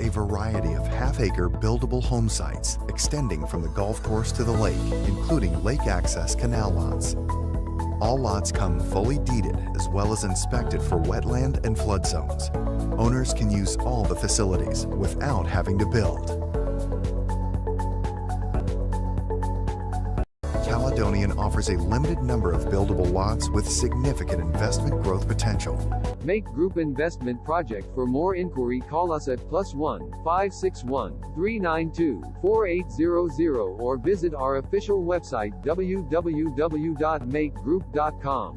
a variety of half-acre buildable home sites extending from the golf course to the lake, including lake access canal lots. All lots come fully deeded as well as inspected for wetland and flood zones. Owners can use all the facilities without having to build. Caledonian offers a limited number of buildable lots with significant investment growth potential. Make Group Investment Project. For more inquiry, call us at +1 561 392 4800 or visit our official website www.makegroup.com.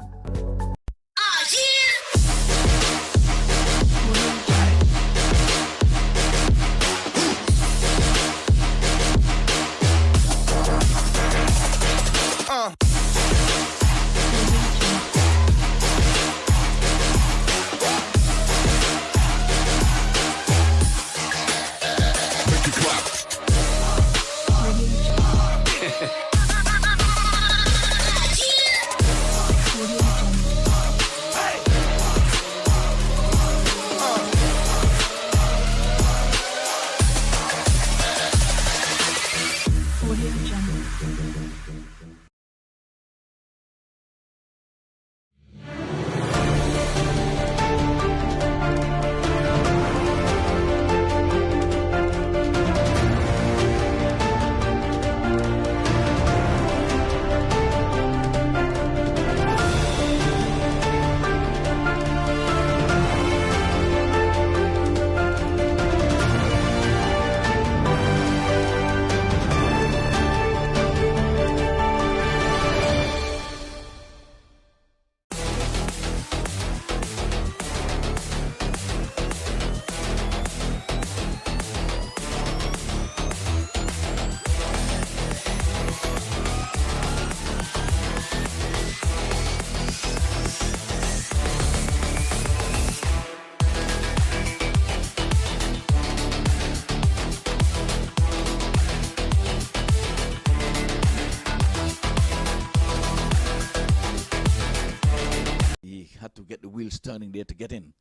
Had to get the wheels turning there to get in.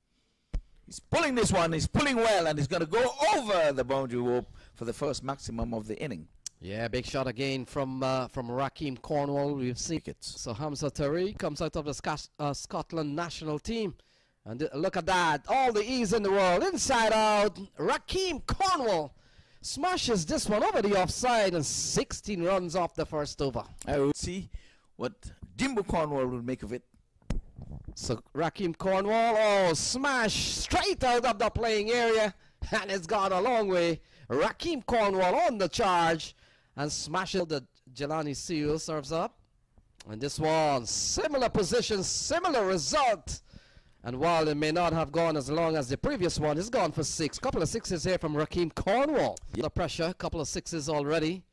He's pulling this one, he's pulling well, and he's going to go over the boundary rope for the first maximum of the inning. Yeah, big shot again from Raheem Cornwall. We've seen it. So Hamza Tariq comes out of the Scotland national team. And look at that, all the ease in the world, inside out. Raheem Cornwall smashes this one over the offside and 16 runs off the first over. I will see what Jimbo Cornwall will make of it. So Raheem Cornwall, oh, smash straight out of the playing area, and it's gone a long way. Raheem Cornwall on the charge and smashes the Jelani Seal, serves up. And this one, similar position, similar result. And while it may not have gone as long as the previous one, it's gone for 6. Couple of sixes here from Raheem Cornwall. The pressure, couple of sixes already.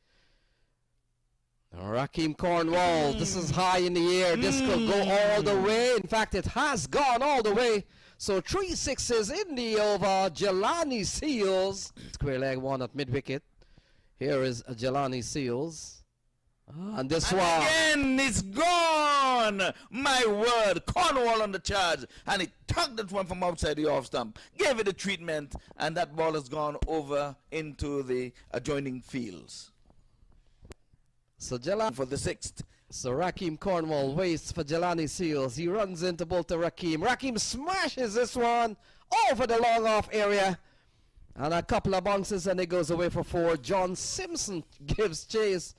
Raheem Cornwall, this is high in the air. This could go all the way. In fact, it has gone all the way. So 3 sixes in the over. Jelani Seals. Square leg one at mid-wicket. Here is Jelani Seals. And this one. Again, it's gone. My word. Cornwall on the charge. And he tugged that one from outside the off stump. Gave it a treatment. And that ball has gone over into the adjoining fields. So Jelani for the 6th. So Raheem Cornwall waits for Jelani Seals. He runs into both to Raheem. Raheem smashes this one over the long off area. And a couple of bounces and it goes away for 4. John Simpson gives chase.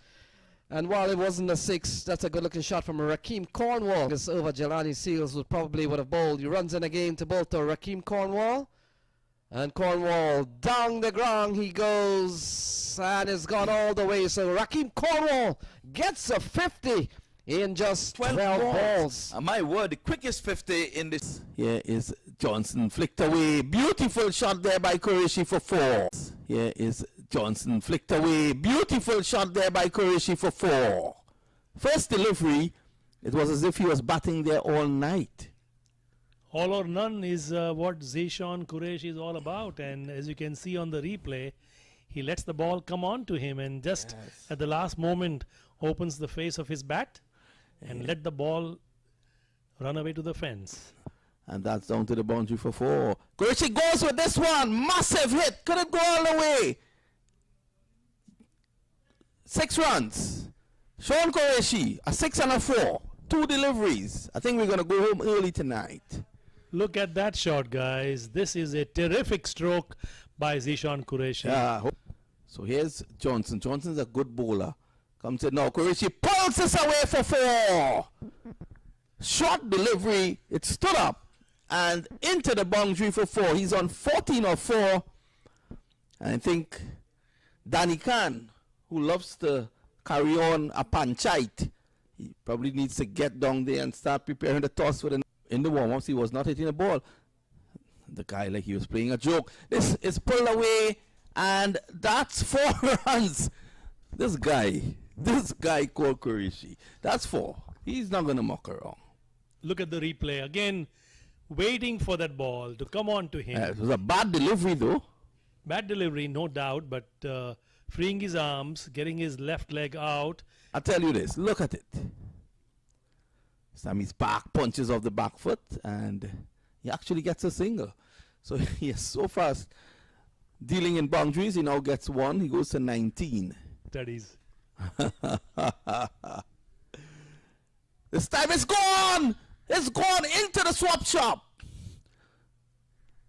And while it wasn't a 6, that's a good looking shot from Raheem Cornwall. This over Jelani Seals would have bowled. He runs in again to both to Raheem Cornwall. And Cornwall down the ground he goes, and it's gone all the way. So Raheem Cornwall gets a 50 in just 12 balls. My word, the quickest 50 in this. Here is Johnson, flicked away. Beautiful shot there by Qureshi for 4. Here is Johnson, flicked away. Beautiful shot there by Qureshi for 4. First delivery, it was as if he was batting there all night. All or none is what Zishan Qureshi is all about, and as you can see on the replay, he lets the ball come on to him and just at the last moment opens the face of his bat and let the ball run away to the fence. And that's down to the boundary for 4. Qureshi goes with this one. Massive hit. Couldn't go all the way. 6 runs. Sean Qureshi, a 6 and a 4. 2 deliveries. I think we're going to go home early tonight. Look at that shot, guys. This is a terrific stroke by Zishan Qureshi. Yeah. So here's Johnson. Johnson's a good bowler. Comes in now. Qureshi pulls this away for 4. Short delivery. It stood up and into the boundary for 4. He's on 14 or 4. And I think Danny Khan, who loves to carry on a panchite, he probably needs to get down there and start preparing the toss for the. In the warm-ups, he was not hitting the ball. The guy, like he was playing a joke. This is pulled away, and that's 4 runs. This guy called Qureshi. That's 4. He's not going to muck around. Look at the replay. Again, waiting for that ball to come on to him. It was a bad delivery, though. Bad delivery, no doubt, but freeing his arms, getting his left leg out. I'll tell you this. Look at it. Sammy's back punches off the back foot, and he actually gets a single. So he is so fast dealing in boundaries. He now gets 1. He goes to 19. Studies. This time it's gone. It's gone into the swap shop.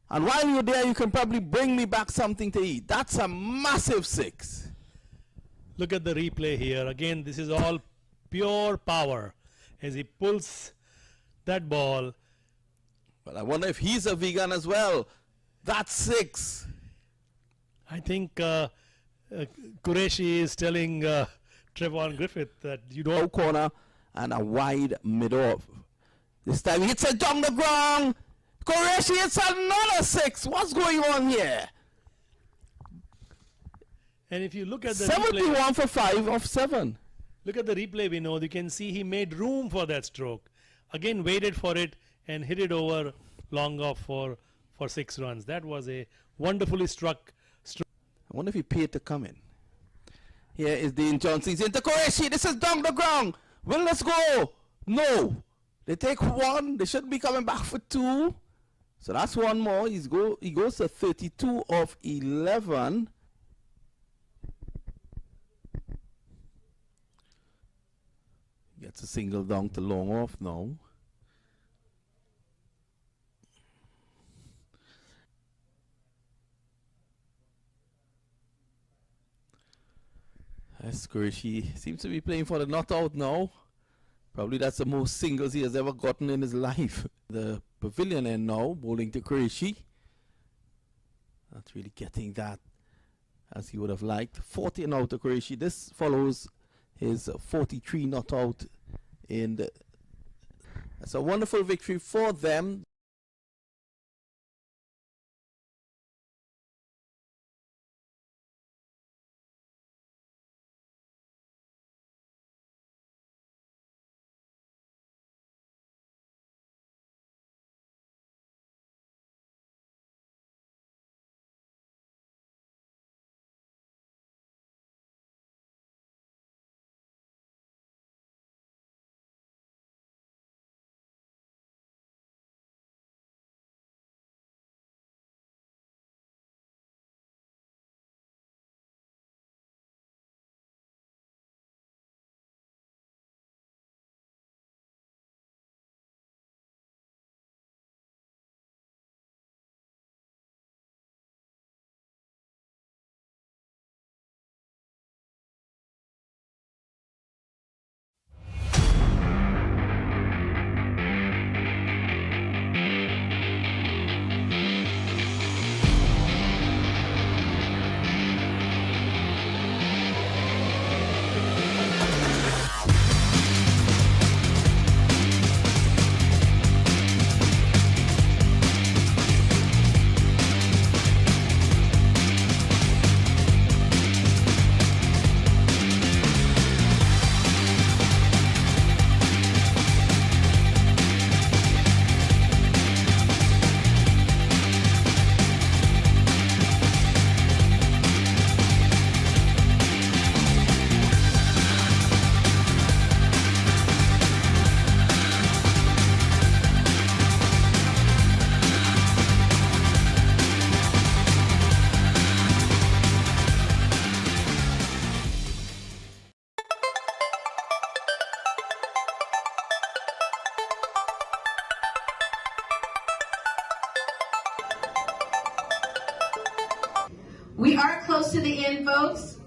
And while you're there, you can probably bring me back something to eat. That's a massive 6. Look at the replay here. Again, this is all pure power as he pulls that ball. But I wonder if he's a vegan as well. That's 6. I think Qureshi is telling Trevon Griffith that you don't. Low corner and a wide mid-off. This time he hits it down the ground. Qureshi hits another 6. What's going on here? And if you look at the 71 replay, for 5 of 7. look at the replay, Vinod. You can see he made room for that stroke. Again, waited for it and hit it over long off for 6 runs. That was a wonderfully struck stroke. I wonder if he paid to come in. Here is Dean Johnson. He's into Qureshi. This is down the ground. Will let's go? No. They take 1. They should be coming back for 2. So that's 1 more. He goes to 32 of 11. Gets a single down to long off now. Qureshi seems to be playing for the not out now. Probably that's the most singles he has ever gotten in his life. The pavilion end now, bowling to Qureshi. Not really getting that as he would have liked. 40 and out to Qureshi. This follows his 43 not out in the. That's a wonderful victory for them. We are close to the end, folks,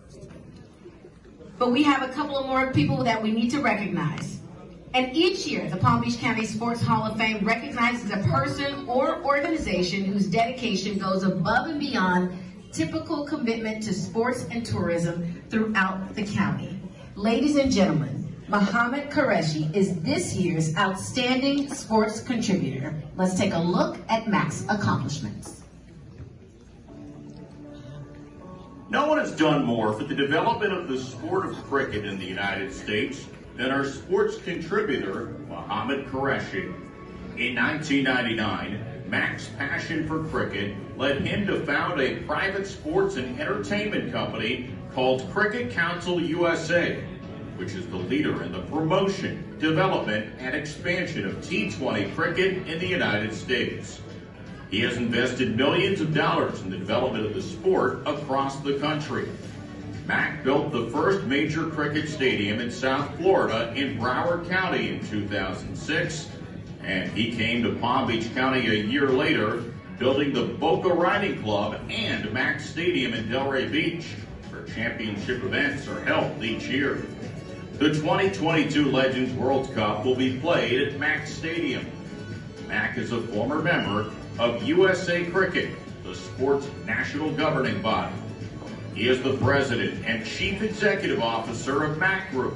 but we have a couple of more people that we need to recognize. And each year, the Palm Beach County Sports Hall of Fame recognizes a person or organization whose dedication goes above and beyond typical commitment to sports and tourism throughout the county. Ladies and gentlemen, Mohammed Qureshi is this year's Outstanding Sports Contributor. Let's take a look at MAQ's accomplishments. No one has done more for the development of the sport of cricket in the United States than our sports contributor, Mohammed Qureshi. In 1999, MAQ's passion for cricket led him to found a private sports and entertainment company called Cricket Council USA, which is the leader in the promotion, development, and expansion of T20 cricket in the United States. He has invested millions of dollars in the development of the sport across the country. MAQ built the first major cricket stadium in South Florida in Broward County in 2006, and he came to Palm Beach County a year later, building the Boca Riding Club and MAQ Stadium in Delray Beach, where championship events are held each year. The 2022 Legends World Cup will be played at MAQ Stadium. MAQ is a former member of USA Cricket, the sport's national governing body. He is the president and chief executive officer of MAQ Group,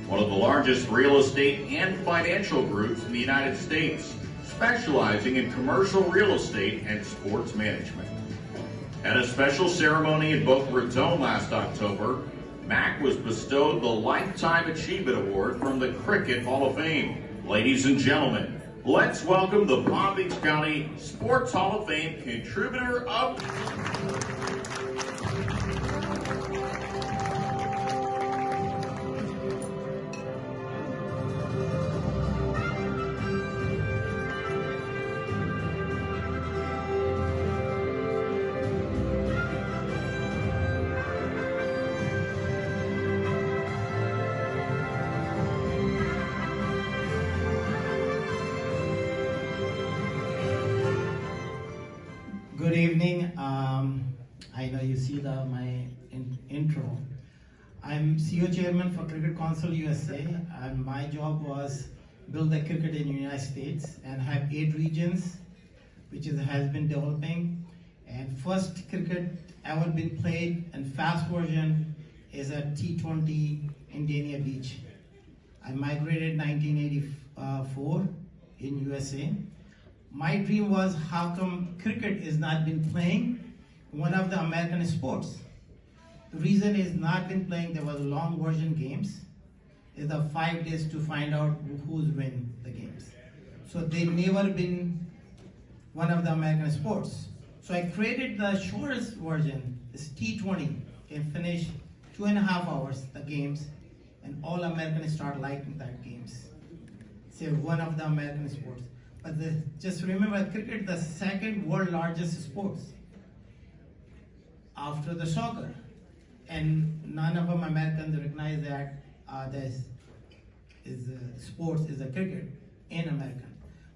one of the largest real estate and financial groups in the United States, specializing in commercial real estate and sports management. At a special ceremony in Boca Raton last October, MAQ was bestowed the Lifetime Achievement Award from the Cricket Hall of Fame. Ladies and gentlemen, let's welcome the Palm Beach County Sports Hall of Fame contributor of... Good evening. I know you see my intro. I'm CEO Chairman for Cricket Council USA, and my job was build the cricket in the United States and have 8 regions, which has been developing. And first cricket ever been played and fast version is at T20 in Dania Beach. I migrated in 1984 in USA. My dream was how come cricket is not been playing one of the American sports. The reason is not been playing, there was long version games. It's the 5 days to find out who's win the games. So they never been one of the American sports. So I created the shortest version, it's T20, can finish 2.5 hours the games, and all Americans start liking that games. It's one of the American sports. But just remember, cricket the second world largest sports after the soccer. And none of them Americans recognize that sports is a cricket in America.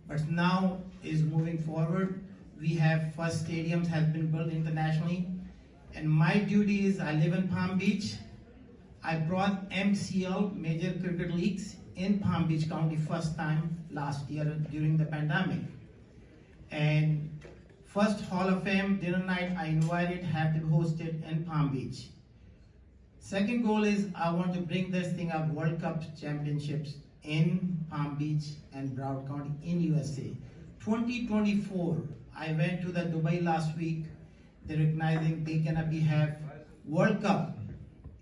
But now is moving forward. We have first stadiums has been built internationally. And my duty is I live in Palm Beach. I brought MCL, Major Cricket Leagues, in Palm Beach County first time last year during the pandemic. And first Hall of Fame dinner night I invited have to be hosted in Palm Beach. Second goal is I want to bring this thing up World Cup championships in Palm Beach and Broward County in USA. 2024, I went to the Dubai last week. They're recognizing they gonna have World Cup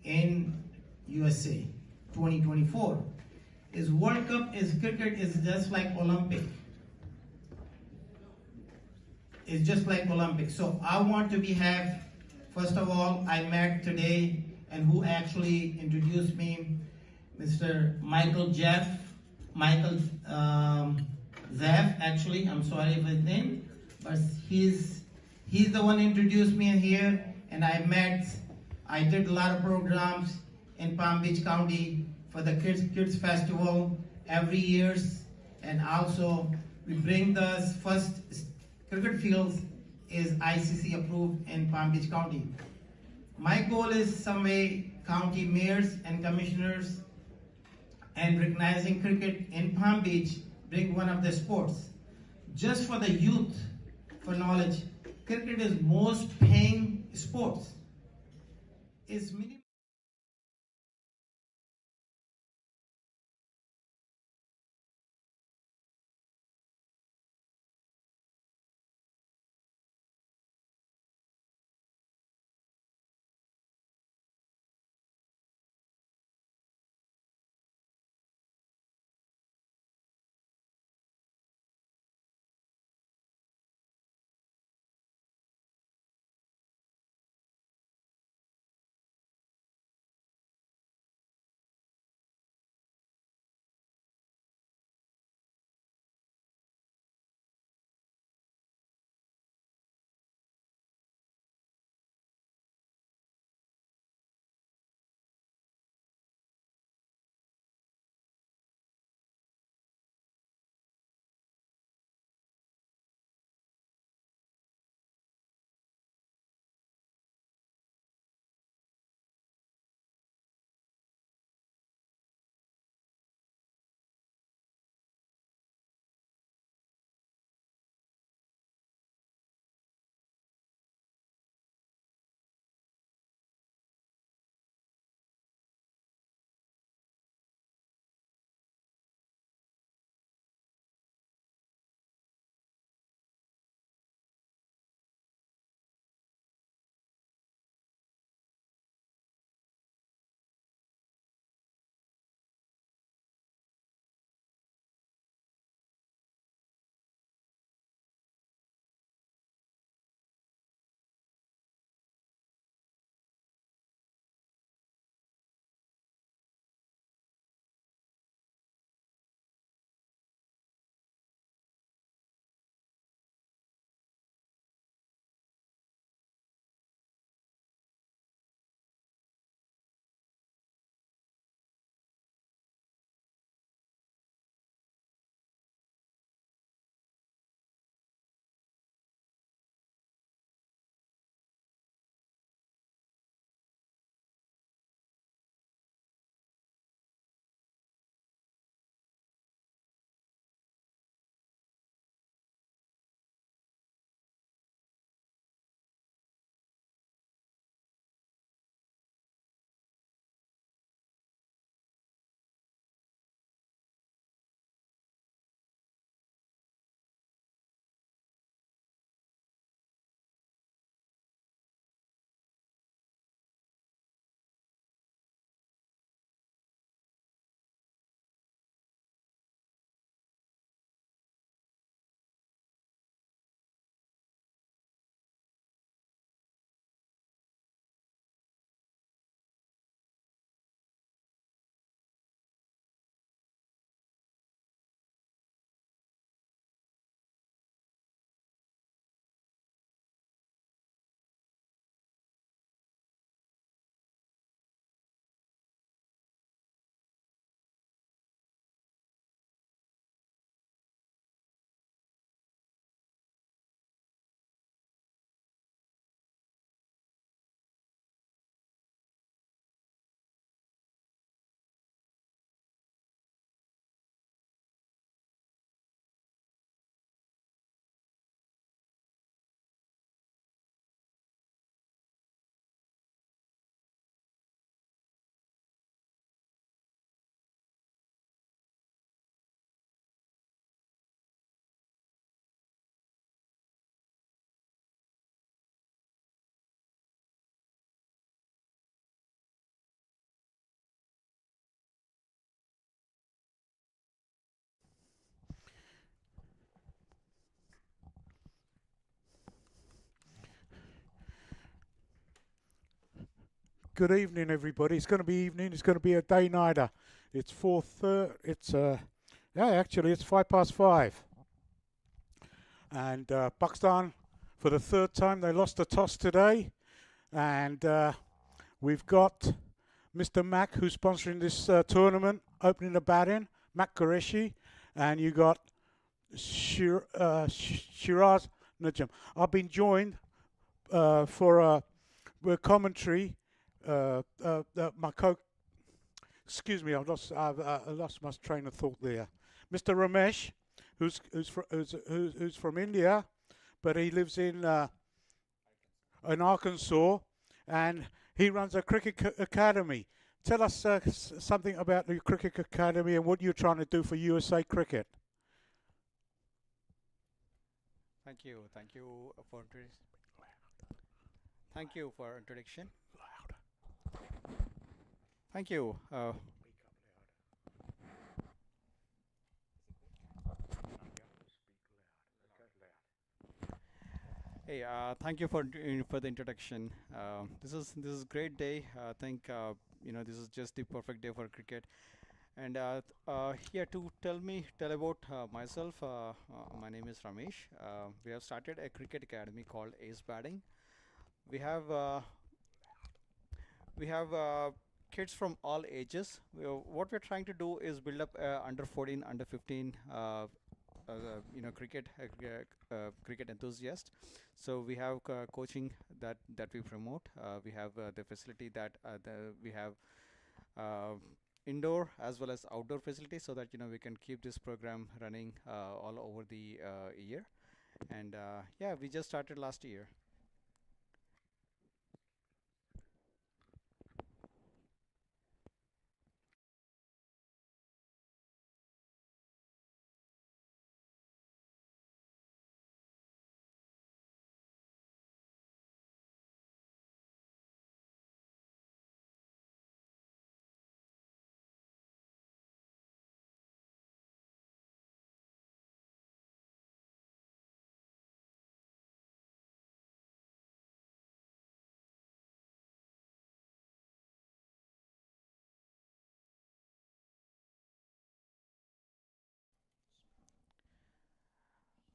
in USA 2024. Is World Cup is cricket is just like Olympic. It's just like Olympic. So I want to first of all, I met today and who actually introduced me, Mr. Michael Zeff, actually, I'm sorry for his name, but he's the one who introduced me in here, and I did a lot of programs in Palm Beach County for the Kids Festival every year, and also we bring the first cricket fields is ICC approved in Palm Beach County. My goal is some way county mayors and commissioners and recognizing cricket in Palm Beach bring one of the sports. Just for the youth, for knowledge, cricket is most paying sports. Is minimum. Good evening, everybody. It's going to be evening. It's going to be a day-nighter. It's 4:30. Actually, it's 5:05. And Pakistan, for the third time, they lost the toss today. And we've got Mr. MAQ, who's sponsoring this tournament, opening the batting, MAQ Qureshi. And you got Shiraz Najam. I've been joined for commentary. My excuse me, I've lost my train of thought there. Mr. Ramesh, who's from India, but he lives in Arkansas, and he runs a cricket academy. Tell us something about the cricket academy and what you're trying to do for USA Cricket. Thank you for introduction. Thank you. Hey, thank you for the introduction. This is great day. I think this is just the perfect day for cricket. And here to tell about myself. My name is Ramesh. We have started a cricket academy called Ace Batting. We have kids from all ages. What we're trying to do is build up under 14, under 15. Cricket enthusiast. So we have coaching that we promote. We have the facility that we have indoor as well as outdoor facility, so that we can keep this program running all over the year. And yeah, we just started last year.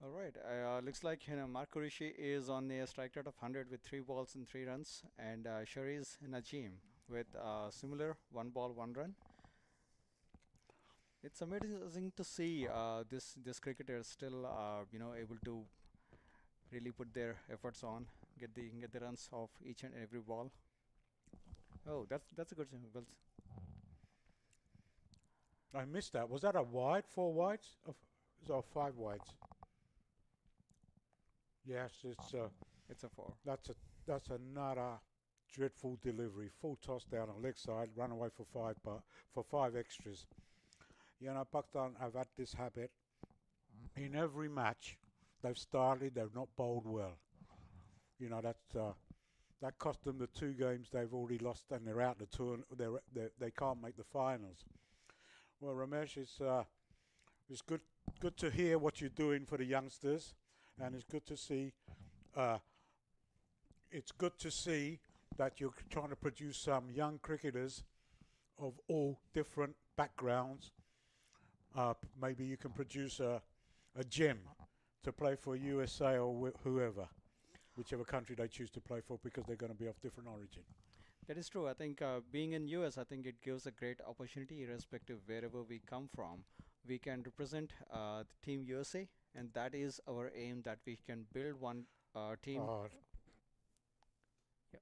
All right. Looks like Mark Kurishi is on a strike rate of 100 with 3 balls and 3 runs, and Shariz Najim with similar 1 ball 1 run. It's amazing to see this cricketer still able to really put their efforts on, get the runs off each and every ball. Oh, that's a good thing. Well, I missed that. Was that a wide? 4 wides? Or 5 wides? Yes, it's a 4. That's another dreadful delivery. Full toss down on leg side, run away for 5, but for 5 extras. Pakistan have had this habit. In every match they've started, they've not bowled well. That cost them the 2 games they've already lost, and they're out the tour. They can't make the finals. Well, Ramesh, it's good to hear what you're doing for the youngsters. And it's good to see. It's good to see that you're trying to produce some young cricketers of all different backgrounds. Maybe you can produce a gem to play for USA or whoever, whichever country they choose to play for, because they're going to be of different origin. That is true. I think being in US, I think it gives a great opportunity, irrespective wherever we come from. We can represent the Team USA, and that is our aim, that we can build one team. Yeah.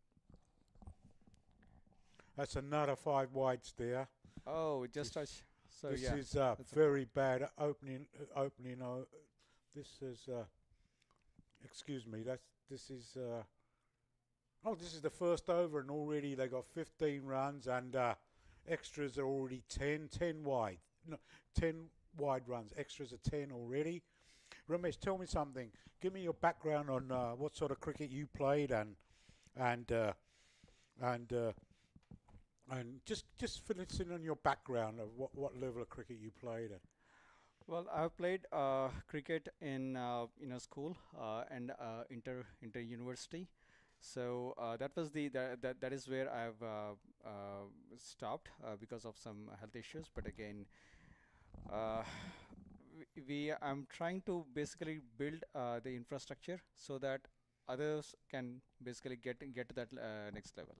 That's another 5 wides there. Oh, just touch. So this yeah, is very bad opening. This is. Excuse me. This is. This is the first over, and already they got 15 runs, and extras are already 10 wide. No, 10 wide runs. Extras are 10 already. Ramesh, tell me something. Give me your background on what sort of cricket you played, and just fill us in on your background of what level of cricket you played at. Well, I've played cricket in school and inter university. So that was that is where I've stopped because of some health issues. But again, I'm trying to basically build the infrastructure so that others can basically get to that next level.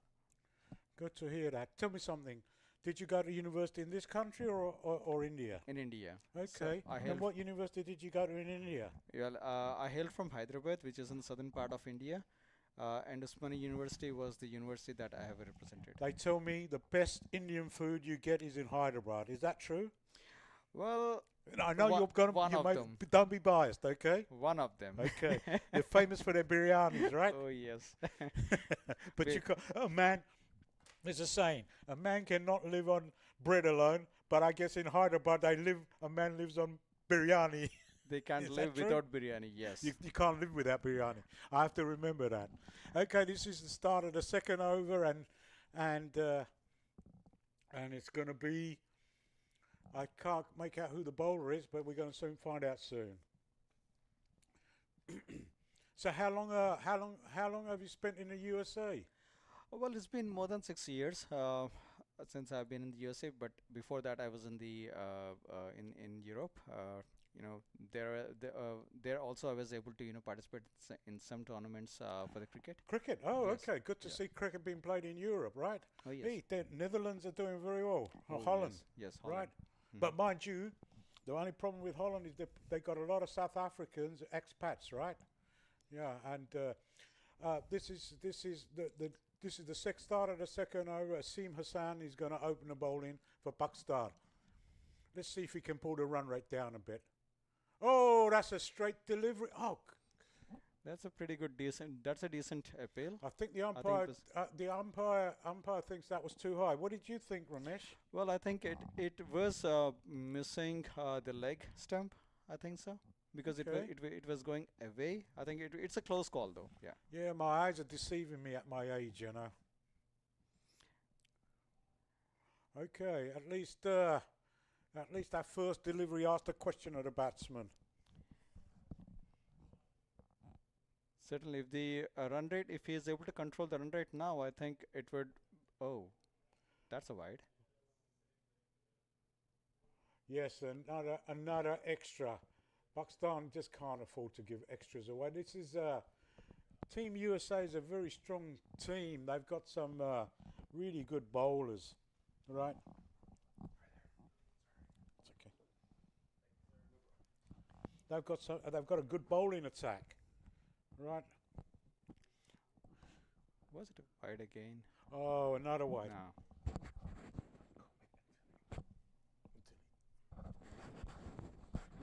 Good to hear that. Tell me something. Did you go to university in this country or India? In India. Okay. So And what university did you go to in India? well, I hailed from Hyderabad, which is in the southern part of India, and Usmani University was the university that I have represented. They tell me the best Indian food you get is in Hyderabad. Is that true? Well, I know you're going one of to. them. Don't be biased, okay? One of them. Okay. They're famous for their biryanis, right? Oh yes. But you can't. A man. There's a saying: a man cannot live on bread alone. But I guess in Hyderabad, a man lives on biryani. They can't Is live that true? without biryani. Yes. You can't live without biryani. I have to remember that. Okay, this is the start of the second over, and it's going to be. I can't make out who the bowler is, but we're going to soon find out soon. So how long have you spent in the USA? Well, it's been more than 6 years since I've been in the USA, but before that I was in the in Europe. You know, there also I was able to participate in some tournaments for the cricket. Cricket. Oh, Yes. okay. Good to see cricket being played in Europe, right? Oh yes. Hey, the Netherlands are doing very well. Oh, Holland, Yes, Holland. right? But mind you, the only problem with Holland is they got a lot of South Africans, expats, right? Yeah, and this is the start of the second over. Asim Hassan is going to open the bowling for Pakistan. Let's see if he can pull the run rate down a bit. Oh, that's a straight delivery. Oh, That's a pretty good That's a decent appeal. I think the think umpire thinks that was too high. What did you think, Ramesh? Well, I think it was missing the leg stump. I think so because Okay. it was going away. I think it's a close call though. Yeah. Yeah, my eyes are deceiving me at my age, you know. Okay, at least that first delivery asked a question of the batsman. Certainly, if the run rate, if he is able to control the run rate now, I think it would. Oh, that's a wide. Yes, another extra. Pakistan just can't afford to give extras away. This is Team USA is a very strong team. They've got some really good bowlers, right? It's okay. They've got a good bowling attack, right? Was it a wide again? Oh, another wide. No.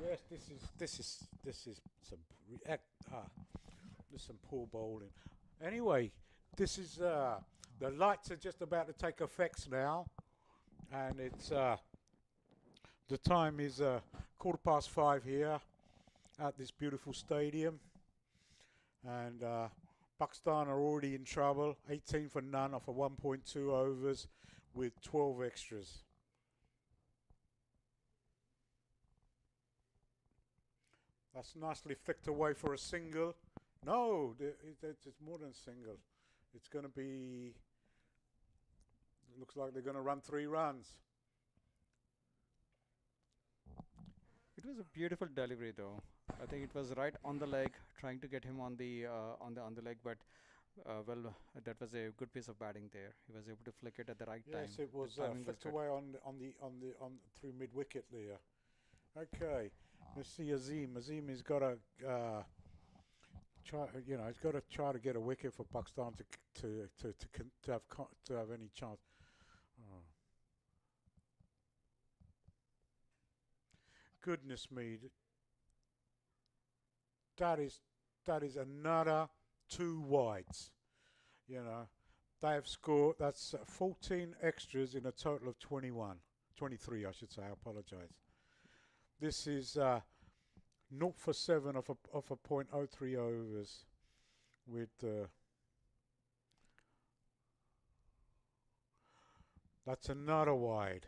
Yes, this is some there's some poor bowling. Anyway, this is the lights are just about to take effects now, and it's the time is 5:15 here at this beautiful stadium, and Pakistan are already in trouble. 18 for none off of 1.2 overs with 12 extras. That's nicely flicked away for a single. No, it's more than a single. It's going to be, looks like they're going to run 3 runs. It was a beautiful delivery, though. I think it was right on the leg, trying to get him on the leg, but well, that was a good piece of batting there. He was able to flick it at the right time. Yes, it was flicked good. away on through mid wicket there. Okay, let's see Azim. Azim has got to try. You know, he's got to try to get a wicket for Pakistan to have any chance. Oh. Goodness me, that is another 2 wides. You know, they have scored. That's 14 extras in a total of 23, I should say. I apologise. This is 0 for 7 of a .03 overs with. That's another wide.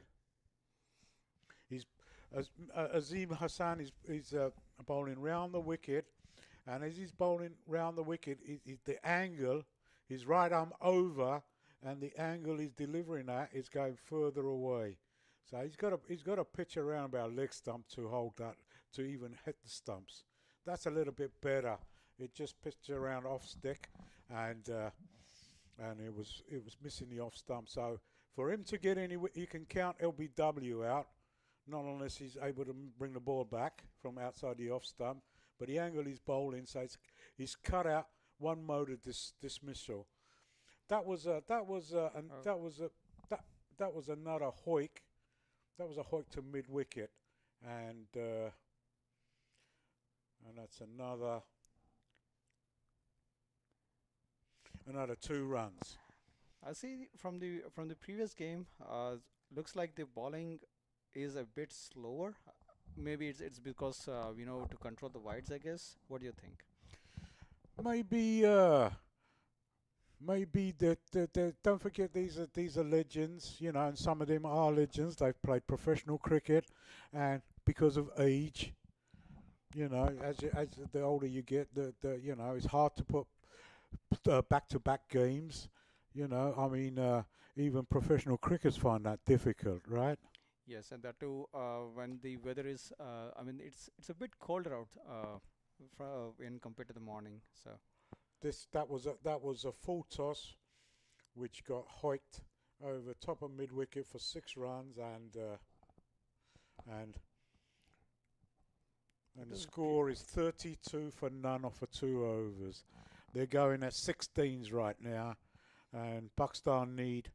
Azim Hassan is bowling round the wicket, and as he's bowling round the wicket, the angle, his right arm over, and the angle he's delivering at is going further away. So he's got to pitch around about leg stump to hold that, to even hit the stumps. That's a little bit better. It just pitched around off stick, and it was missing the off stump. So For him to get anywhere, you can count LBW out, not unless he's able to bring the ball back from outside the off stump. But the angle he's bowling, so he's cut out one mode of dismissal. That was another hoik. That was a hoik to mid wicket, and that's another 2 runs. I see from the previous game, looks like the bowling is a bit slower. Maybe it's because to control the wides, I guess. What do you think? Maybe that don't forget these are legends, and some of them are legends. They've played professional cricket, and because of age, as the older you get, it's hard to put back-to-back games. Even professional cricketers find that difficult, right? Yes, and that too when the weather is, it's a bit colder out when compared to the morning. So that was a full toss, which got hoiked over top of mid wicket for 6 runs, and the score is 32 for none off for 2 overs. They're going at 16s right now, and Pakistan need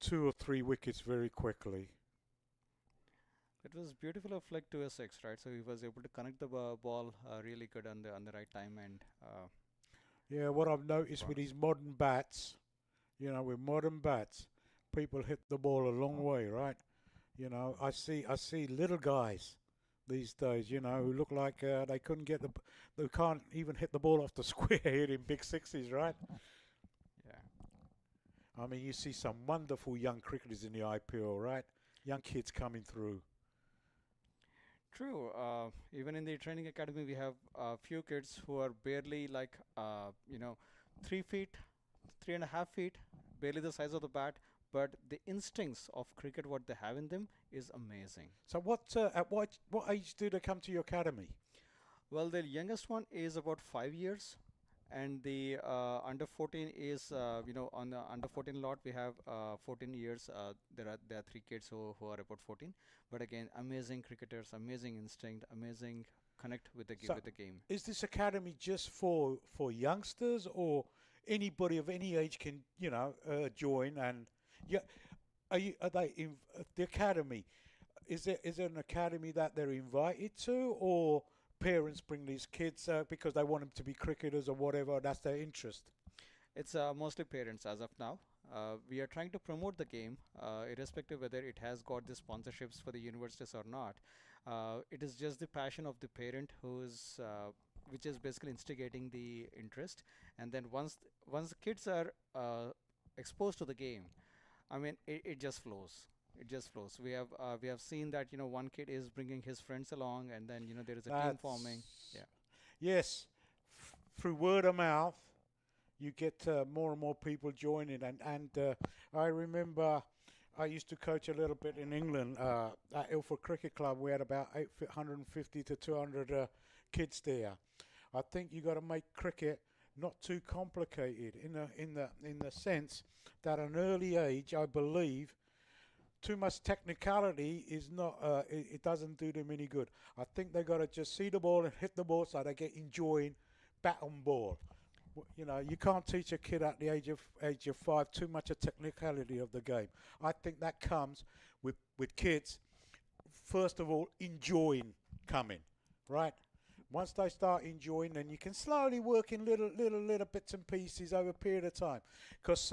2 or 3 wickets very quickly. It was beautiful of flick to a 6, right? So he was able to connect the ball really good on the right time, and yeah, what I've noticed with these modern bats, with modern bats, people hit the ball a long way, right? I see little guys these days, who look like they can't even hit the ball off the square hitting big 6s, right? Yeah. You see some wonderful young cricketers in the IPL, right? Young kids coming through. True. Even in the training academy, we have a few kids who are barely 3 feet, 3.5 feet, barely the size of the bat. But the instincts of cricket, what they have in them, is amazing. So at what age do they come to your academy? Well, the youngest one is about 5 years, and the under 14 is on the under 14 lot we have 14 years. There are 3 kids who are about 14. But again, amazing cricketers, amazing instinct, amazing connect with the game. Is this academy just for youngsters, or anybody of any age can join? And are they in the academy? Is there an academy that they're invited to, or parents bring these kids because they want them to be cricketers or whatever? That's their interest. It's mostly parents as of now. We are trying to promote the game, irrespective whether it has got the sponsorships for the universities or not. It is just the passion of the parent which is basically instigating the interest. And then once the kids are exposed to the game, it just flows. It just flows. We have seen that one kid is bringing his friends along, and then there is a team forming. Yeah. Yes, through word of mouth, you get more and more people joining. And I remember I used to coach a little bit in England at Ilford Cricket Club. We had about 150 to 200 kids there. I think you got to make cricket not too complicated in the sense that at an early age, I believe, too much technicality is not it doesn't do them any good. I think they got to just see the ball and hit the ball so they get enjoying bat on ball. You can't teach a kid at the age of 5 too much of technicality of the game. I think that comes with kids first of all enjoying coming, right? Once they start enjoying, then you can slowly work in little bits and pieces over a period of time. Because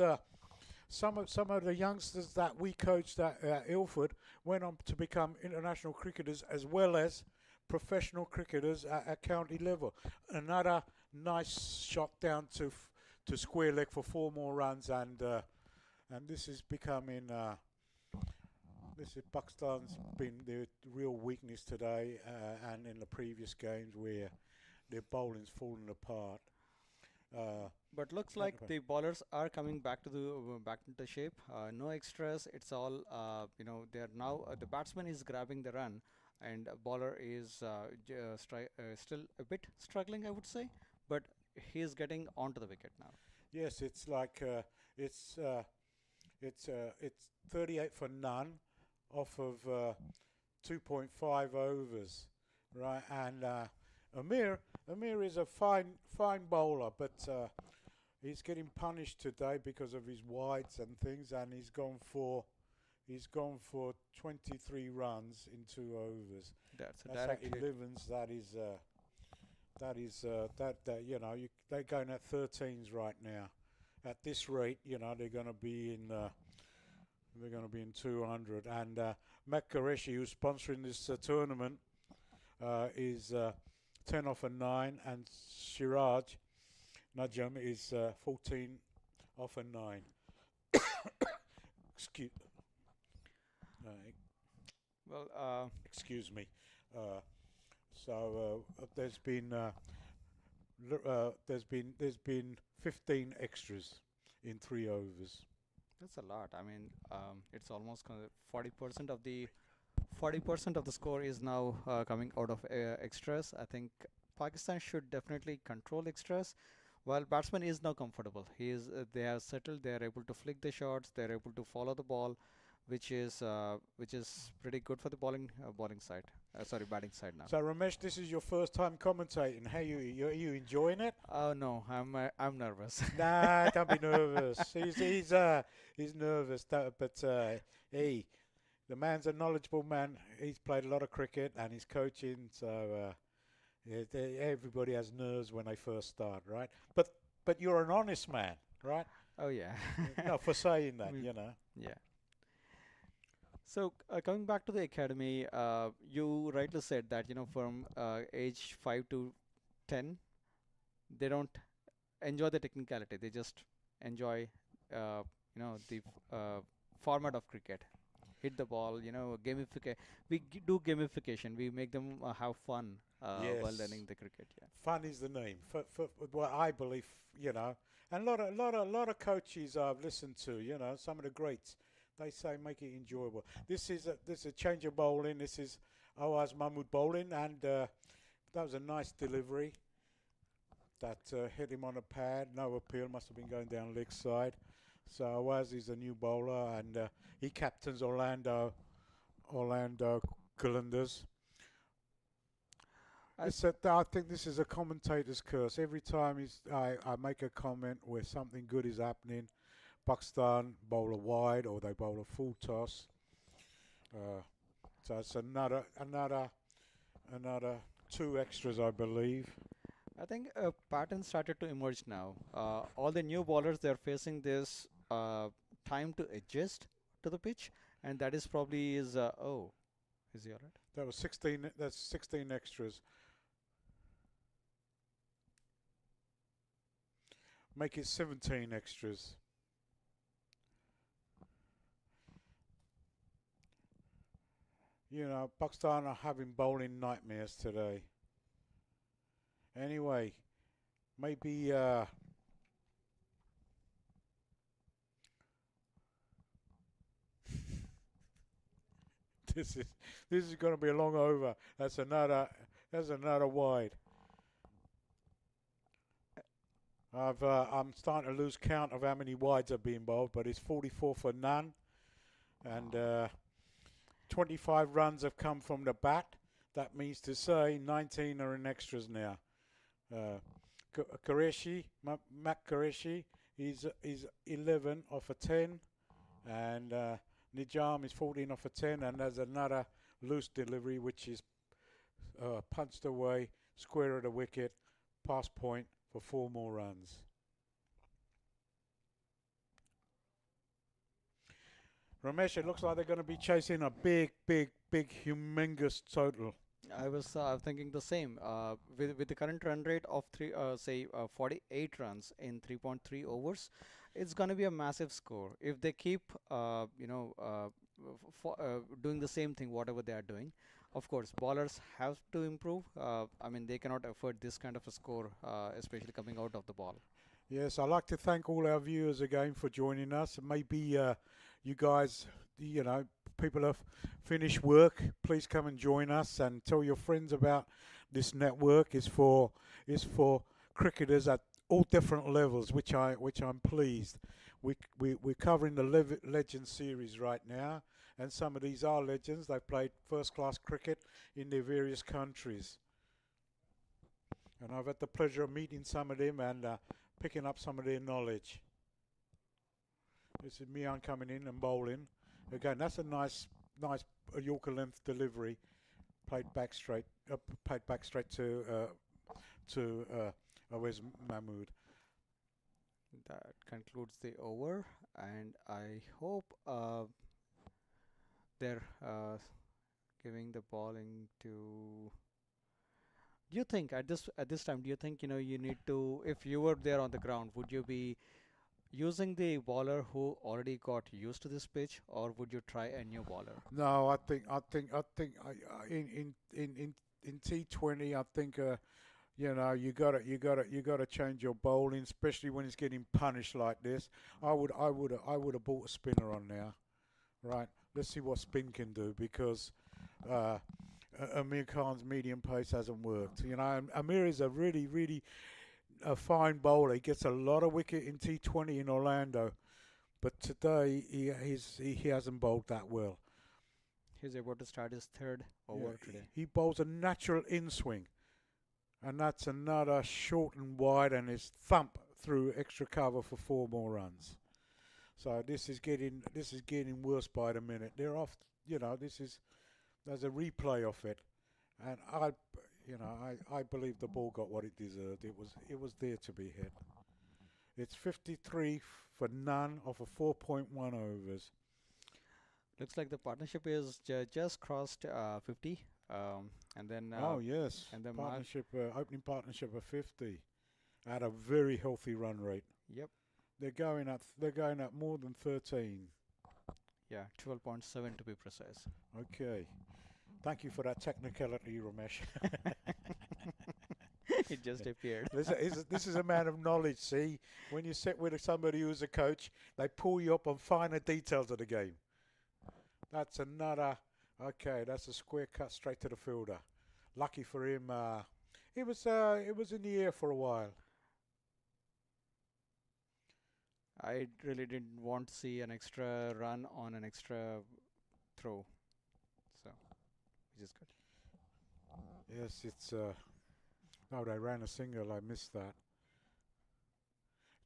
some of the youngsters that we coached at Ilford went on to become international cricketers as well as professional cricketers at county level. Another nice shot down to square leg for 4 more runs, and this is becoming. This is Pakistan's been their real weakness today, and in the previous games where their bowling's fallen apart. But looks like the bowlers are coming back into shape. No extras. It's all they're now the batsman is grabbing the run, and bowler is still a bit struggling, I would say, but he is getting onto the wicket now. Yes, it's like It's 38 for none off of 2.5 overs, right? And Amir is a fine bowler, but he's getting punished today because of his wides and things, and he's gone for 23 runs in 2 overs. That's a That's direct at hit. 11s. You know, they're going at 13s right now. At this rate, you know, they're going to be in 200. And Mac Qureshi, who's sponsoring this tournament, is 10 off a 9, and Shiraj Najam is 14 off a 9. Excuse. Excuse me. There's been 15 extras in 3 overs. That's a lot. I mean, it's almost 40% of the score is now coming out of extras. I think Pakistan should definitely control extras. While batsman is now comfortable, they are settled. They are able to flick the shots. They are able to follow the ball, which is pretty good for the batting side now. So Ramesh, this is your first time commentating. How are you enjoying it? Oh no, I'm nervous. Nah, don't be nervous. He's nervous, but hey, the man's a knowledgeable man. He's played a lot of cricket and he's coaching, so everybody has nerves when they first start, right? But you're an honest man, right? Oh yeah. No, for saying that, you know. Yeah. So coming back to the academy, you rightly said that, you know, from age 5 to 10, they don't enjoy the technicality. They just enjoy, you know, the format of cricket. Hit the ball, you know, gamification. We do gamification. We make them have fun Yes. while learning the cricket. Yeah. Fun is the name. For what I believe, you know, and a lot of coaches I've listened to, you know, some of the greats. They say make it enjoyable. This is a change of bowling. This is Awaz Mahmood bowling, and that was a nice delivery. That hit him on a pad. No appeal. Must have been going down leg side. So Awaz is a new bowler, and he captains Orlando Calendars. I think this is a commentator's curse. Every time I make a comment where something good is happening, Pakistan bowl a wide or they bowl a full toss. So it's another 2 extras, I believe. I think a pattern started to emerge now. All the new bowlers, they're facing this time to adjust to the pitch, and that is probably is he all right? That was 16. That's 16 extras. Make it 17 extras. You know, Pakistan are having bowling nightmares today. Anyway, maybe this is going to be a long over. That's another wide. I'm starting to lose count of how many wides are being bowled, but it's 44 for none, and 25 runs have come from the bat. That means to say 19 are in extras now. Qureshi, Mac Qureshi, is 11 off a 10, and Nijam is 14 off a 10, and there's another loose delivery which is punched away, square of the wicket, pass point for 4 more runs. Ramesh, it looks like they're going to be chasing a big, humongous total. I was thinking the same. With the current run rate of 48 runs in 3.3 overs, it's going to be a massive score. If they keep, doing the same thing, whatever they are doing, of course, bowlers have to improve. I mean, they cannot afford this kind of a score, especially coming out of the ball. Yes, I'd like to thank all our viewers again for joining us. Maybe you guys, you know, people have finished work. Please come and join us and tell your friends about this network. It's for cricketers at all different levels, which I'm pleased. we're covering the Legends series right now, and some of these are legends. They've played first-class cricket in their various countries, and I've had the pleasure of meeting some of them and picking up some of their knowledge. This is Mian coming in and bowling. Again, that's a nice Yorker length delivery. Played back straight to where's Mahmood. That concludes the over, and I hope they're giving the bowling to. Do you think at this time? Do you think you need to? If you were there on the ground, would you be using the bowler who already got used to this pitch, or would you try a new bowler? No, I think in T20, I think you gotta change your bowling, especially when it's getting punished like this. I would have bought a spinner on now, right? Let's see what spin can do, because Amir Khan's medium pace hasn't worked. Amir is a really a fine bowler. He gets a lot of wicket in T20 in Orlando, but today he hasn't bowled that well. He's about to start his third over today. He bowls a natural in swing, and that's another short and wide, and his thump through extra cover for 4 more runs. So this is getting worse by the minute. They're off. There's a replay of it, and I believe the ball got what it deserved. It was there to be hit. It's 53 for none of a 4.1 overs. Looks like the partnership is just crossed 50, and then oh yes, and the partnership opening partnership of 50 at a very healthy run rate. Yep, they're going at more than 13. Yeah, 12.7 to be precise. Okay, thank you for that technicality, Ramesh. It just appeared. This is a man of knowledge. See, when you sit with somebody who's a coach, they pull you up on finer details of the game. That's another. Okay, that's a square cut straight to the fielder. Lucky for him, it was in the air for a while. I really didn't want to see an extra run on an extra throw, so which is good. Yes, it's. No, they ran a single. I missed that.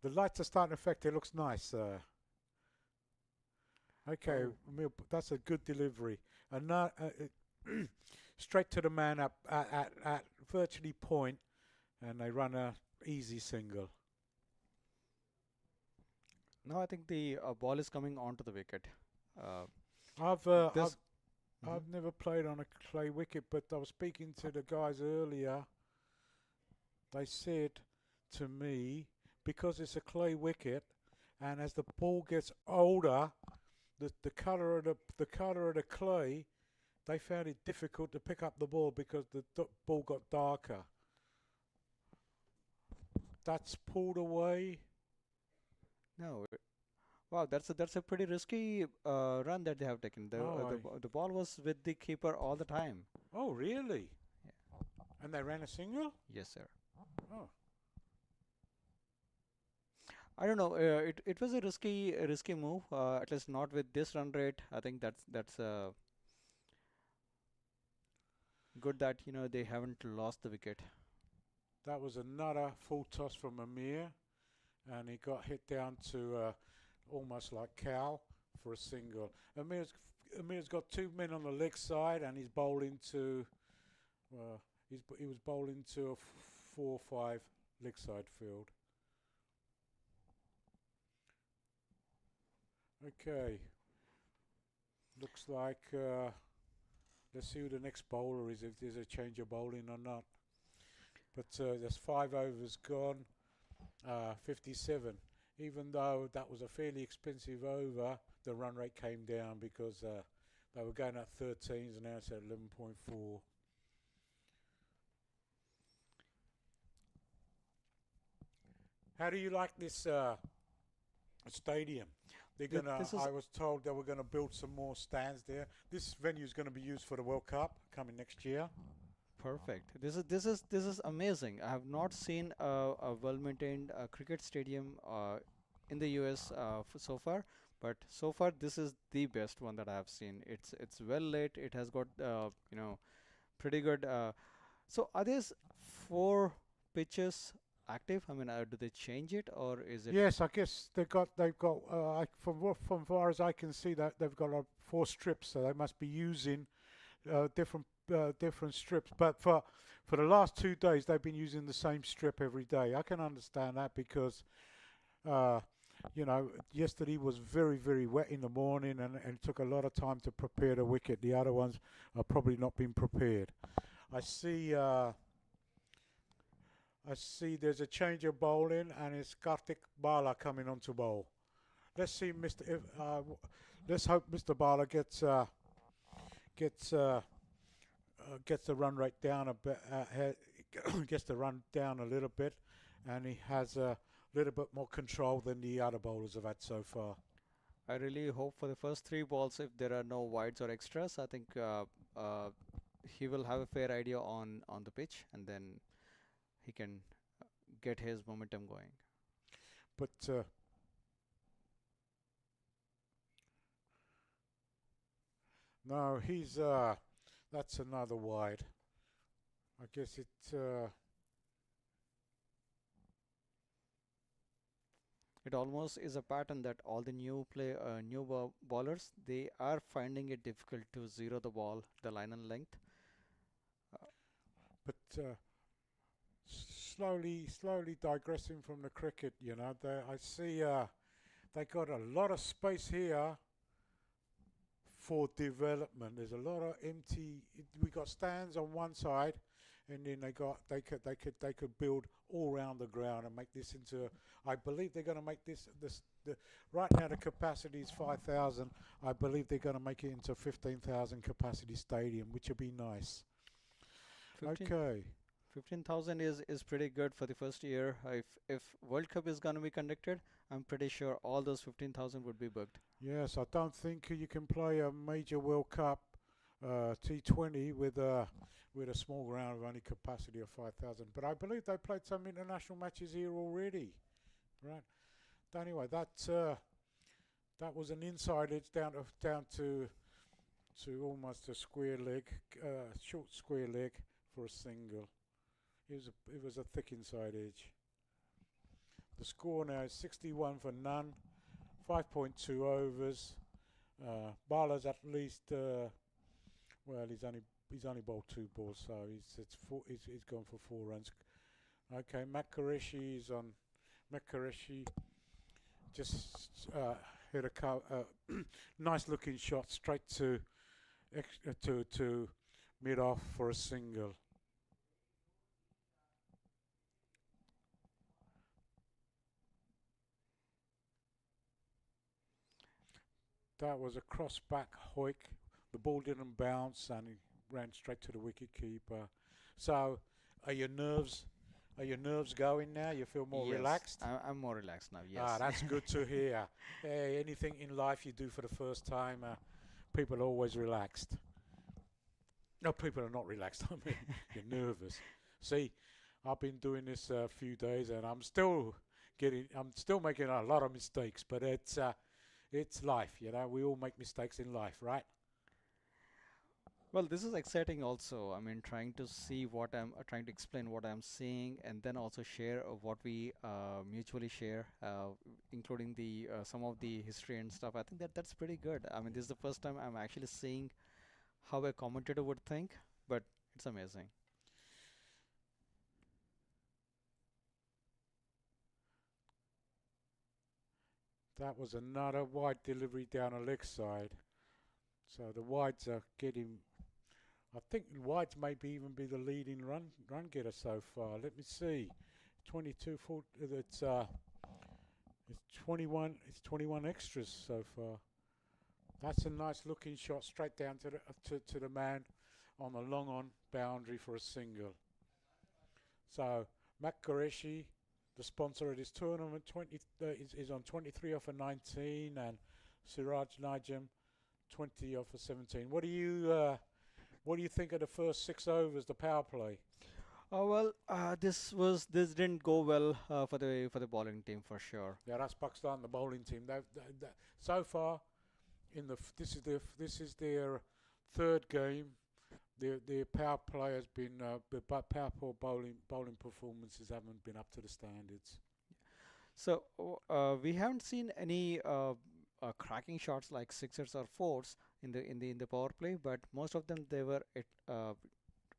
The lights are starting to affect. It looks nice. Okay, that's a good delivery. And now, straight to the man up at virtually point, and they run a easy single. No, I think the ball is coming onto the wicket. I've never played on a clay wicket, but I was speaking to the guys earlier. They said to me, because it's a clay wicket, and as the ball gets older, the colour of the clay, they found it difficult to pick up the ball because the ball got darker. That's pulled away. No, wow, that's a pretty risky run that they have taken. The ball was with the keeper all the time. Oh, really? Yeah. And they ran a single? Yes, sir. Oh. I don't know. It was a risky move. At least not with this run rate. I think that's good that they haven't lost the wicket. That was another full toss from Amir, and he got hit down to almost like cow for a single. Amir's got 2 men on the leg side, and he's bowling to. He was bowling to a 4-5 leg side field. Okay. Looks like let's see who the next bowler is, if there's a change of bowling or not. But there's 5 overs gone, 57. Even though that was a fairly expensive over, the run rate came down because they were going at 13s and now it's at 11.4. How do you like this stadium? They're gonna. I was told they were going to build some more stands there. This venue is going to be used for the World Cup coming next year. Perfect. This is amazing. I have not seen a well-maintained cricket stadium in the US so far, but so far this is the best one that I have seen. It's well lit. It has got pretty good. So are these 4 pitches active? I mean, do they change it or is it? Yes, I guess they've got from far as I can see that they've got 4 strips, so they must be using different strips. But for the last 2 days, they've been using the same strip every day. I can understand that because yesterday was very, very wet in the morning and it took a lot of time to prepare the wicket. The other ones are probably not been prepared. I see there's a change of bowling and it's Kartik Bala coming on to bowl. Let's see, let's hope Mr. Bala gets the run rate down a bit, gets the run down a little bit, and he has a little bit more control than the other bowlers have had so far. I really hope for the first 3 balls, if there are no wides or extras, I think he will have a fair idea on the pitch, and then he can get his momentum going. But no, he's that's another wide. I guess it almost is a pattern that all the new bowlers, they are finding it difficult to zero the ball, the line and length. But slowly digressing from the cricket, I see they got a lot of space here for development. There's a lot of empty. We got stands on one side, and then they could build all around the ground and make this into. I believe they're going to make this right now the capacity is 5,000. I believe they're going to make it into 15,000 capacity stadium, which would be nice. 15, okay. 15,000 is pretty good for the first year. If World Cup is going to be conducted, I'm pretty sure all those 15,000 would be booked. Yes, I don't think you can play a major World Cup T20 with a small ground of only capacity of 5,000. But I believe they played some international matches here already, right? Anyway, that was an inside edge down to almost a square leg, short square leg for a single. It was a thick inside edge. The score now is 61 for none, 5.2 overs. Bala's at least well, he's only bowled 2 balls, so he's gone for 4 runs. Okay, Qureshi is on. Qureshi just hit a nice looking shot straight to mid off for a single. That was a cross back hoik. The ball didn't bounce and he ran straight to the wicket keeper. So, are your nerves going now? You feel more relaxed? I'm more relaxed now. Yes. That's good to hear. Anything in life you do for the first time, people are always relaxed. No, people are not relaxed. I mean, you're nervous. See, I've been doing this a few days and I'm still making a lot of mistakes, but it's life, we all make mistakes in life, right? Well, this is exciting also. I mean, trying to explain what I'm seeing and then also share what we mutually share, including the some of the history and stuff. I think that's pretty good. I mean, this is the first time I'm actually seeing how a commentator would think, but it's amazing. That was another wide delivery down a leg side. So the wides are getting. I think wides maybe even be the leading run getter so far. Let me see. 22 full. It's 21. It's 21 extras so far. That's a nice looking shot straight down to the man on the long on boundary for a single. So Qureshi, the sponsor of this tournament, is on 23 off of 19, and Siraj Najam 20 off of 17. What do you think of the first 6 overs, the power play? This didn't go well for the bowling team for sure. Yeah, that's Pakistan, the bowling team. So far, this is their third game. Their power play has been, but power bowling performances haven't been up to the standards. So we haven't seen any cracking shots like sixers or fours in the power play, but most of them they were at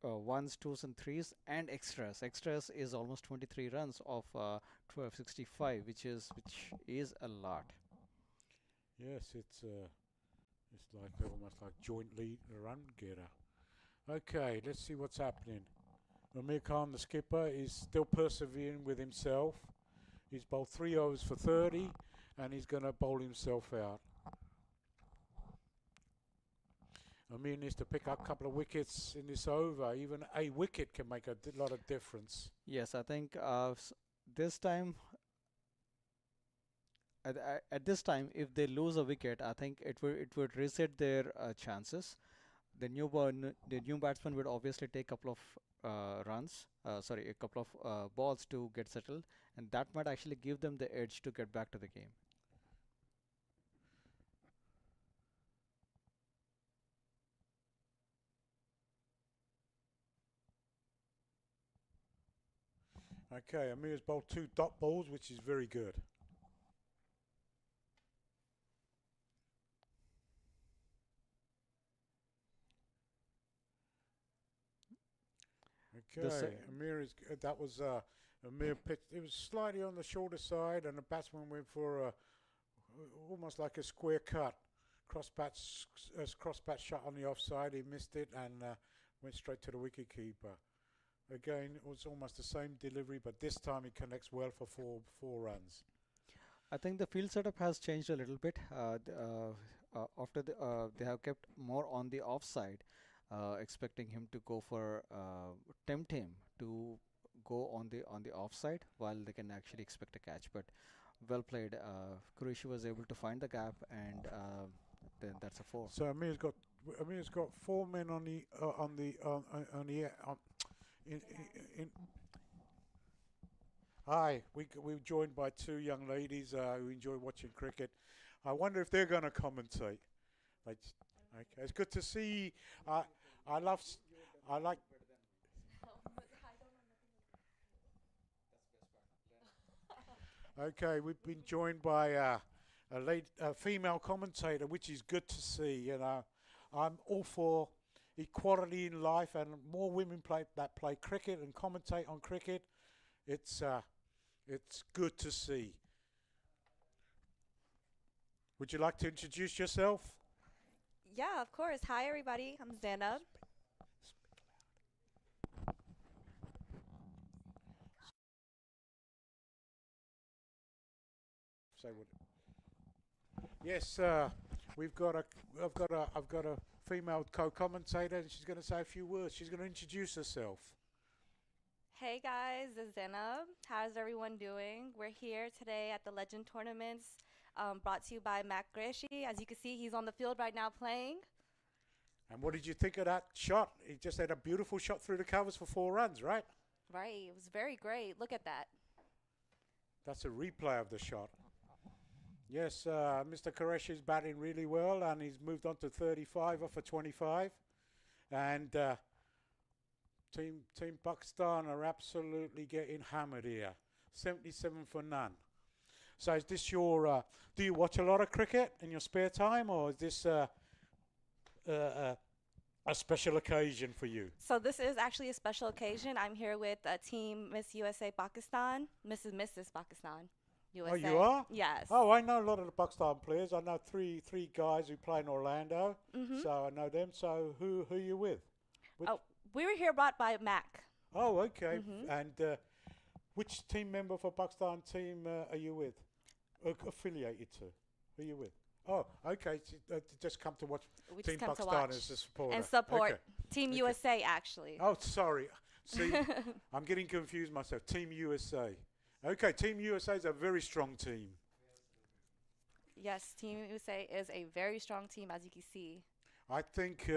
ones, twos, and threes, and extras. Extras is almost 23 runs of 1265, which is a lot. Yes, it's like almost like joint lead run getter. Okay, let's see what's happening. Amir Khan, the skipper, is still persevering with himself. He's bowled 3 overs for 30, and he's going to bowl himself out. Amir needs to pick up a couple of wickets in this over. Even a wicket can make a lot of difference. Yes, I think this time, at this time, if they lose a wicket, I think it would reset their chances. The new batsman would obviously take a couple of a couple of balls to get settled, and that might actually give them the edge to get back to the game. Okay, Amir's bowled 2 dot balls, which is very good. Okay, Amir is that was Amir pitched. It was slightly on the shorter side, and the batsman went for almost like a square cut, cross bat shot on the offside. He missed it and went straight to the wicket keeper. Again, it was almost the same delivery, but this time he connects well for four runs. I think the field setup has changed a little bit. After they have kept more on the offside, expecting him to go for tempt him to go on the offside while they can actually expect a catch. But well played. Qureshi was able to find the gap, and then that's a 4. So Amir's got 4 men on the Hi, we're joined by 2 young ladies who enjoy watching cricket. I wonder if they're going to commentate. Okay, it's good to see. I like. Okay, we've been joined by a female commentator, which is good to see. You know, I'm all for equality in life, and more women that play cricket and commentate on cricket. It's good to see. Would you like to introduce yourself? Yeah, of course. Hi, everybody. I'm Zainab. Say what? Yes, I've got a female co-commentator, and she's going to say a few words. She's going to introduce herself. Hey guys, this is Zainab. How's everyone doing? We're here today at the Legend Tournaments, brought to you by MAQ. As you can see, he's on the field right now playing. And what did you think of that shot? He just had a beautiful shot through the covers for 4 runs, right? Right, it was very great. Look at that. That's a replay of the shot. Yes, Mr. Qureshi is batting really well, and he's moved on to 35 off of 25. And Team Pakistan are absolutely getting hammered here. 77 for none. So is this your, do you watch a lot of cricket in your spare time, or is this a special occasion for you? So this is actually a special occasion. I'm here with Team Miss USA Pakistan, Mrs. Pakistan. USA. Oh, you are? Yes. Oh, I know a lot of the Pakistan players. I know three guys who play in Orlando, so I know them. So who are you with? We were here brought by MAQ. Oh, okay. And which team member for Pakistan team are you with? Affiliated to? Who are you with? Oh, okay. Just come to watch Team Pakistan as a supporter. And support okay. Team USA, actually. Oh, sorry. See, I'm getting confused myself. Team USA. Okay, Team USA is a very strong team. Yes, Team USA is a very strong team, as you can see. I think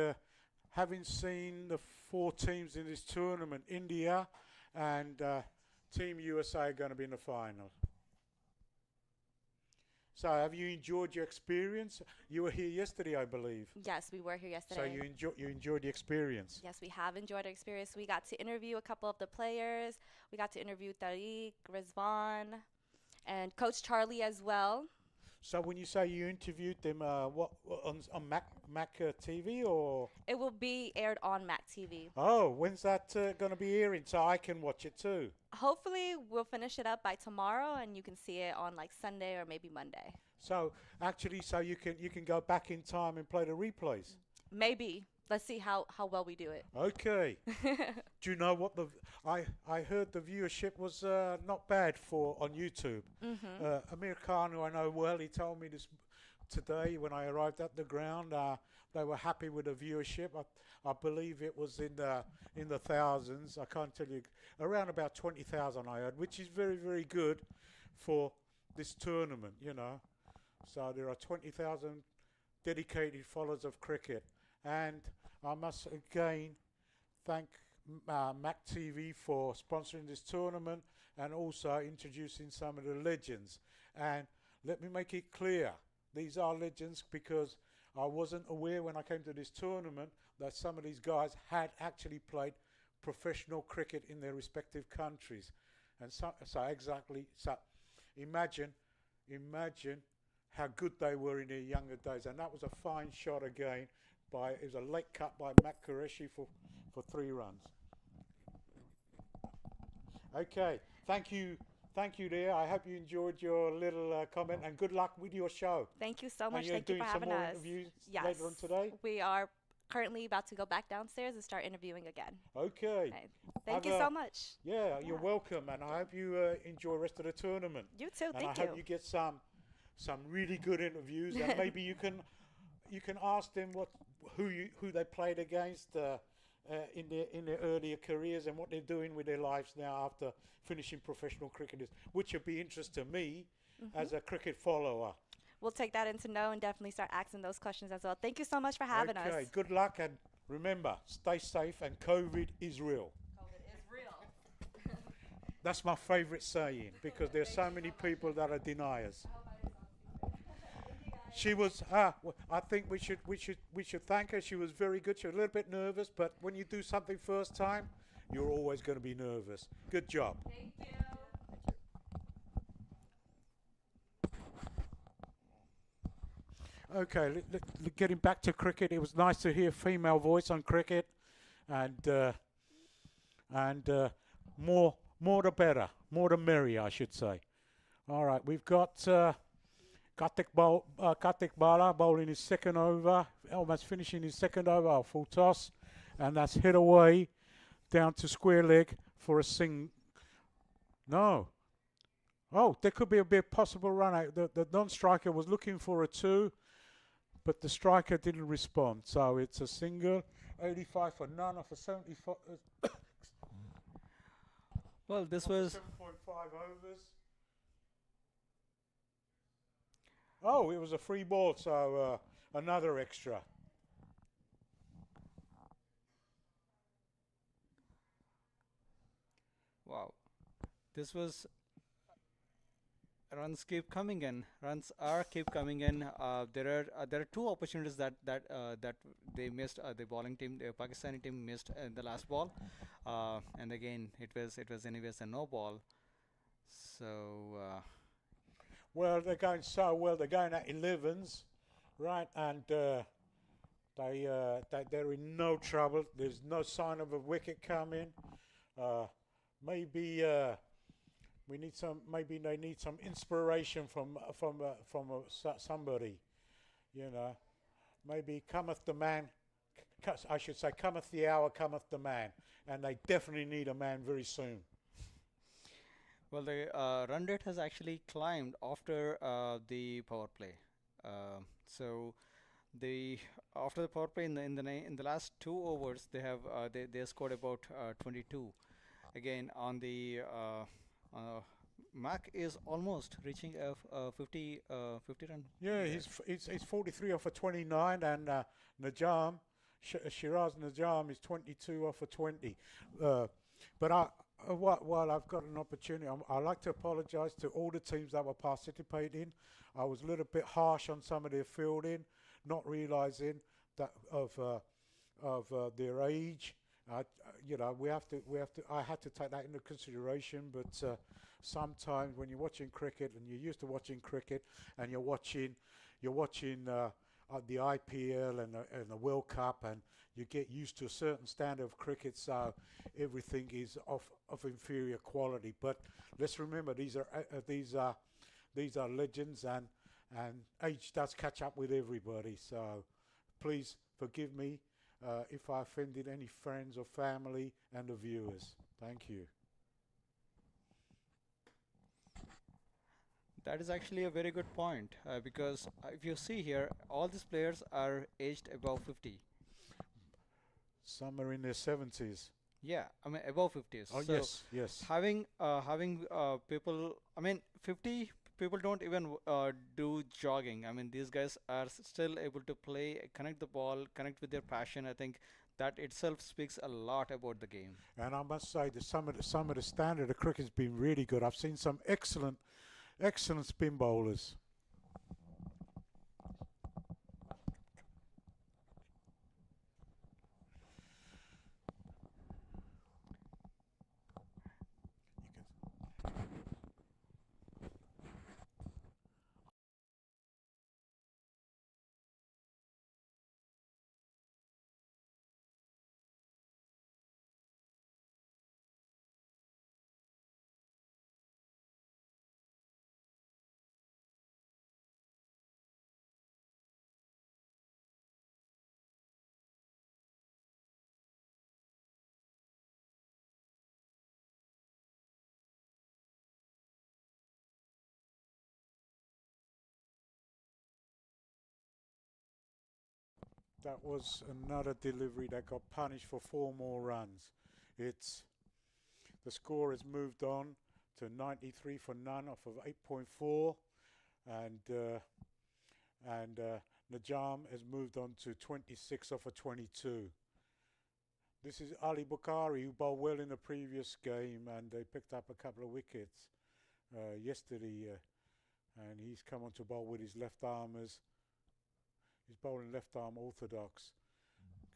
having seen the 4 teams in this tournament, India, and Team USA are going to be in the final. So have you enjoyed your experience? You were here yesterday, I believe. Yes, we were here yesterday. So you enjoyed the experience? Yes, we have enjoyed our experience. We got to interview a couple of the players. We got to interview Tariq, Rizwan, and Coach Charlie as well. So when you say you interviewed them, what on MAQ TV or? It will be aired on MAQ TV. Oh, when's that going to be airing so I can watch it too? Hopefully, we'll finish it up by tomorrow, and you can see it on like Sunday or maybe Monday. So actually, so you can go back in time and play the replays. Maybe. Let's see how well we do it. Okay. Do you know what I heard the viewership was not bad on YouTube. Amir Khan, who I know well, he told me this today when I arrived at the ground. They were happy with the viewership. I believe it was in the thousands. I can't tell you, around about 20,000 I heard, which is very, very good for this tournament, you know. So there are 20,000 dedicated followers of cricket. And I must again thank MAQ TV for sponsoring this tournament and also introducing some of the legends. And let me make it clear, these are legends because I wasn't aware when I came to this tournament that some of these guys had actually played professional cricket in their respective countries. And so imagine how good they were in their younger days. And that was a fine shot again. It was a late cut by Qureshi for 3 runs. Okay, thank you there. I hope you enjoyed your little comment and good luck with your show. Thank you so much. And Thank you for having us. Interviews yes. later on today? We are currently about to go back downstairs and start interviewing again. Okay. Right. Thank you so much. Yeah, you're welcome, and I hope you enjoy the rest of the tournament. You too. And Thank you. I hope you get some really good interviews, and maybe you can ask them who they played against in their earlier careers and what they're doing with their lives now after finishing professional cricketers, which would be interest to me as a cricket follower. We'll take that into know and definitely start asking those questions as well. Thank you so much for having us. Okay, good luck, and remember, stay safe, and COVID is real. COVID is real. That's my favorite saying because there's so many people that are deniers. She was. I think we should thank her. She was very good. She was a little bit nervous, but when you do something first time, you're always going to be nervous. Good job. Thank you. Okay, getting back to cricket. It was nice to hear a female voice on cricket, and more the better, more the merrier, I should say. All right, we've got. Kartik Bala bowling his second over, almost finishing his second over, a full toss, and that's hit away down to square leg for a sing. No. Oh, there could be a bit possible run out. The non-striker was looking for a 2, but the striker didn't respond. So it's a single, 85 for none of a 75. Well, this was 7.5 overs. Oh, it was a free ball, so another extra. wow. This was runs keep coming in. Runs are keep coming in. There are 2 opportunities that they missed. The bowling team, the Pakistani team missed in the last ball, and again it was anyways a no ball. So. Well, they're going so well. They're going at 11s, right? And they're in no trouble. There's no sign of a wicket coming. Maybe we need some. Maybe they need some inspiration from somebody. You know, maybe cometh the man. I should say, cometh the hour, cometh the man, and they definitely need a man very soon. Well, the run rate has actually climbed after the power play. So, after the power play in the last 2 overs, they have they scored about 22. Again, on the MAQ is almost reaching a 50 run. Yeah, he's 43 off of 29, and Najam Shiraz Najam is 22 off of 20. But While I've got an opportunity, I'd like to apologise to all the teams that were participating. I was a little bit harsh on some of their fielding, not realising that of their age. You know, we have to. I had to take that into consideration. But sometimes when you're watching cricket and you're used to watching cricket, and you're watching the IPL and the World Cup, and you get used to a certain standard of cricket, so everything is of inferior quality. But let's remember, these are legends, and age does catch up with everybody. So please forgive me if I offended any friends or family and the viewers. Thank you. That is actually a very good point, because if you see here, all these players are aged above 50. Some are in their 70s. Yeah, I mean above 50s. Oh, so yes. Having people, I mean 50 people don't even do jogging. I mean these guys are still able to play, connect the ball, connect with their passion. I think that itself speaks a lot about the game. And I must say that some of the standard of cricket has been really good. I've seen some excellent spin bowlers. That was another delivery that got punished for 4 more runs. The score has moved on to 93 for none off of 8.4, and Najam has moved on to 26 off of 22. This is Ali Bukhari, who bowled well in the previous game, and they picked up a couple of wickets yesterday, and he's come on to bowl with his left armers. He's bowling left arm orthodox.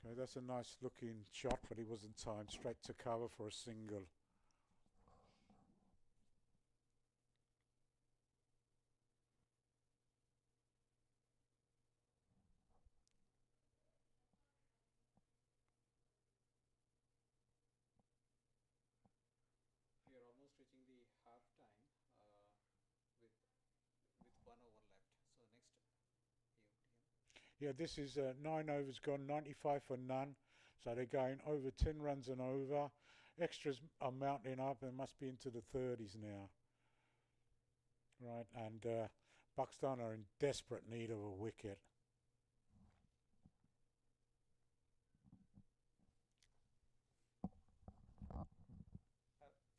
Okay, that's a nice looking shot, but he wasn't timed. Straight to cover for a single. We are almost reaching the half time with 1 over left. So next. Yeah, this is 9 overs gone, 95 for none. So they're going over 10 runs and over. Extras are mounting up and must be into the 30s now. Right, and Pakistan are in desperate need of a wicket.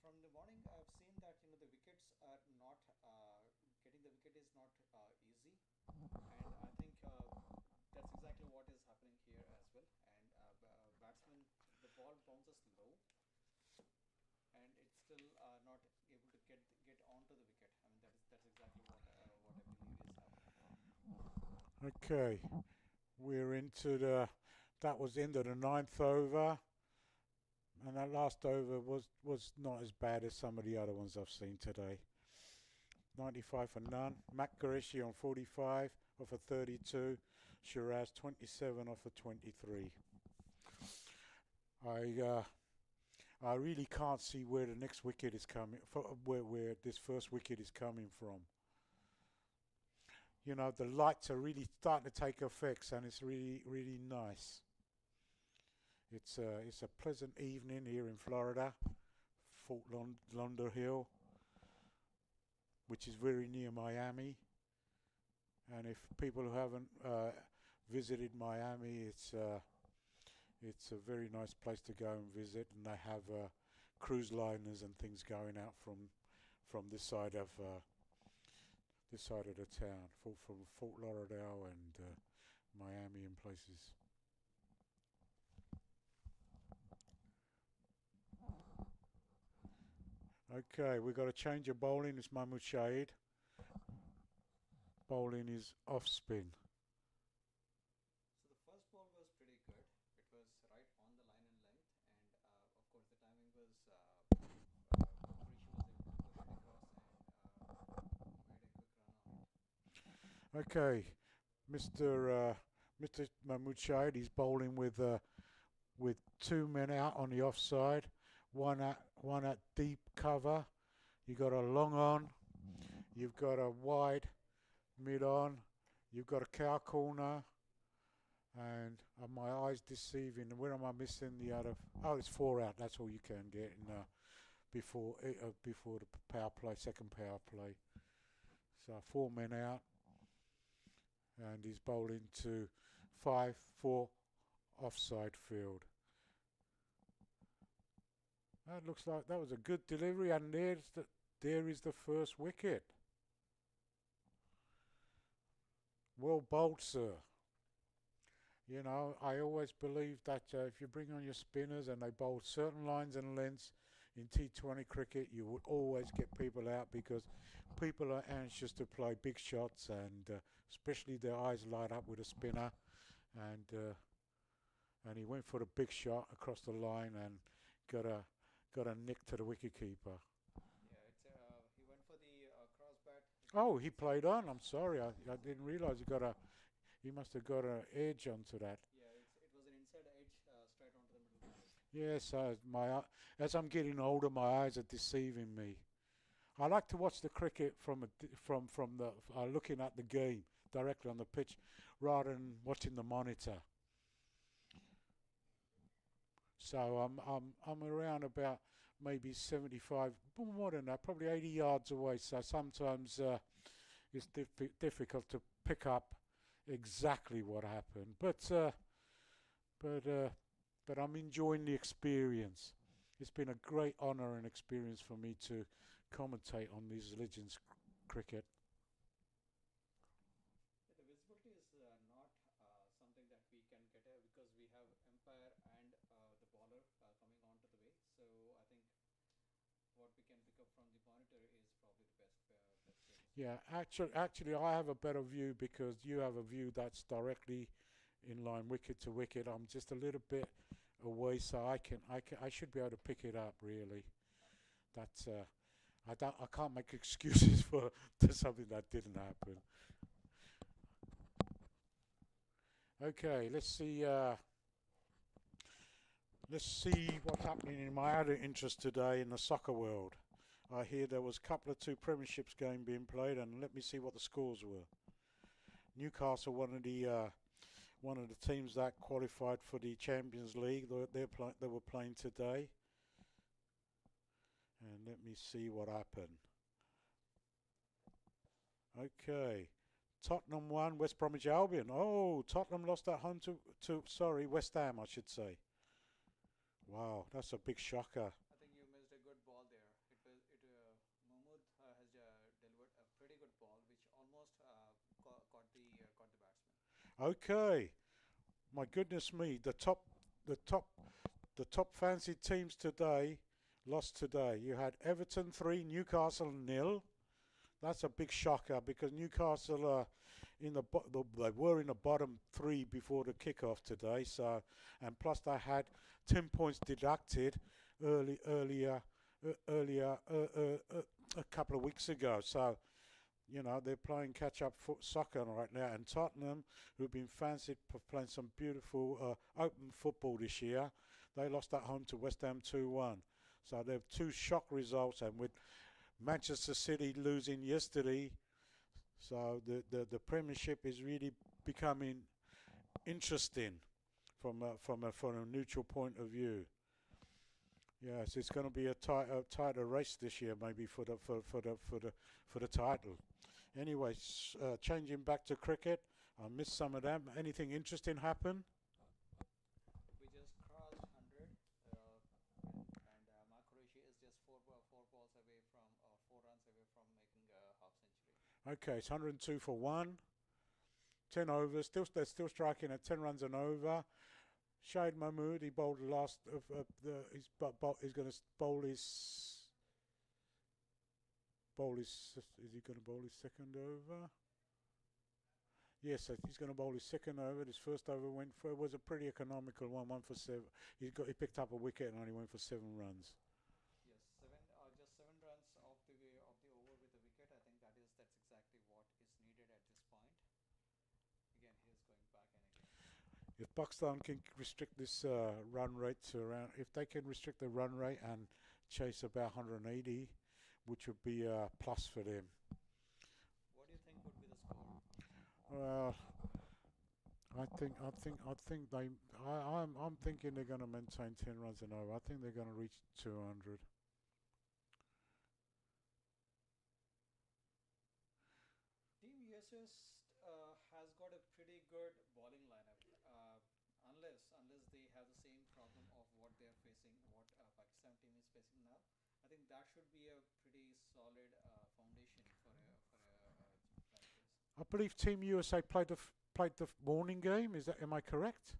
From the morning, I've seen that the wickets are not getting the wicket is not easy, and I think that's exactly what is happening here as well. And batsman, the ball bounces low, and it's still not able to get onto the wicket. I mean that's exactly what I believe is happening. Okay, we're into that was into the 9th over. And that last over was not as bad as some of the other ones I've seen today. 95 for none. MAQ on 45 off of 32. Shiraz 27 off of 23. I really can't see where the next wicket is coming from, where this first wicket is coming from. You know, the lights are really starting to take effects, and it's really nice. It's a pleasant evening here in Florida, Fort Lauderdale, which is very near Miami. And if people who haven't visited Miami, it's a very nice place to go and visit. And they have cruise liners and things going out from this side of the town, from Fort Lauderdale and Miami and places. Okay, we've got to change of bowling. It's Mahmood Shahid. Bowling is off spin. So the first ball was pretty good. It was right on the line and length, and of course the timing was Rishi was able to push it across and made a quick run on it. Okay, Mr. Mahmood Shahid, he's bowling with 2 men out on the offside, one at deep cover. You got a long on, you've got a wide mid on, you've got a cow corner, and my eyes deceiving. Where am I missing the other? Oh, it's 4 out. That's all you can get in before the power play, second power play. So 4 men out, and he's bowling to 5-4 offside field. That looks like that was a good delivery, and there is the first wicket. Well bowled, sir. You know, I always believe that if you bring on your spinners and they bowl certain lines and lengths in T20 cricket, you would always get people out, because people are anxious to play big shots, and especially their eyes light up with a spinner, and he went for the big shot across the line and got a nick to the wicketkeeper. Yeah, he went for the cross bat. Oh, he played on. I'm sorry, I didn't realise he must have got an edge onto that. Yeah, it was an inside edge straight onto the middle of the Yes, as I'm getting older, my eyes are deceiving me. I like to watch the cricket from looking at the game directly on the pitch, rather than watching the monitor. So I'm around about maybe 75, more than that, probably 80 yards away. So sometimes it's difficult to pick up exactly what happened. But I'm enjoying the experience. It's been a great honour and experience for me to commentate on these Legends cricket. The visibility is not something that we can get because we have umpire and the bowler coming onto the way. So I think what we can pick up from the monitor is probably the best way. Yeah, actually, I have a better view, because you have a view that's directly in line wicket to wicket. I'm just a little bit away, so I should be able to pick it up. Really, that's I can't make excuses for something that didn't happen. Okay, let's see what's happening in my other interest today in the soccer world. I hear there was a couple of 2 premierships games being played, and let me see what the scores were. Newcastle, one of the teams that qualified for the Champions League, they were playing today. And let me see what happened. Okay. Tottenham won, West Bromwich Albion. Oh, Tottenham lost at home to West Ham, I should say. Wow, that's a big shocker. I think you missed a good ball there. Mahmood has delivered a pretty good ball, which almost caught the batsman. Okay, my goodness me, the top fancy teams today lost today. You had Everton 3, Newcastle 0. That's a big shocker, because Newcastle are they were in the bottom 3 before the kickoff today. So, and plus they had 10 points deducted earlier a couple of weeks ago. So, you know, they're playing catch-up soccer right now. And Tottenham, who've been fancied for playing some beautiful open football this year, they lost at home to West Ham 2-1. So they have 2 shock results, and with Manchester City losing yesterday, so the Premiership is really becoming interesting from a neutral point of view. Yes, it's going to be a tighter race this year, maybe for the title. Anyway, changing back to cricket, I missed some of them. Anything interesting happen? We just crossed 100, and maqtv is just 4 balls away from 4 runs away from making a half century. Okay, it's 102 for 1. 10 overs. They're still striking at 10 runs and over. Shahid Mahmood, he bowled the last he's going to bowl his bowl his. Is he going to bowl his second over? Yes, he's going to bowl his second over. His first over was a pretty economical one, 1 for 7. He picked up a wicket and only went for 7 runs. Yes, just 7 runs off the over with the wicket. I think that's exactly what is needed at this point. Again, he is going back and again. If Pakistan can restrict this run rate to around, if they can restrict the run rate and chase about 180, which would be a plus for them. What do you think would be the score? Well, I'm thinking they're going to maintain 10 runs and over. I think they're going to reach 200. Team USA has got a pretty good bowling lineup. Unless they have the same problem of what they are facing, what Pakistan team is facing now, I think that should be a pretty solid foundation for a like this. I believe Team USA played the morning game. Am I correct?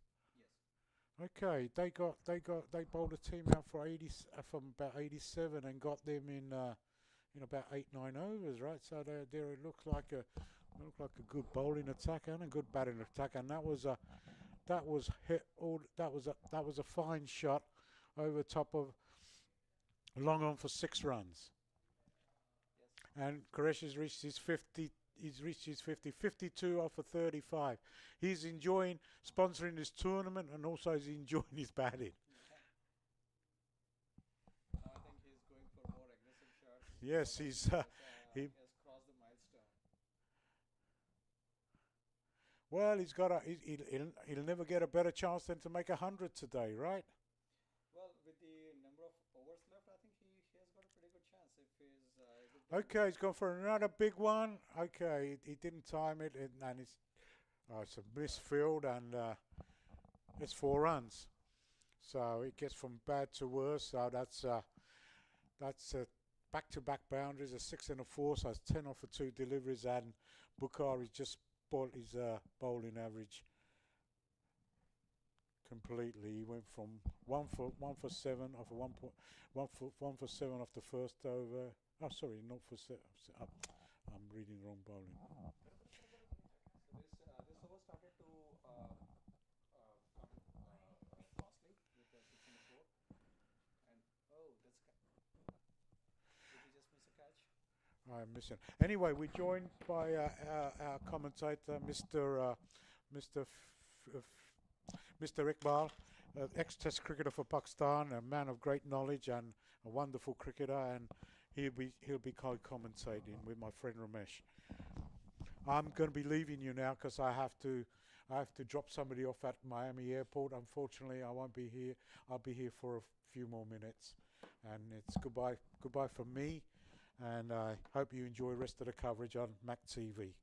Yes. Okay, they bowled a team out for 80 from about 87 and got them in about 8-9 overs, right? So it looked like a good bowling attack and a good batting attack, and that was a fine shot over top of long on for 6 runs. Yes. And Qureshi's reached his 50. He's reached his 52 off of 35. He's enjoying sponsoring this tournament and also he's enjoying his batting. Now I think he's going for more aggressive shots. Yes, he has crossed the milestone. Well, he'll never get a better chance than to make 100 today, right? Well, with the number of overs left, I think he has got a pretty good chance if he's okay, he's gone for another big one. Okay, he didn't time it, and it's a misfield, and it's 4 runs. So it gets from bad to worse. So that's back-to-back boundaries, a 6 and a 4, so it's 10 off for 2 deliveries, and Bukhari's just spoiled his bowling average completely. He went from 1 for 7 off a 1 for 7 off the first over. Oh, sorry, not for 7. I'm reading wrong bowling. So this over started to come fastly with the 6 and 4, and did he just miss a catch? I'm missing. Anyway, we're joined by our commentator, Mr. Iqbal, ex-Test cricketer for Pakistan, a man of great knowledge and a wonderful cricketer, and he'll be co-commentating with my friend Ramesh. I'm going to be leaving you now because I have to drop somebody off at Miami Airport. Unfortunately, I won't be here. I'll be here for a few more minutes, and it's goodbye from me. And I hope you enjoy the rest of the coverage on MAQ TV.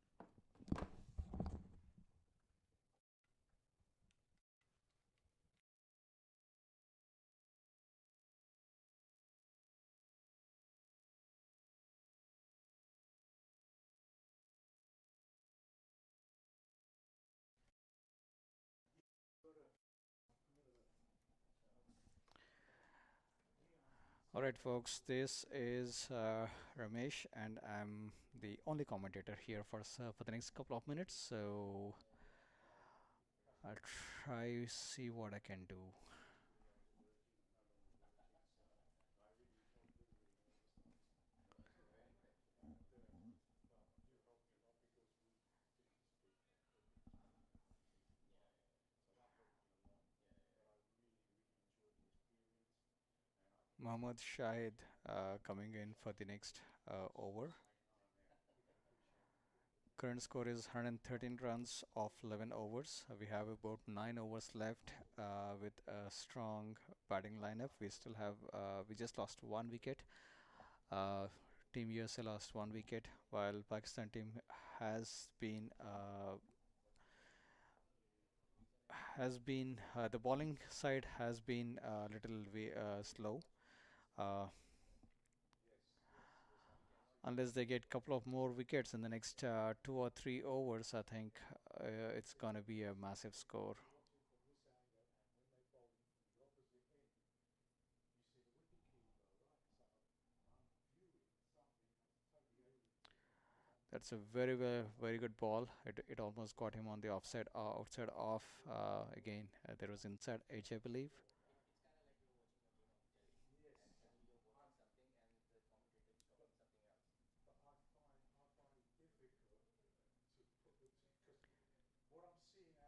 Alright folks, this is Ramesh and I'm the only commentator here for the next couple of minutes, so I'll try see what I can do. Mohammad Shahid coming in for the next over. Current score is 113 runs off 11 overs. We have about 9 overs left with a strong batting lineup. We still have, we just lost 1 wicket. Team USA lost 1 wicket, while Pakistan team has been the bowling side has been a little slow. Unless they get a couple of more wickets in the next 2 or 3 overs, I think it's going to be a massive score. That's a very good ball. It almost got him on the offside, outside off. Again, there was inside edge, I believe.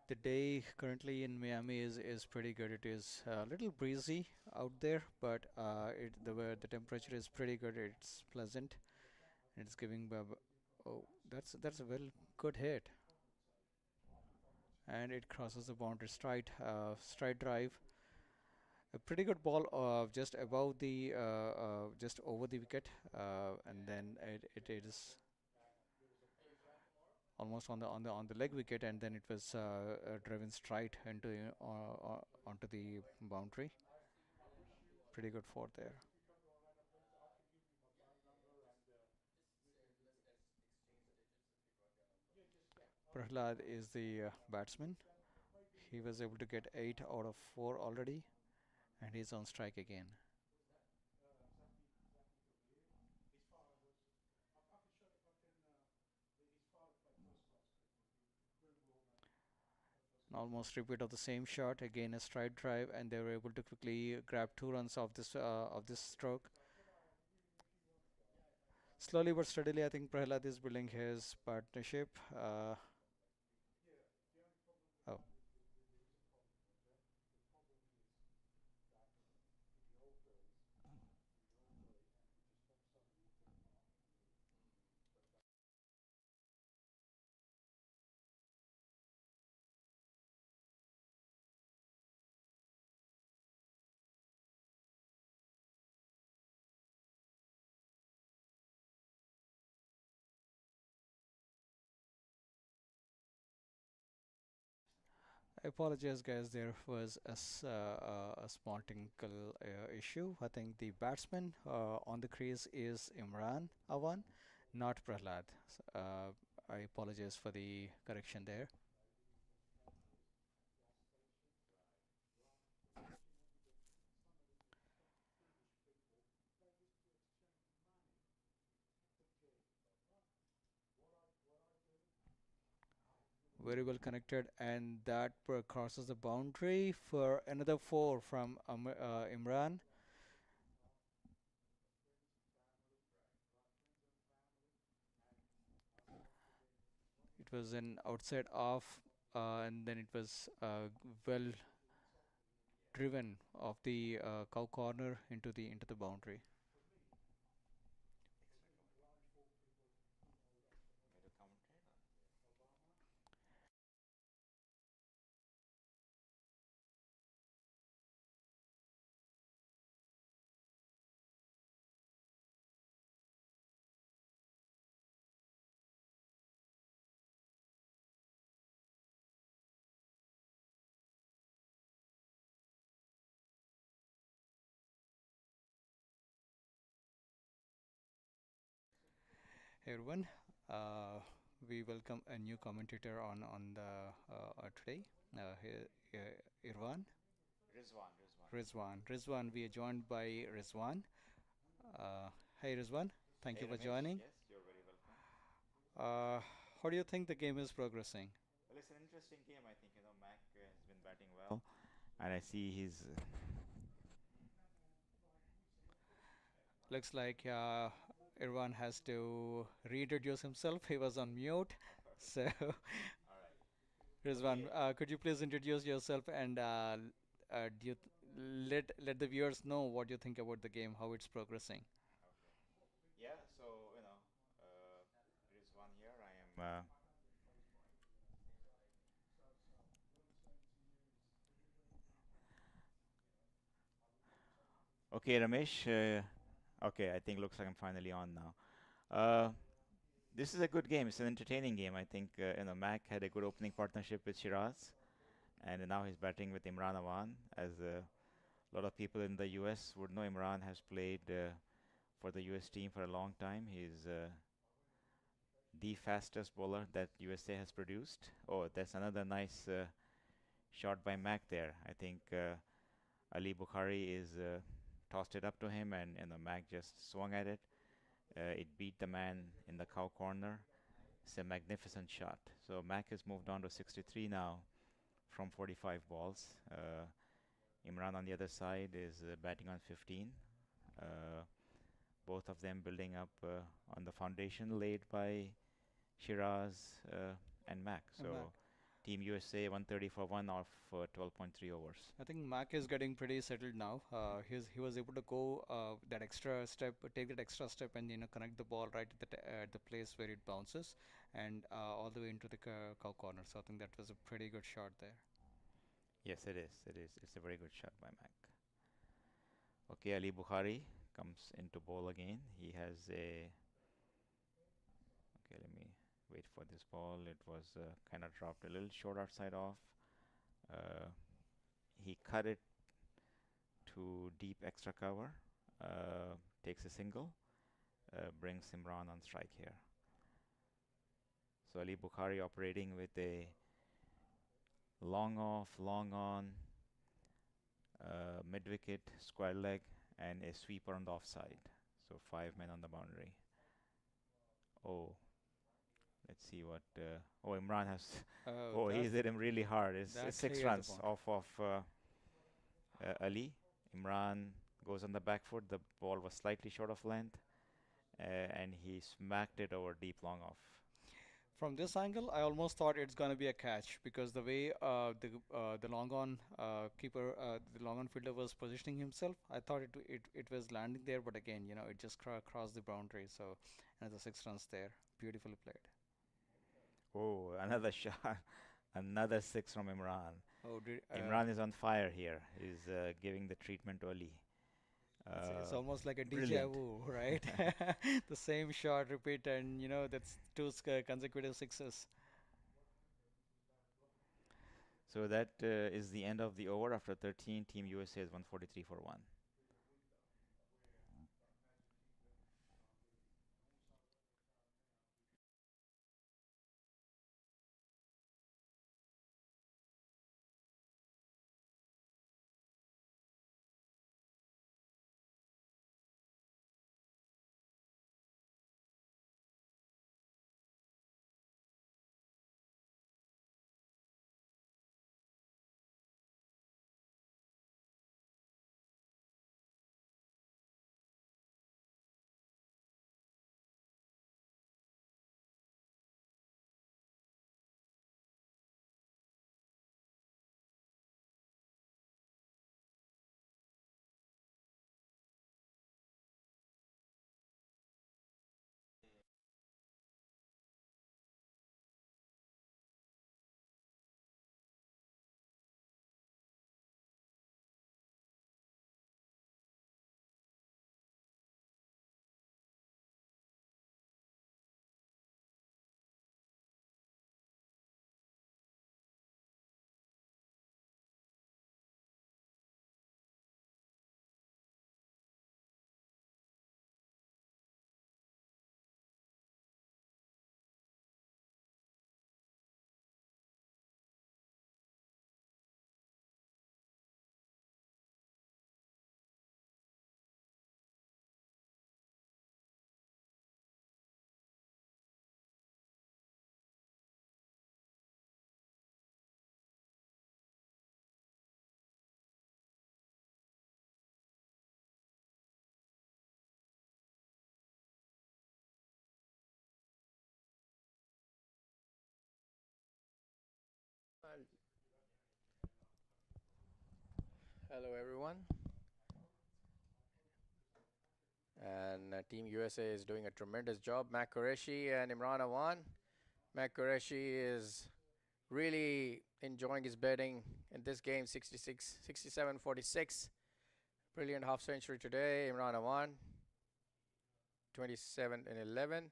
The day currently in Miami is pretty good. It is a little breezy out there, but the temperature is pretty good. It's pleasant. It's giving. Oh, that's a well good hit, and it crosses the boundary. Straight drive. A pretty good ball, just above the just over the wicket, and then it is almost on the leg wicket, and then it was driven straight into onto the boundary. Pretty good for there. Prahlad is the batsman. He was able to get 8 out of 4 already, and he's on strike again. Almost repeat of the same shot, again a straight drive, and they were able to quickly grab 2 runs of this stroke. Slowly but steadily, I think Prahlad is building his partnership. Oh, I apologize, guys. There was a small technical issue. I think the batsman on the crease is Imran Awan, not Prahlad. I apologize for the correction there. Very well connected, and that crosses the boundary for another 4 from Imran. It was an outside off, and then it was well driven off the cow corner into the boundary. Hey everyone, we welcome a new commentator on the today. Irwan. Rizwan. We are joined by Rizwan. Hey Rizwan, thank you for joining. Yes, you're very welcome. How do you think the game is progressing? Well, it's an interesting game. I think Mac has been batting well, and I see he's Looks like Irwan has to reintroduce himself. He was on mute. So, all right. Rizwan, Okay. could you please introduce yourself and do you let the viewers know what you think about the game, how it's progressing? Okay. Yeah. So there is one here. I am. Okay, Ramesh. Okay, I think looks like I'm finally on now. Uh, this is a good game. It's an entertaining game. I think Mac had a good opening partnership with Shiraz, and now he's batting with Imran Awan. As a lot of people in the U.S. would know, Imran has played for the U.S. team for a long time. He's the fastest bowler that USA has produced. Oh, that's another nice shot by Mac there. I think Ali Bukhari is tossed it up to him, and Mac just swung at it. It beat the man in the cow corner, It's a magnificent shot. So MAQ has moved on to 63 now from 45 balls. Imran on the other side is batting on 15. Both of them building up on the foundation laid by Shiraz and MAQ. So Team USA 130 for 1 off 12.3 overs. I think MAQ is getting pretty settled now. He was able to go that extra step, take that extra step, and connect the ball right at the place where it bounces, and all the way into the cow corner. So I think that was a pretty good shot there. Yes, it is. It is. It's a very good shot by MAQ. Okay, Ali Bukhari comes into bowl again. He has a. Okay, let me wait for this ball. It was kind of dropped a little short outside off. He cut it to deep extra cover. Takes a single. Brings Imran on strike here. So Ali Bukhari operating with a long off, long on, mid wicket, square leg, and a sweeper on the offside. So 5 men on the boundary. Oh, let's see what. Imran has. He's hit him really hard. It's 6 runs off of Ali. Imran goes on the back foot. The ball was slightly short of length, and he smacked it over deep long off. From this angle, I almost thought it's going to be a catch because the way the long on keeper, the long on fielder was positioning himself, I thought it was landing there, but again, it just crossed the boundary. So another 6 runs there, beautifully played. Oh, another shot, another 6 from Imran. Imran is on fire here. He's giving the treatment to Ali. It's almost like a deja vu, right? The same shot repeat, and that's 2 consecutive sixes. So that is the end of the over. After 13, Team USA is 143 for 1. Hello everyone, and Team USA is doing a tremendous job. MAQ Qureshi and Imran Awan. MAQ Qureshi is really enjoying his batting in this game. 67-46, brilliant half century today. Imran Awan 27-11.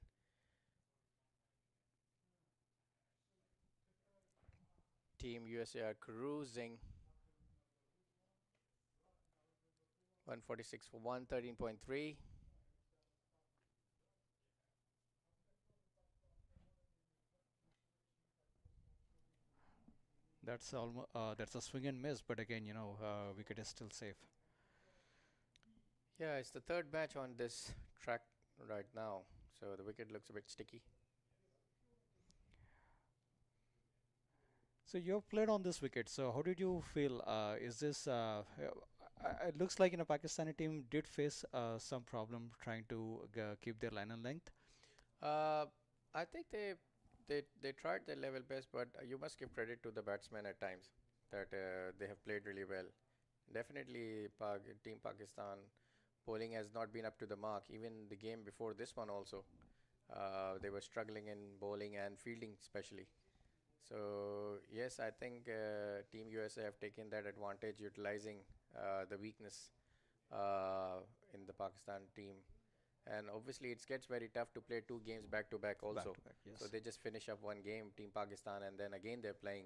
Team USA are cruising. 146 for 1, 13.3. That's almost that's a swing and miss, but again, wicket is still safe. Yeah, it's the 3rd match on this track right now, so the wicket looks a bit sticky. So you've played on this wicket. So how did you feel? Is this? It looks like Pakistani team did face some problem trying to keep their line and length. Uh, I think they tried their level best, but you must give credit to the batsmen at times that they have played really well. Definitely, Team Pakistan bowling has not been up to the mark. Even the game before this one also, they were struggling in bowling and fielding especially. So yes, I think Team USA have taken that advantage, utilizing the weakness in the Pakistan team. And obviously, it gets very tough to play two games back to back also. Back, yes. So they just finish up one game, Team Pakistan, and then again they're playing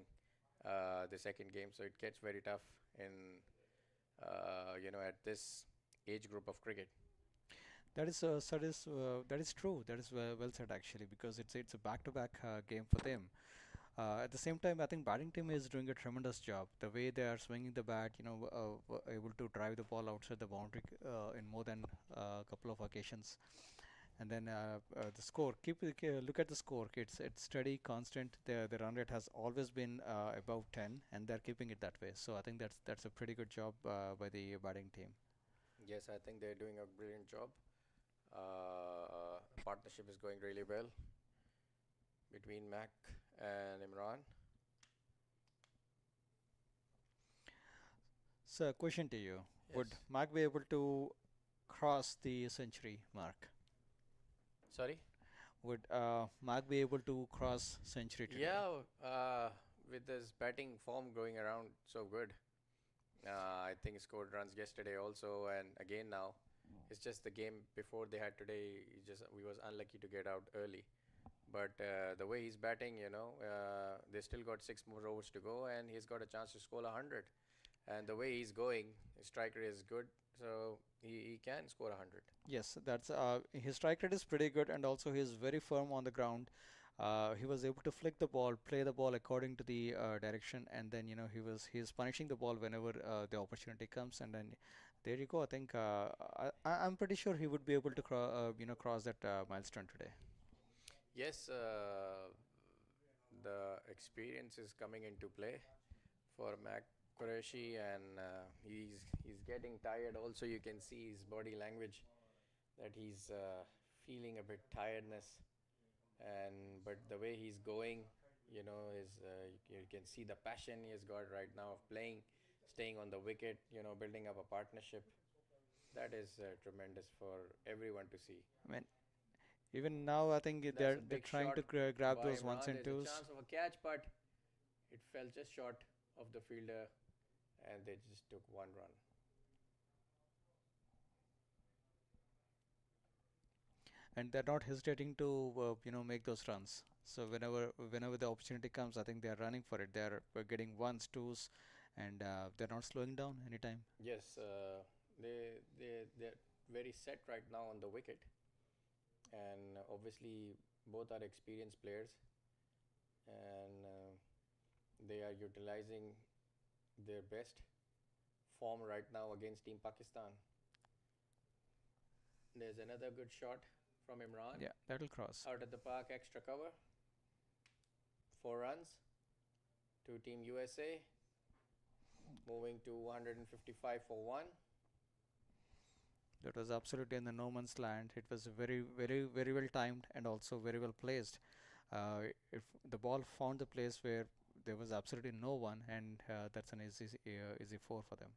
the second game. So it gets very tough in at this age group of cricket. That is that is true. That is well said actually, because it's a back-to-back game for them. At the same time, I think batting team is doing a tremendous job. The way they are swinging the bat, able to drive the ball outside the boundary in more than a couple of occasions. And then the score. Look at the score. It's steady, constant. The run rate has always been above 10, and they're keeping it that way. So I think that's a pretty good job by the batting team. Yes, I think they're doing a brilliant job. Partnership is going really well between Mac and Imran. So, question to you: would Yes. Mac be able to cross the century mark? Sorry? Would Mac be able to cross century today? Yeah, with his batting form going around so good. I think he scored runs yesterday also, and again now. It's just the game before they had today. We was unlucky to get out early, but the way he's batting, they still got 6 more overs to go, and he's got a chance to score 100. And the way he's going, his strike rate is good, so he can score 100. Yes, that's his strike rate is pretty good, and also he's very firm on the ground. He was able to flick the ball, play the ball according to the direction, and then he's punishing the ball whenever the opportunity comes, and then there you go. I think I'm pretty sure he would be able to cross that milestone today. Yes, the experience is coming into play for Mac Qureshi, and he's getting tired. Also, you can see his body language that he's feeling a bit tiredness, but the way he's going, you can see the passion he has got right now of playing, staying on the wicket, building up a partnership. That is tremendous for everyone to see. I mean, even now, I think That's a they're big trying to shot grab by those Imran. ones and There's a twos. chance of a catch, but it fell just short of the fielder, and they just took one run. And they're not hesitating to make those runs. So whenever the opportunity comes, I think they are running for it. They're getting ones, twos, and they're not slowing down anytime. Yes, they're very set right now on the wicket, and obviously both are experienced players, and they are utilizing their best form right now against Team Pakistan. There's another good shot from Imran. Yeah, that'll cross. Out of the park, extra cover. 4 runs to Team USA. Moving to 155 for 1. That was absolutely in the no man's land. It was very, very, very well timed and also very well placed. If the ball found the place where there was absolutely no one, and that's an easy 4 for them.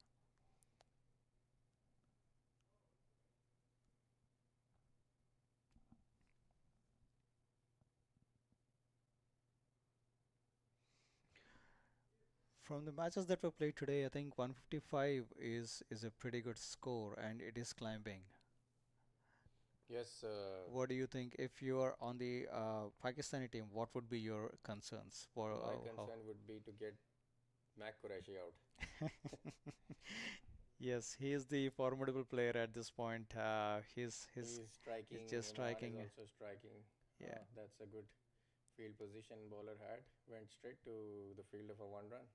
From the matches that were played today, I think 155 is a pretty good score, and it is climbing. Yes. What do you think? If you are on the Pakistani team, what would be your concerns? My concern would be to get Mac Qureshi out. Yes, he is the formidable player at this point. He's striking. He's just striking. Imran is also striking. Yeah. That's a good field position bowler had. Went straight to the fielder for 1 run.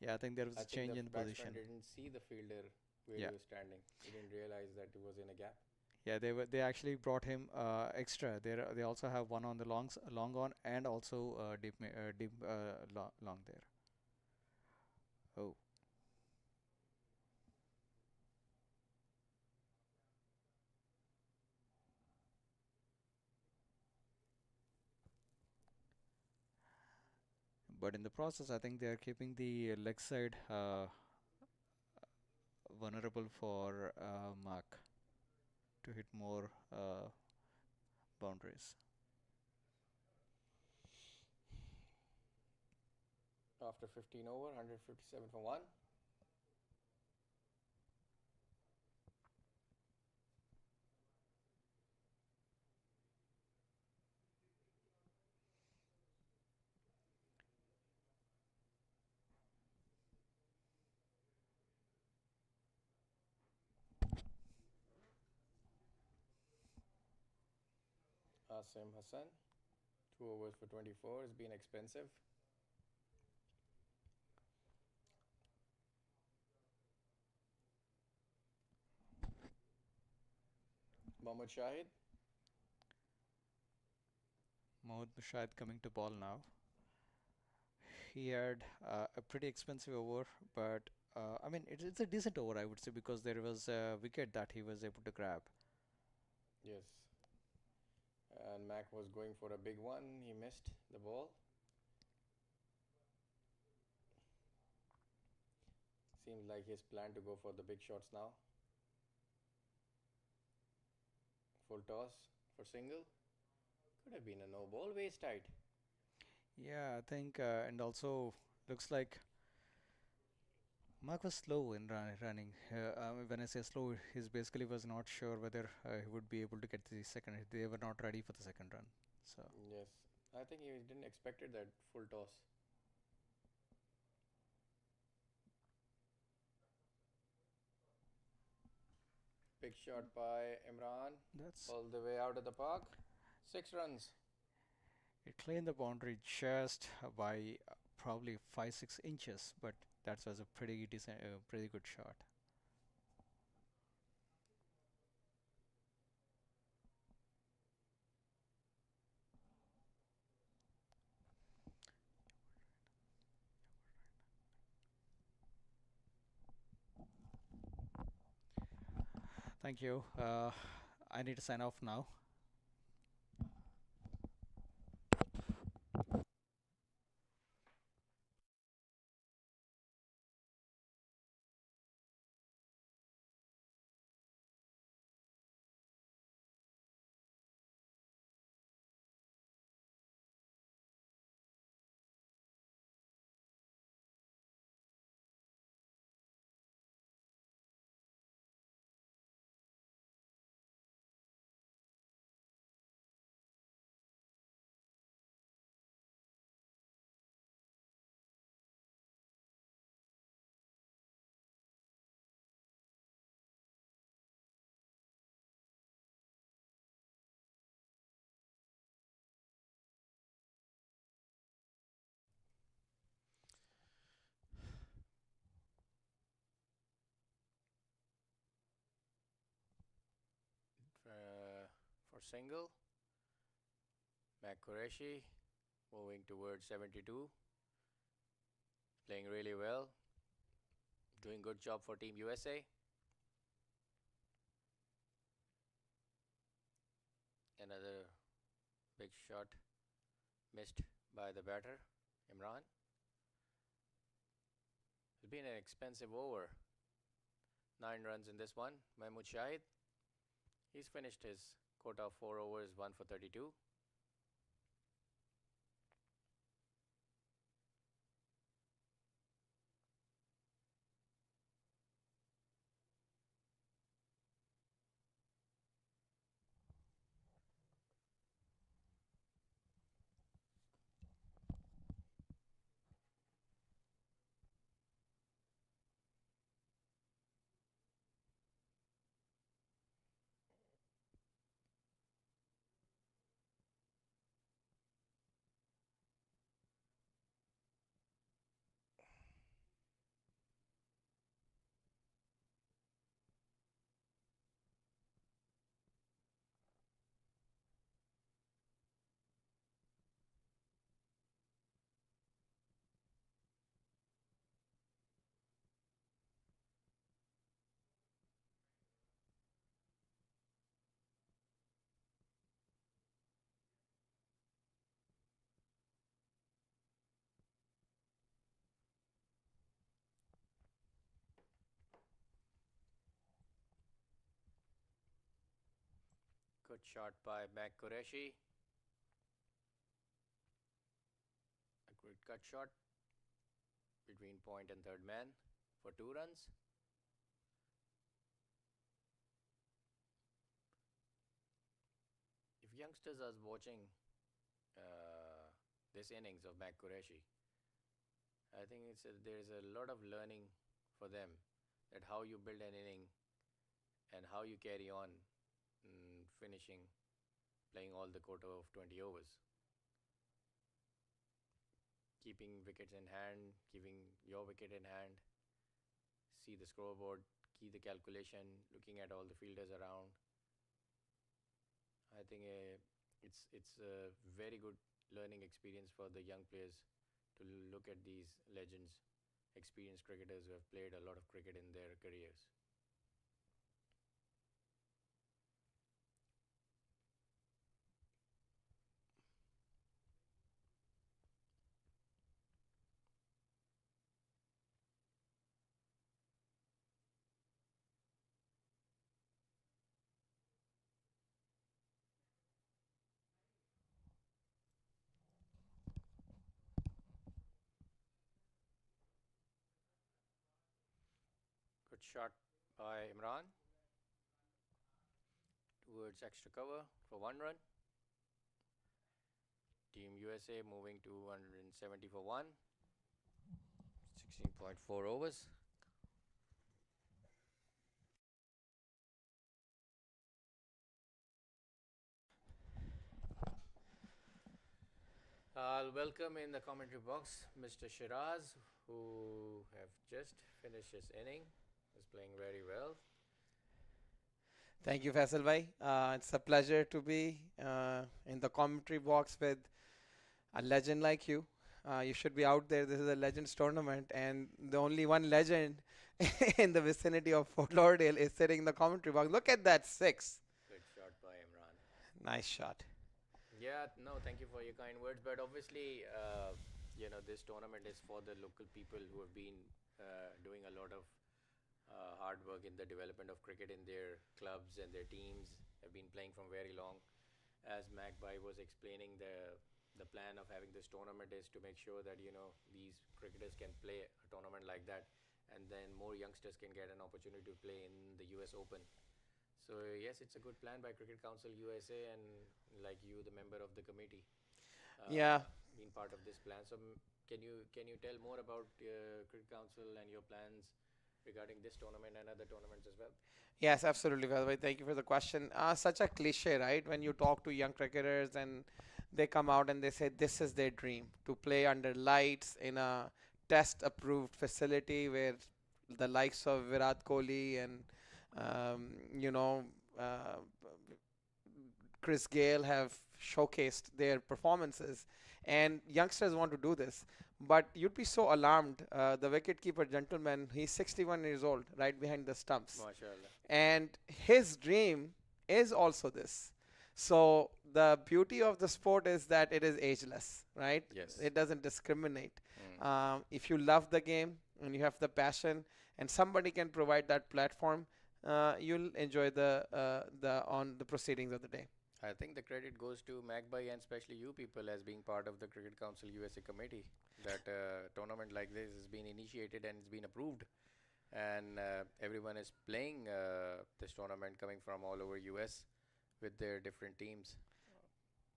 Yeah, I think there was I a change in think the position. batsman didn't see the fielder where Yeah. he was standing. He didn't realize that he was in a gap. Yeah, they actually brought him extra. They also have one on the long on and also deep long there. Oh. But in the process, I think they are keeping the leg side vulnerable for Mark to hit more boundaries. After 15 over, 157 for 1. Asim Hassan, 2 overs for 24 has been expensive. Mohammad Shahid. Mohammad Mushahid coming to ball now. He had a pretty expensive over, but I mean, it's a decent over, I would say, because there was a wicket that he was able to grab. Yes. And Mac was going for a big one. He missed the ball. Seems like he's planned to go for the big shots now. Full toss for single. Could have been a no ball, waist tight. Yeah, I think, and also looks like Mark was slow in running. When I say slow, he basically was not sure whether he would be able to get the second hit. They were not ready for the second run. So Yes. I think he didn't expect that full toss. Big shot by Imran. That's all the way out of the park. 6 runs. it cleaned the boundary just by probably 5-6 inches, but that was a pretty decent, pretty good shot. Thank you. I need to sign off now. For single, Mac Qureshi moving towards 72. Playing really well. Doing good job for Team USA. Another big shot missed by the batter, Imran. It's been an expensive over. 9 runs in this one. Mahmood Shahid. He's finished his quota of 4 overs, 1 for 32. Good shot by Mac Qureshi. A good cut shot between point and third man for 2 runs. If youngsters are watching this innings of Mac Qureshi, I think there's a lot of learning for them, that how you build an inning and how you carry on finishing, playing all the quota of 20 overs. Keeping wickets in hand, keeping your wicket in hand, see the scoreboard, key the calculation, looking at all the fielders around. I think it's a very good learning experience for the young players to look at these legends, experienced cricketers who have played a lot of cricket in their careers. Good shot by Imran towards extra cover for 1 run. Team USA moving to 170 for 1. 16.4 overs. I'll welcome in the commentary box Mr. Shiraz, who have just finished his inning. Is playing very well. Thank you, Faisal bhai. It's a pleasure to be in the commentary box with a legend like you. You should be out there. This is a Legends tournament, and the only one legend in the vicinity of Fort Lauderdale is sitting in the commentary box. Look at that 6. Good shot by Imran. Nice shot. Yeah, no, thank you for your kind words. But obviously, this tournament is for the local people who have been doing a lot of hard work in the development of cricket in their clubs and their teams, have been playing from very long. As Mac Bhai was explaining, the plan of having this tournament is to make sure that these cricketers can play a tournament like that, and then more youngsters can get an opportunity to play in the US Open. So yes, it's a good plan by Cricket Council USA, and like you, the member of the committee, being part of this plan. So can you tell more about Cricket Council and your plans regarding this tournament and other tournaments as well? Yes, absolutely, Faisal. Thank you for the question. Such a cliche, right? When you talk to young cricketers and they come out and they say this is their dream, to play under lights in a test-approved facility where the likes of Virat Kohli and Chris Gale have showcased their performances, and youngsters want to do this. But you'd be so alarmed. The wicketkeeper gentleman, he's 61 years old, right behind the stumps. MashaAllah. And his dream is also this. So the beauty of the sport is that it is ageless, right? Yes. It doesn't discriminate. If you love the game and you have the passion, and somebody can provide that platform, you'll enjoy the proceedings of the day. I think the credit goes to Magpie and especially you people as being part of the Cricket Council USA committee, that tournament like this has been initiated and it's been approved, and everyone is playing this tournament coming from all over US with their different teams.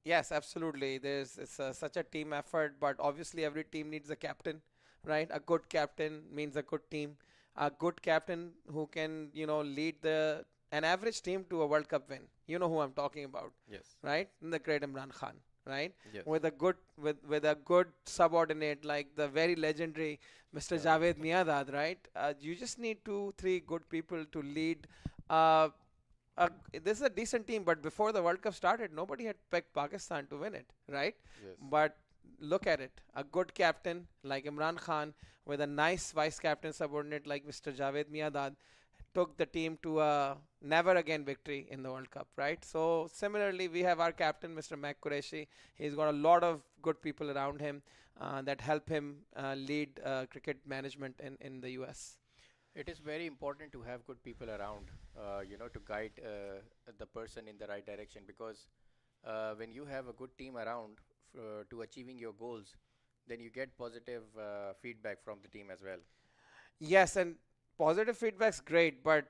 Yes, absolutely. It's such a team effort, but obviously every team needs a captain, right? A good captain means a good team. A good captain who can, lead an average team to a World Cup win. You know who I'm talking about. Yes. Right? The great Imran Khan, right? Yes. With a good subordinate like the very legendary Mr. Javed Miadad, right? You just need 2-3 good people to lead. This is a decent team, but before the World Cup started, nobody had picked Pakistan to win it, right? Yes. But look at it. A good captain like Imran Khan with a nice vice captain subordinate like Mr. Javed Miadad took the team to a never again victory in the World Cup, right? So similarly, we have our captain, Mr. MAQ Qureshi. He's got a lot of good people around him that help him lead cricket management in the US. It is very important to have good people around, to guide the person in the right direction, because when you have a good team around to achieving your goals, then you get positive feedback from the team as well. Yes, and positive feedback's great, but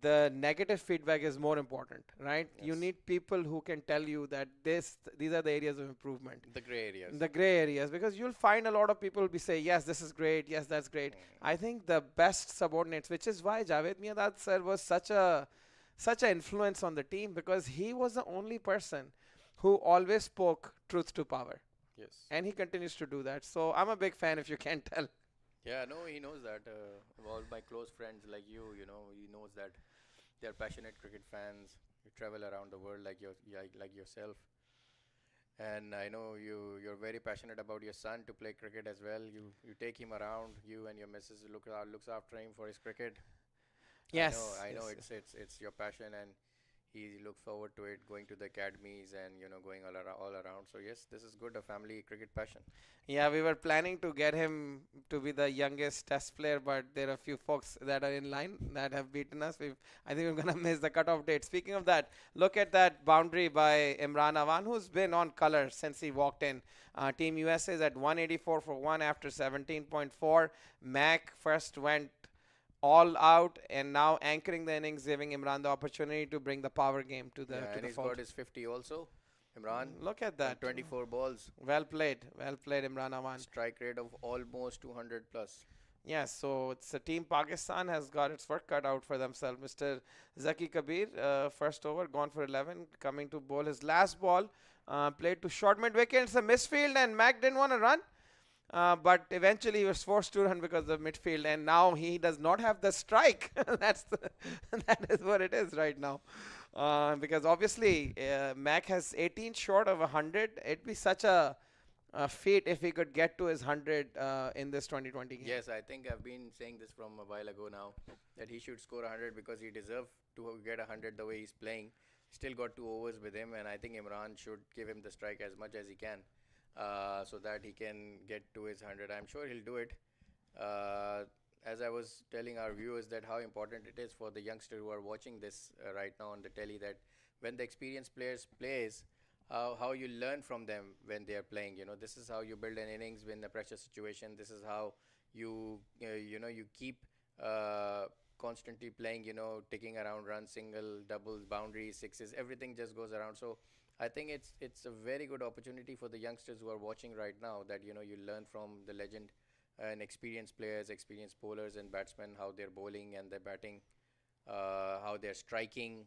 the negative feedback is more important, right? You Yes. need people who can tell you that these are the areas of improvement. The gray areas. The gray areas, because you'll find a lot of people will be say, yes, this is great, yes, that's great. I think the best subordinates, which is why Javed Miandad sir was such an influence on the team, because he was the only person who always spoke truth to power, Yes. and he continues to do that. So I'm a big fan, if you can't tell. Yeah, no, he knows that. All my close friends like you, he knows that they're passionate cricket fans. You travel around the world like yourself. And I know you're very passionate about your son to play cricket as well. You take him around. You and your missus looks after him for his cricket. Yes. I know Yes, it's your passion, and he looks forward to it, going to the academies and going all around. So yes, this is good, a family cricket passion. Yeah, we were planning to get him to be the youngest test player, but there are a few folks that are in line that have beaten us. I think we're going to miss the cutoff date. Speaking of that, look at that boundary by Imran Awan, who's been on color since he walked in. Team USA is at 184 for 1 after 17.4. Mac first went all out and now anchoring the innings, giving Imran the opportunity to bring the power game to the And he's fold. got his 50 also. Imran, Look at that. 24 balls, Well played, Imran Awan. strike rate of almost 200 plus. Yes, so it's a team Pakistan has got its work cut out for themselves. Mr. Zaki Kabir, first over, gone for 11, coming to bowl his last ball, played to short mid wicket. It's a misfield, and Mac didn't want to run. But eventually he was forced to run because of midfield, and now he does not have the strike. That is what it is right now. Because obviously Mac has 18 short of 100. It'd be such a feat if he could get to his 100 in this 2020 game. Yes, I think I've been saying this from a while ago now, that he should score 100 because he deserves to get 100 the way he's playing. Still got 2 overs with him, and I think Imran should give him the strike as much as he can, so that he can get to his 100. I'm sure he'll do it. As I was telling our viewers that how important it is for the youngster who are watching this right now on the telly, that when the experienced players plays, how you learn from them when they are playing. This is how you build an innings in a pressure situation. This is how you keep constantly playing, ticking around runs, single, doubles, boundaries, sixes, everything just goes around. So I think it's a very good opportunity for the youngsters who are watching right now, that you learn from the legend and experienced players, experienced bowlers and batsmen, how they're bowling and they're batting, how they're striking,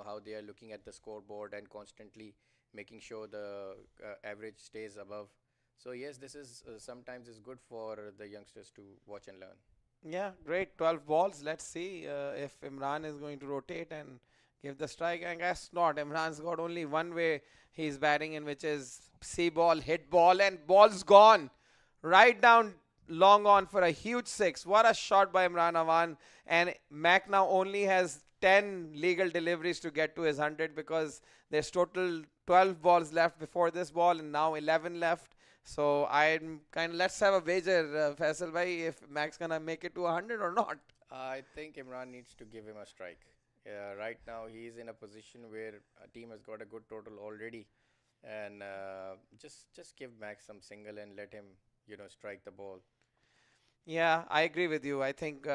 how they are looking at the scoreboard and constantly making sure the average stays above. So yes, this is sometimes is good for the youngsters to watch and learn. Yeah, great. 12 balls. Let's see if Imran is going to rotate and give the strike. I guess not. Imran's got only one way he's batting in, which is see ball, hit ball, and ball's gone. Right down, long on for a huge 6. What a shot by Imran Awan. And Mac now only has 10 legal deliveries to get to his 100, because there's total 12 balls left before this ball and now 11 left. So I'm let's have a wager, Faisal bhai, if Mac's gonna make it to 100 or not. I think Imran needs to give him a strike. Right now he's in a position where a team has got a good total already, and just give Max some single and let him strike the ball. Yeah, I agree with you. I think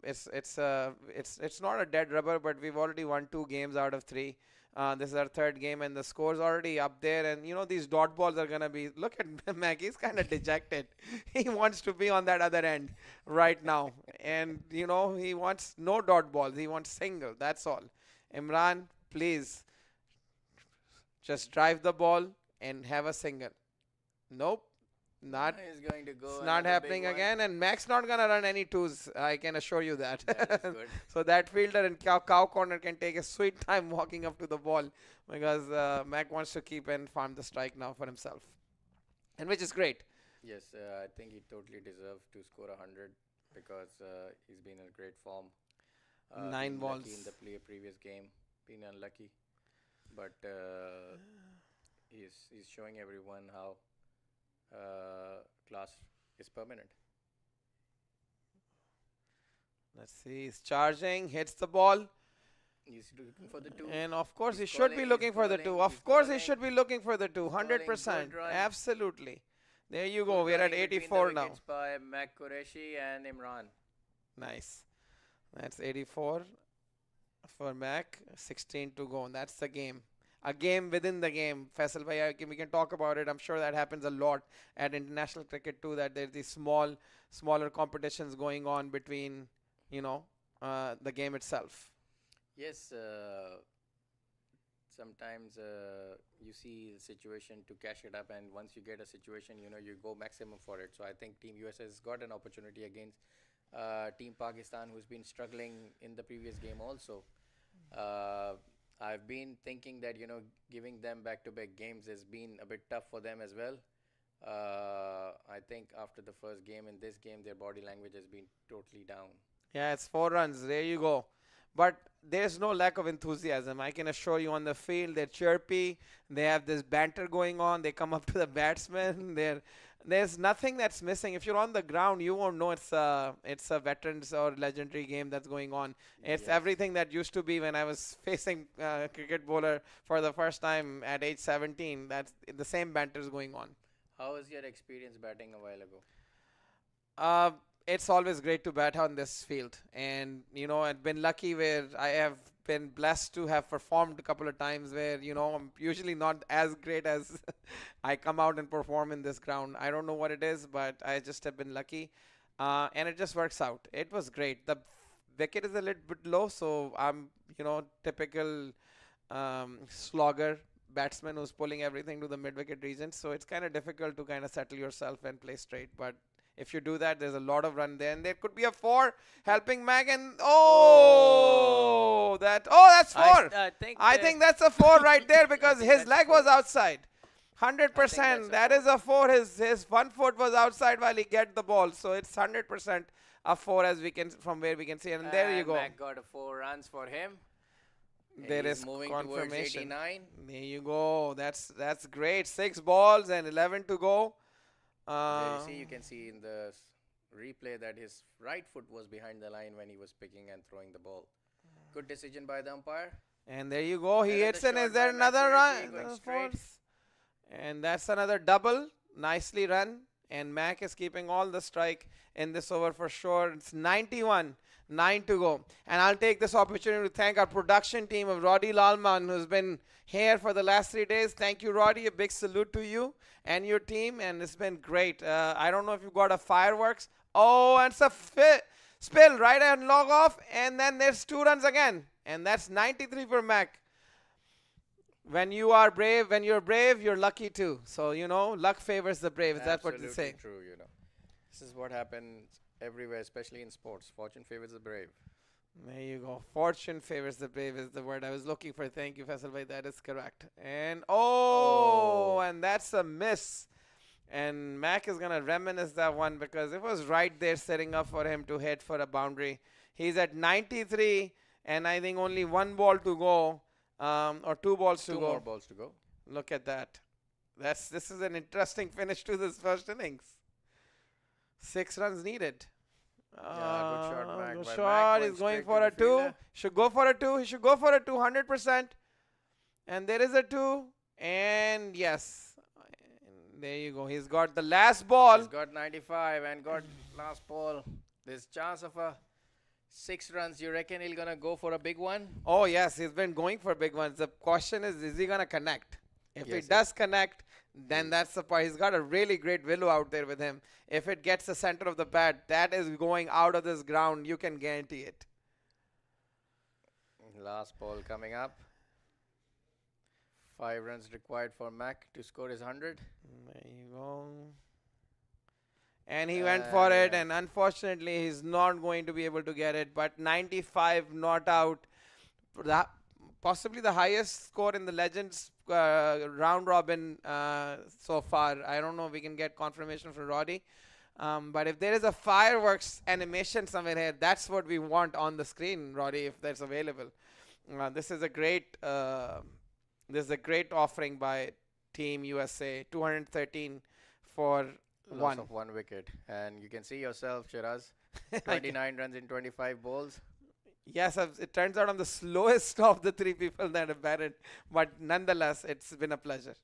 it's not a dead rubber, but we've already won 2 games out of 3. This is our 3rd game, and the score's already up there. And these dot balls are gonna be. Look at Mac; he's kind of dejected. He wants to be on that other end right now, and he wants no dot balls. He wants single. That's all. Imran, please, just drive the ball and have a single. Nope. Not He's going to go. It's not another big happening one. again, and Mac's not gonna run any 2s. I can assure you that. That is good. So that fielder in cow corner can take a sweet time walking up to the ball, because Mac wants to keep and farm the strike now for himself, and which is great. Yes, I think he totally deserves to score 100 because he's been in great form. 9 been balls. lucky in the previous game, been unlucky, but he's showing everyone how class is permanent. Let's see. He's charging, hits the ball. He's looking for the 2. And of course, he He's should be calling, looking he's for the calling, 2. Of he's course, he calling. should be looking for the 2. Calling, 100%. good run. Absolutely. There you go. Good We're at running between 84 the now. wickets by MAQ Qureshi and Imran. Nice. That's 84 for Mac. 16 to go. And that's the game. A game within the game. Faisal bhai, we can talk about it. I'm sure that happens a lot at international cricket too, that there's these smaller competitions going on between, the game itself. Yes, sometimes you see the situation to cash it up, and once you get a situation, you go maximum for it. So I think Team USA has got an opportunity against Team Pakistan, who's been struggling in the previous game also. I've been thinking that, giving them back-to-back games has been a bit tough for them as well. I think after the first game, in this game, their body language has been totally down. Yeah, it's 4 runs. There you go. But there's no lack of enthusiasm. I can assure you, on the field, they're chirpy. They have this banter going on. They come up to the batsman. There's nothing that's missing. If you're on the ground, you won't know it's a veterans or legendary game that's going on. It's everything that used to be when I was facing a cricket bowler for the first time at age 17. That's the same banter is going on. How was your experience batting a while ago? It's always great to bat on this field. And, I've been lucky where I have been blessed to have performed a couple of times where, I'm usually not as great as I come out and perform in this ground. I don't know what it is, but I just have been lucky. And it just works out. It was great. The wicket is a little bit low, so I'm, typical slogger batsman who's pulling everything to the mid-wicket region. So it's kind of difficult to kind of settle yourself and play straight. But if you do that, there's a lot of run there. And there could be a 4 helping Mag. And that's 4. I think that's a 4 right there because his leg was outside. 100%. That is a 4. His 1 foot was outside while he get the ball. So it's 100% a 4 from where we can see. And there you go. Mag got a 4 runs for him. There is moving confirmation. Towards 89. There you go. That's great. 6 balls and 11 to go. You can see in the replay that his right foot was behind the line when he was picking and throwing the ball. Good decision by the umpire. And there you go. He hits and is there another run? And that's another double. Nicely run. And Mac is keeping all the strike in this over for sure. It's 91. 9 to go. And I'll take this opportunity to thank our production team of Roddy Lalman, who's been here for the last 3 days. Thank you, Roddy. A big salute to you and your team. And it's been great. I don't know if you got a fireworks. Oh, and it's a spill right and log off. And then there's 2 runs again. And that's 93 for Mac. When you're brave, you're lucky too. So, luck favors the brave. That's what they say. Absolutely true, This is what happens everywhere, especially in sports. Fortune favors the brave. There you go. Fortune favors the brave is the word I was looking for. Thank you, Faisal bhai. That is correct. And and that's a miss. And Mac is going to reminisce that one because it was right there setting up for him to hit for a boundary. He's at 93 and I think only 1 ball to go. Or 2 balls to go. 2 more balls to go. Look at that. This is an interesting finish to this first innings. 6 runs needed. Good shot, Mac. Good shot. He's going for a 2. Should go for a 2. He should go for a 2, 100%. And there is a 2. And yes. There you go. He's got the last ball. He's got 95 and got last ball. There's chance of a 6 runs. You reckon he's going to go for a big one? Oh, yes. He's been going for big ones. The question is he going to connect? If he does connect, then that's the part. He's got a really great willow out there with him. If it gets the center of the bat, that is going out of this ground. You can guarantee it. Last ball coming up. 5 runs required for Mac to score his 100. There you go. And he went for it, and unfortunately, he's not going to be able to get it. But 95 not out. Possibly the highest score in the Legends round robin so far. I don't know if we can get confirmation from Roddy. But if there is a fireworks animation somewhere here, that's what we want on the screen, Roddy, if that's available. This is a great offering by Team USA. 213 for loss of 1 wicket. And you can see yourself, Shiraz, 29 runs in 25 balls. Yes, it turns out I'm the slowest of the three people that have batted, but nonetheless, it's been a pleasure.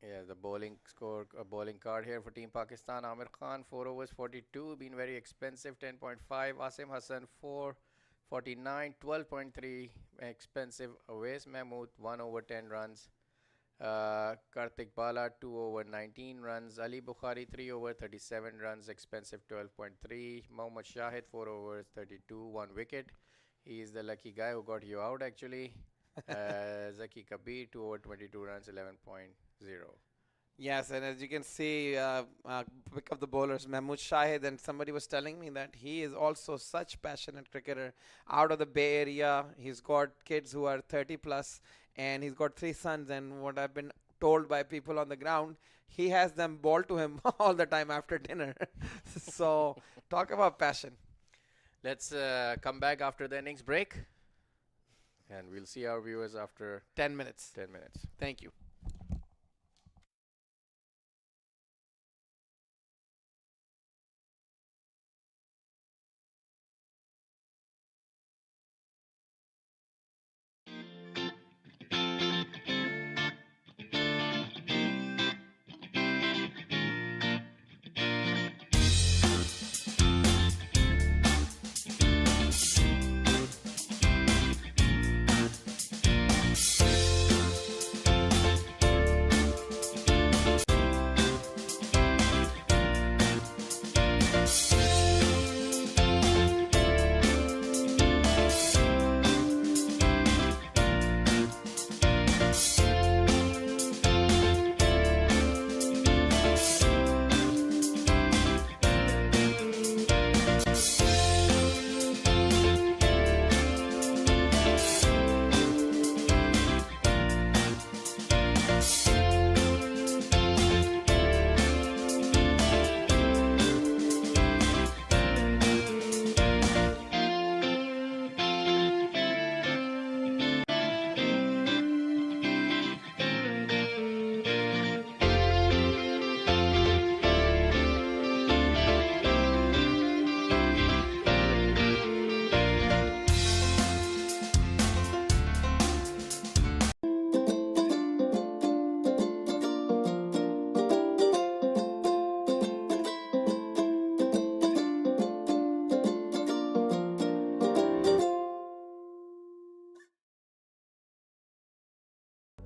Yeah, the bowling score, a bowling card here for Team Pakistan. Amir Khan, 4 overs, 42, been very expensive, 10.5. Asim Hassan, 4, 49, 12.3, expensive. Awais Mahmood, 1 over, 10 runs. Kartik Bala, 2 over, 19 runs. Ali Bukhari, 3 over, 37 runs, expensive, 12.3. Mohammad Shahid, 4 overs, 32, 1 wicket. He is the lucky guy who got you out, actually. Zaki Kabir, 2 over, 22 runs, 11.0. Yes, and as you can see, pick up the bowlers, Mahmood Shahid, and somebody was telling me that he is also such passionate cricketer out of the Bay Area. He's got kids who are 30 plus, and he's got 3 sons, and what I've been told by people on the ground, he has them bowl to him all the time after dinner. So talk about passion. Let's come back after the innings break, and we'll see our viewers after 10 minutes. 10 minutes. Thank you.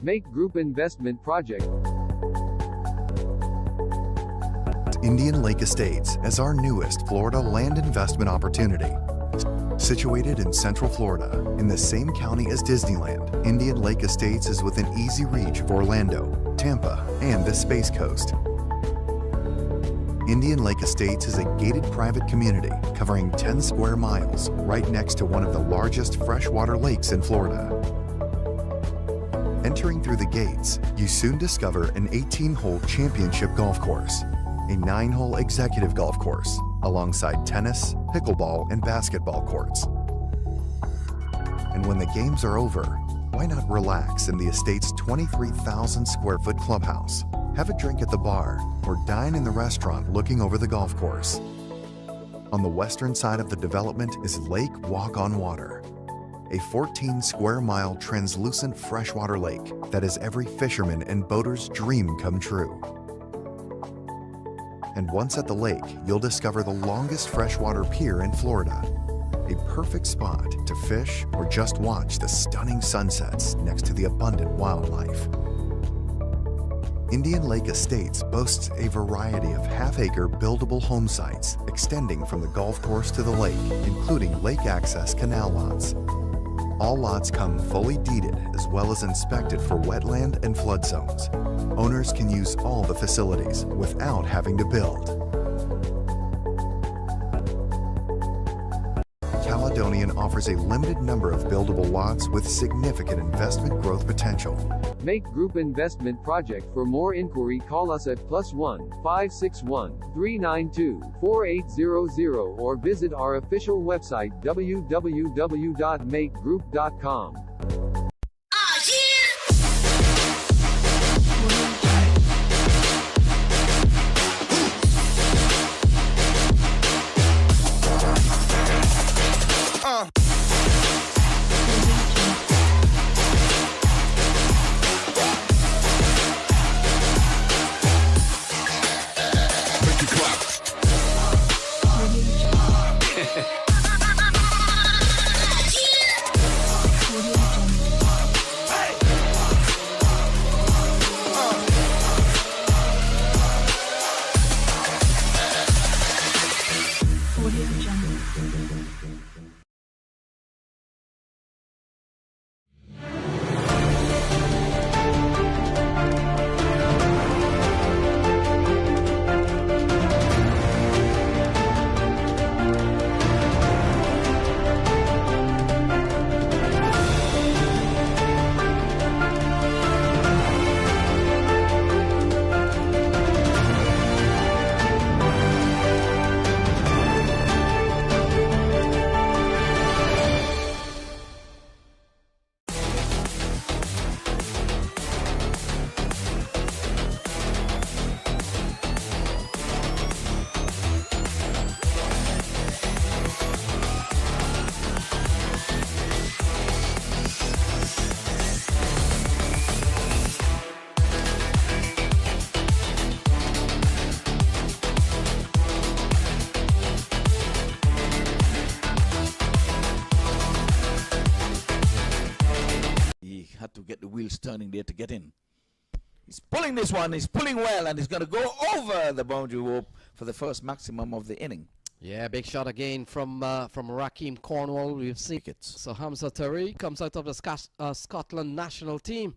MAQ Group Investment Project. Indian Lake Estates as our newest Florida land investment opportunity. Situated in Central Florida, in the same county as Disneyland, Indian Lake Estates is within easy reach of Orlando, Tampa, and the Space Coast. Indian Lake Estates is a gated private community covering 10 square miles right next to one of the largest freshwater lakes in Florida. Entering through the gates, you soon discover an 18-hole championship golf course, a 9-hole executive golf course, alongside tennis, pickleball, and basketball courts. And when the games are over, why not relax in the estate's 23,000 square foot clubhouse, have a drink at the bar, or dine in the restaurant looking over the golf course. On the western side of the development is Lake Walk on Water, a 14 square mile translucent freshwater lake that is every fisherman and boater's dream come true. And once at the lake, you'll discover the longest freshwater pier in Florida, a perfect spot to fish or just watch the stunning sunsets next to the abundant wildlife. Indian Lake Estates boasts a variety of half-acre buildable home sites extending from the golf course to the lake, including lake access canal lots. All lots come fully deeded as well as inspected for wetland and flood zones. Owners can use all the facilities without having to build. Caledonian offers a limited number of buildable lots with significant investment growth potential. MAQ Group Investment Project. For more inquiry, call us at +1 561 392 4800 or visit our official website www.maqgroup.com. Had to get the wheels turning there to get in. He's pulling this one, he's pulling well, and he's going to go over the boundary rope for the first maximum of the inning. Yeah, big shot again from Raheem Cornwall. We've seen it. So Hamza Tariq comes out of the Scotland national team.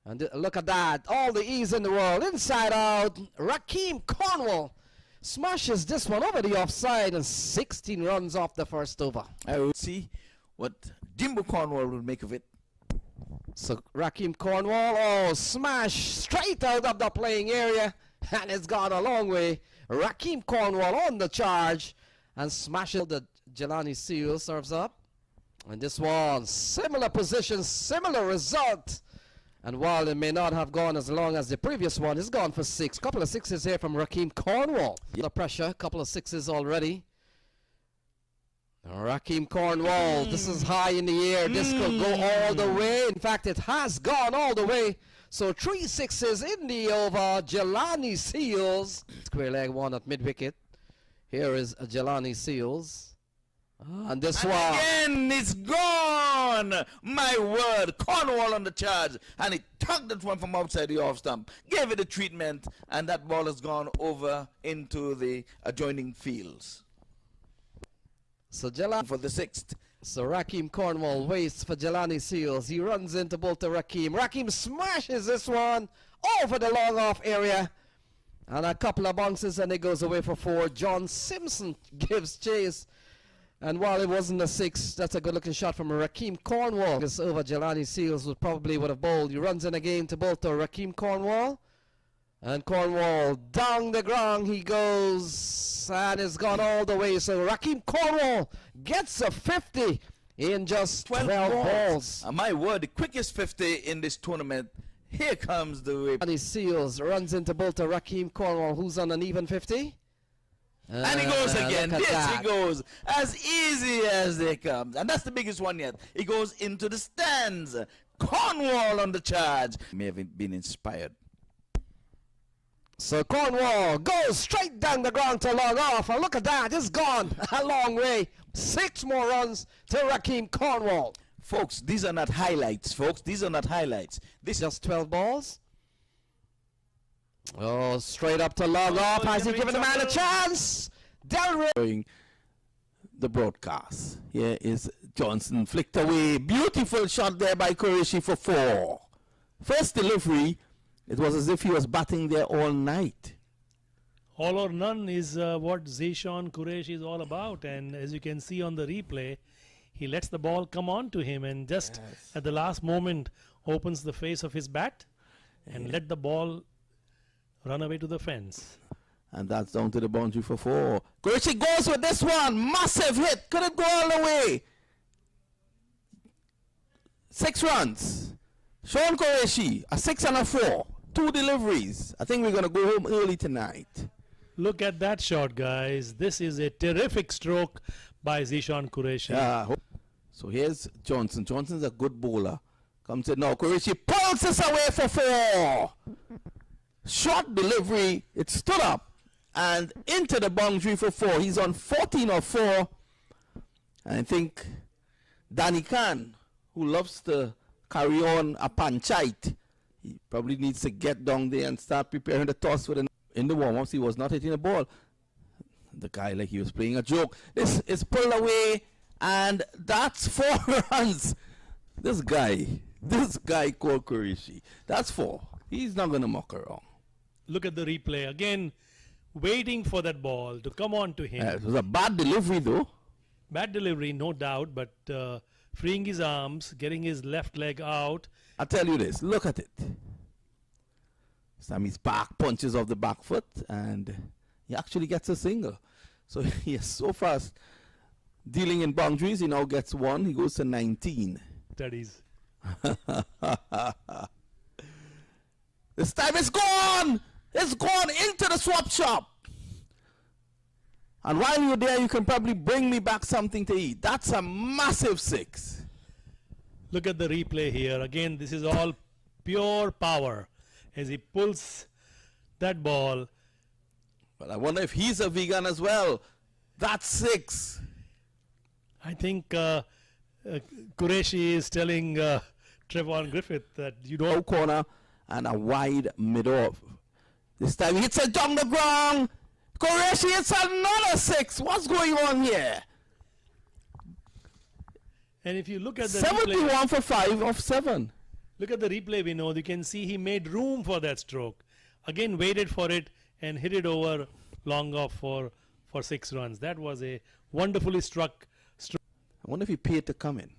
And look at that, all the ease in the world, inside out. Raheem Cornwall smashes this one over the offside and 16 runs off the first over. I will see what Dimbo Cornwall will make of it. So Raheem Cornwall, oh, smash straight out of the playing area, and it's gone a long way. Raheem Cornwall on the charge and smashes the Jelani Seal serves up. And this one, similar position, similar result. And while it may not have gone as long as the previous one, it's gone for 6. Couple of sixes here from Raheem Cornwall. The pressure, couple of sixes already. Raheem Cornwall, this is high in the air. This could go all the way. In fact, it has gone all the way. So 3 sixes in the over. Jelani Seals. Square leg one at mid-wicket. Here is Jelani Seals. And this one. Again, it's gone. My word. Cornwall on the charge. And he tugged that one from outside the off stump. Gave it a treatment. And that ball has gone over into the adjoining fields. So Jelani for the 6th. So Raheem Cornwall waits for Jelani Seals. He runs into both to Raheem. Raheem smashes this one over the long off area. And a couple of bounces and it goes away for 4. John Simpson gives chase. And while it wasn't a 6, that's a good looking shot from Raheem Cornwall. This over Jelani Seals would have bowled. He runs in again to both to Raheem Cornwall. And Cornwall down the ground he goes, and it's gone all the way. So Raheem Cornwall gets a 50 in just 12 balls. My word, the quickest 50 in this tournament. Here comes the way. Jelani Seals runs into both to Raheem Cornwall, who's on an even 50. And he goes again. Yes, he goes as easy as they come. And that's the biggest one yet. He goes into the stands. Cornwall on the charge. May have been inspired. So Cornwall goes straight down the ground to long off. And look at that. It's gone a long way. 6 more runs to Raheem Cornwall. Folks, these are not highlights, folks. These are not highlights. This is just 12 balls. Oh, straight up to long off. Has he given the man a chance? During the broadcast. Here is Johnson flicked away. Beautiful shot there by Qureshi for 4. First delivery, it was as if he was batting there all night. All or none is what Zishan Qureshi is all about. And as you can see on the replay, he lets the ball come on to him and just at the last moment opens the face of his bat and let the ball run away to the fence. And that's down to the boundary for 4. Qureshi goes with this one. Massive hit. Couldn't go all the way. 6 runs. Sean Qureshi, a 6 and a 4. 2 deliveries. I think we're going to go home early tonight. Look at that shot, guys. This is a terrific stroke by Zishan Qureshi. So here's Johnson. Johnson's a good bowler. Comes in now. Qureshi pulls this away for 4. Short delivery. It stood up and into the boundary for 4. He's on 14 or 4. And I think Danny Khan, who loves to carry on a panchite, he probably needs to get down there and start preparing the toss for the. In the warm-ups, he was not hitting the ball. the guy like he was playing a joke. This is pulled away, and that's 4 runs. This guy called Qureshi. That's 4. He's not gonna muck around. Look at the replay again, waiting for that ball to come on to him. It was a bad delivery though. Bad delivery, no doubt, but freeing his arms, getting his left leg out. I'll tell you this, look at it. Sammy's back punches off the back foot, and he actually gets a single. So he is so fast dealing in boundaries. He now gets 1. He goes to 19. Studies. This time it's gone! It's gone into the swap shop. And while you're there, you can probably bring me back something to eat. That's a massive 6. Look at the replay here. Again, this is all pure power as he pulls that ball. But I wonder if he's a vegan as well. That's 6. I think Qureshi is telling Trevon Griffith that you don't. No corner and a wide mid-off. This time he hits it down the ground. Qureshi hits another 6. What's going on here? And if you look at the 71 replay, for 5 of 7. look at the replay, Vinod. You can see he made room for that stroke. Again, waited for it and hit it over long off for 6 runs. That was a wonderfully struck stroke. I wonder if he paid to come in.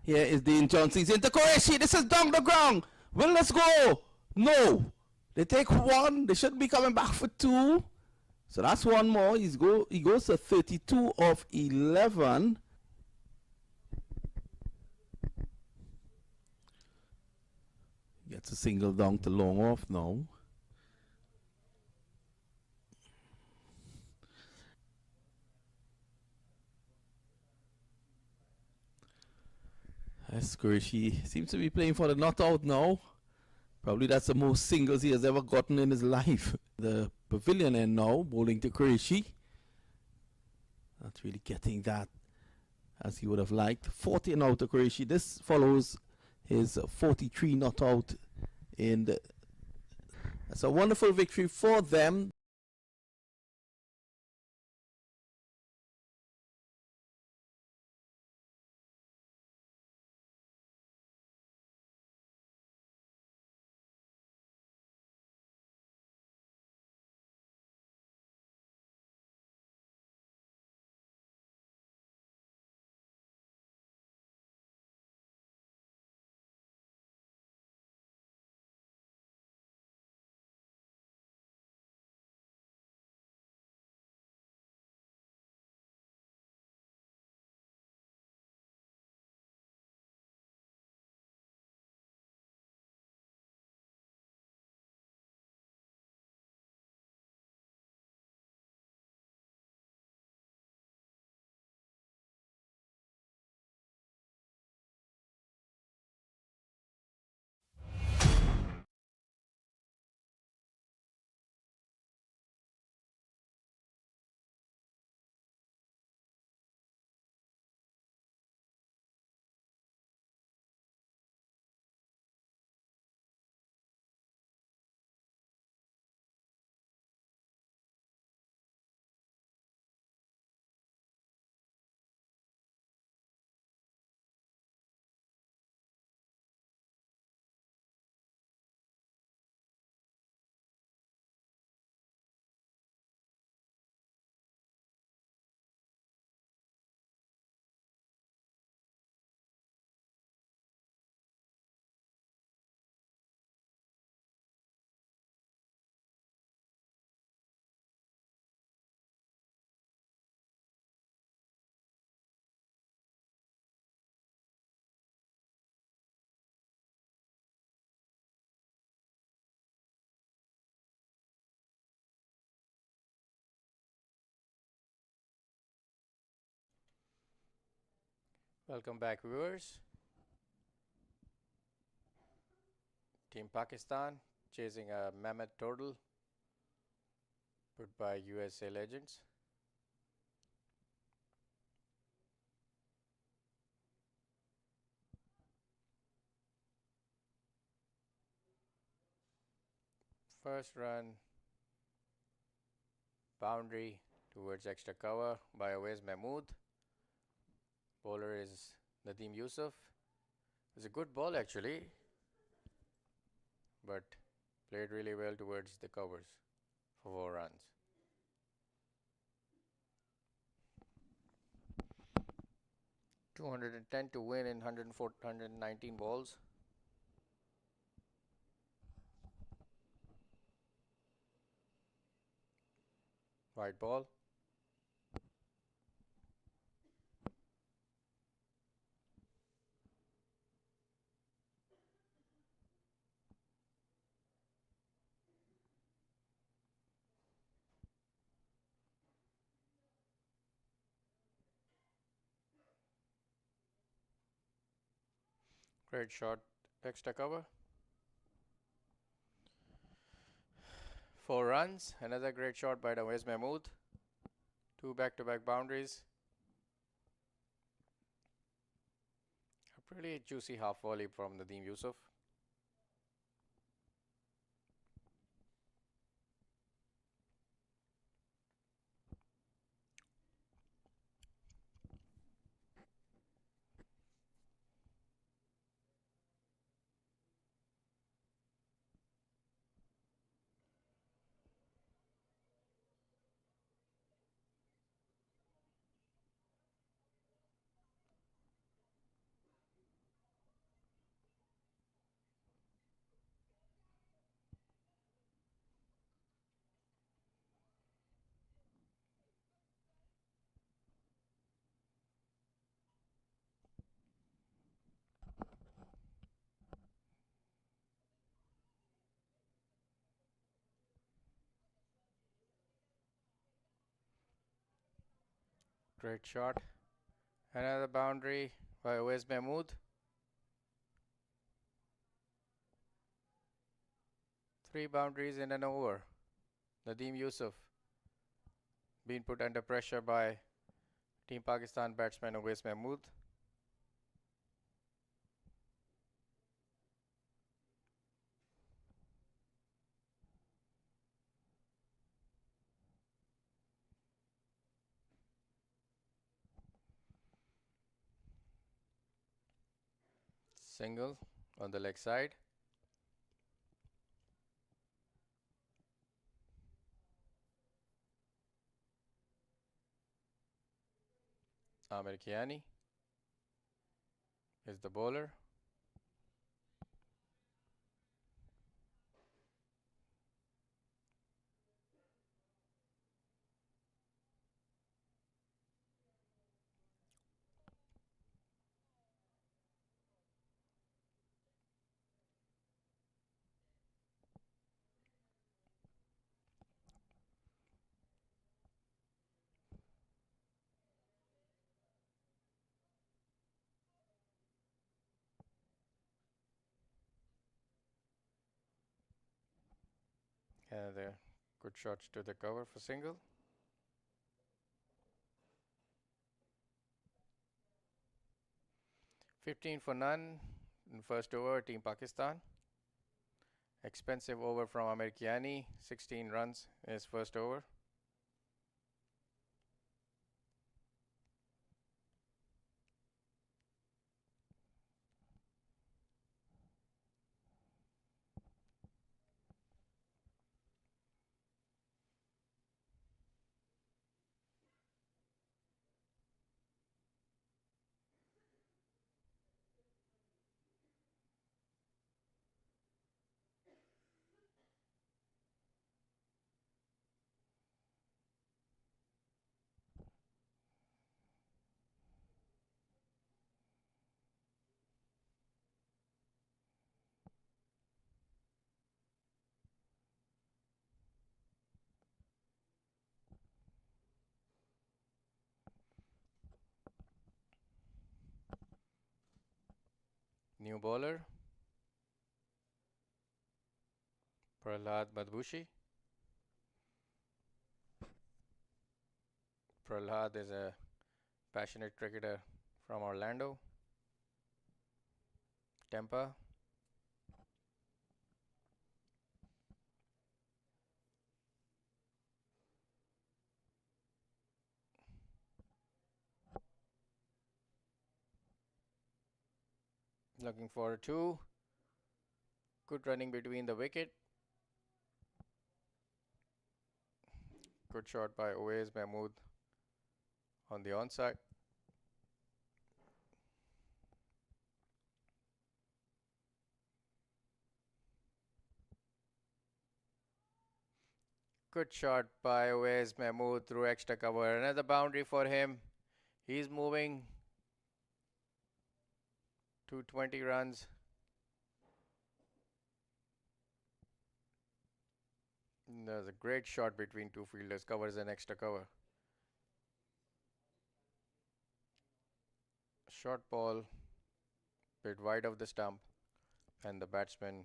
Here is Dean Johnson. He's into Qureshi. This is down the ground. Will let's go? No. They take 1. They should be coming back for 2. So that's 1 more. He goes to 32 of 11. Gets a single down to long off now. Qureshi seems to be playing for the not out now. Probably that's the most singles he has ever gotten in his life. The pavilion end now, bowling to Qureshi. Not really getting that as he would have liked. 40 and out to Qureshi. This follows his 43 not out in the. That's a wonderful victory for them. Welcome back, viewers. Team Pakistan chasing a mammoth total put by USA legends. First run, boundary, towards extra cover by Awais Mahmood. Bowler is Nadeem Yusuf. It's a good ball actually, but played really well towards the covers for 4 runs. $210 to win in 119 balls. White ball. Great shot, extra cover. 4 runs. Another great shot by Awais Mahmood. 2 back-to-back boundaries. A pretty juicy half volley from Nadeem Yusuf. Great shot. Another boundary by Awais Mahmood. 3 boundaries in an over. Nadeem Yusuf being put under pressure by Team Pakistan batsman Awais Mahmood. Single on the leg side. Amir Kiani is the bowler. Another good shots to the cover for single. $15 for none in first over, Team Pakistan. Expensive over from Amir Kiani, 16 runs in his first over. New bowler, Prahlad Madbushi. Prahlad is a passionate cricketer from Orlando, Tampa. looking for a 2. Good running between the wicket. Good shot by Uwais Mahmood on the onside. Good shot by Uwais Mahmood through extra cover. Another boundary for him. He's moving to 20 runs. There's a great shot between two fielders. Covers an extra cover. Short ball, bit wide of the stump, and the batsman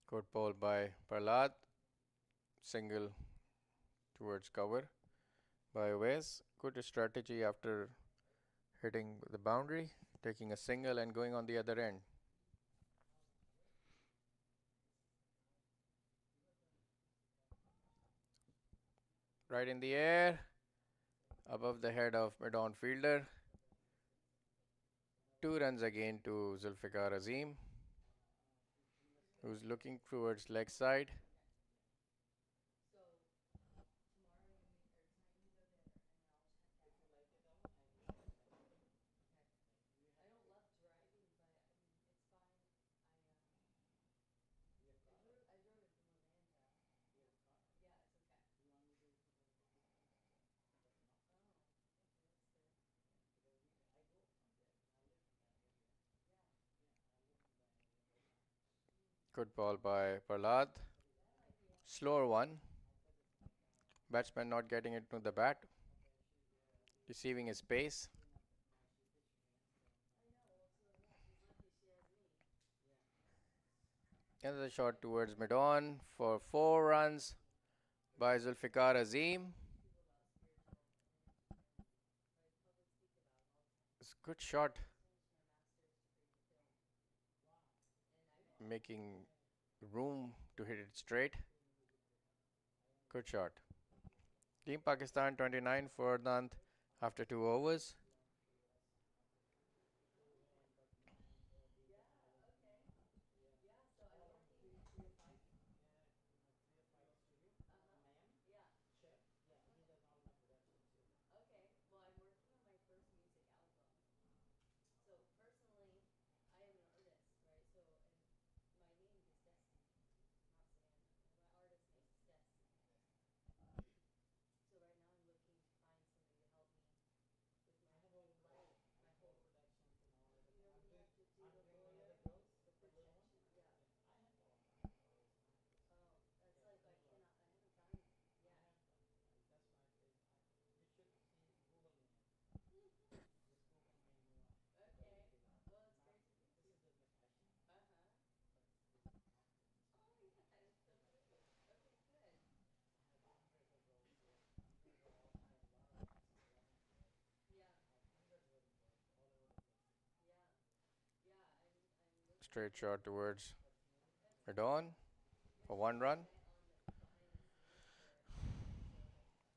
good ball by Prahlad. Single towards cover by Uwais. Good strategy after hitting the boundary, taking a single and going on the other end. Right in the air, above the head of mid-on fielder. 2 runs again to Zulfikar Azim, who's looking towards leg side. Good ball by Prahlad. Slower one. Batsman not getting it to the bat. Receiving his pace. Another shot towards mid-on for 4 runs by Zulfikar Azim. It's a good shot. Making room to hit it straight. Good shot. Team Pakistan 29 for Nant after 2 overs. Straight shot towards mid-on for 1 run.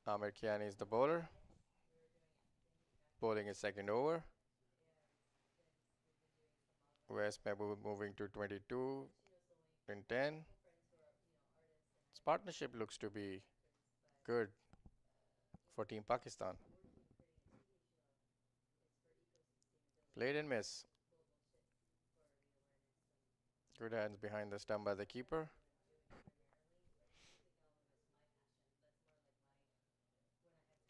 Amir Kiani is the bowler. Bowling his second over. Uwais Mahmood moving to 22 in 10. This partnership looks to be good for Team Pakistan. Played and miss. Good hands behind the stump by the keeper.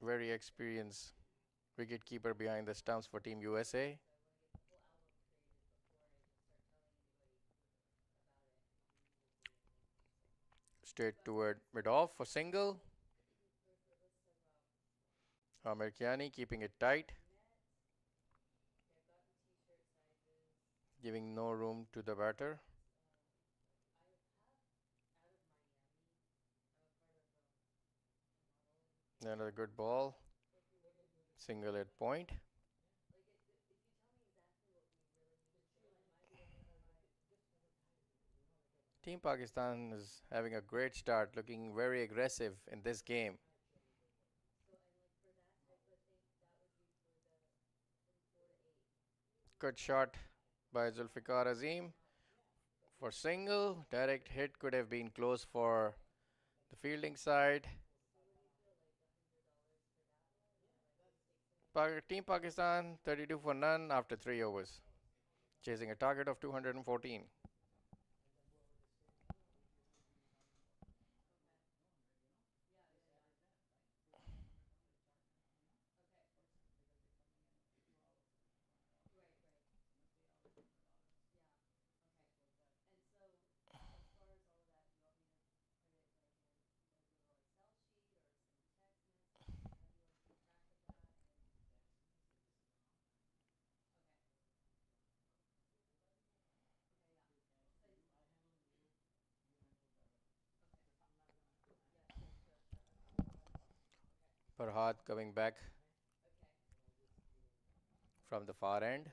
Very experienced wicket-keeper behind the stumps for Team USA. Straight toward mid-off for single. Amir Kiani keeping it tight. giving no room to the batter. Another good ball. Single at point. Team Pakistan is having a great start, looking very aggressive in this game. Good shot by Zulfikar Azim for single. Direct hit could have been close for the fielding side. Team Pakistan 32 for none after 3 overs, chasing a target of 214. Farhad coming back from the far end.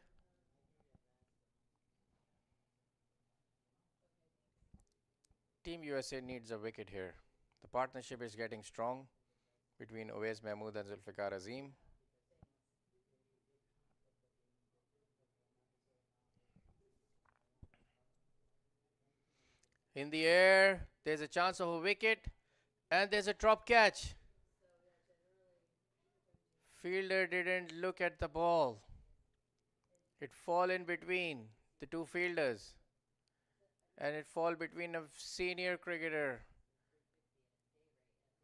Team USA needs a wicket here. The partnership is getting strong between Uwais Mahmood and Zulfikar Azim. In the air, there's a chance of a wicket, and there's a drop catch. Fielder didn't look at the ball. It fall in between the two fielders, and it fall between a senior cricketer,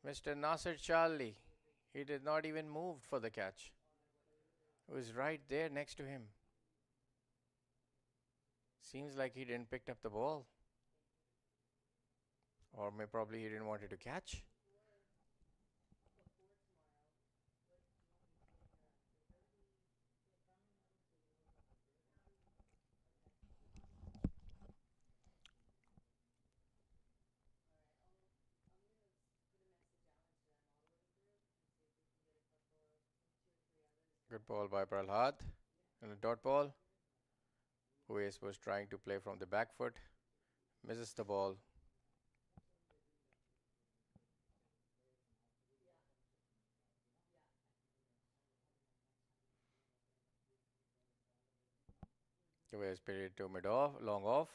Mr. Nasir Charlie. He did not even move for the catch. It was right there next to him. Seems like he didn't pick up the ball. Or probably he didn't want it to catch. Good ball by Prahlad. And a dot ball. Uwais was trying to play from the back foot. Misses the ball. Uwais played it to mid off, long off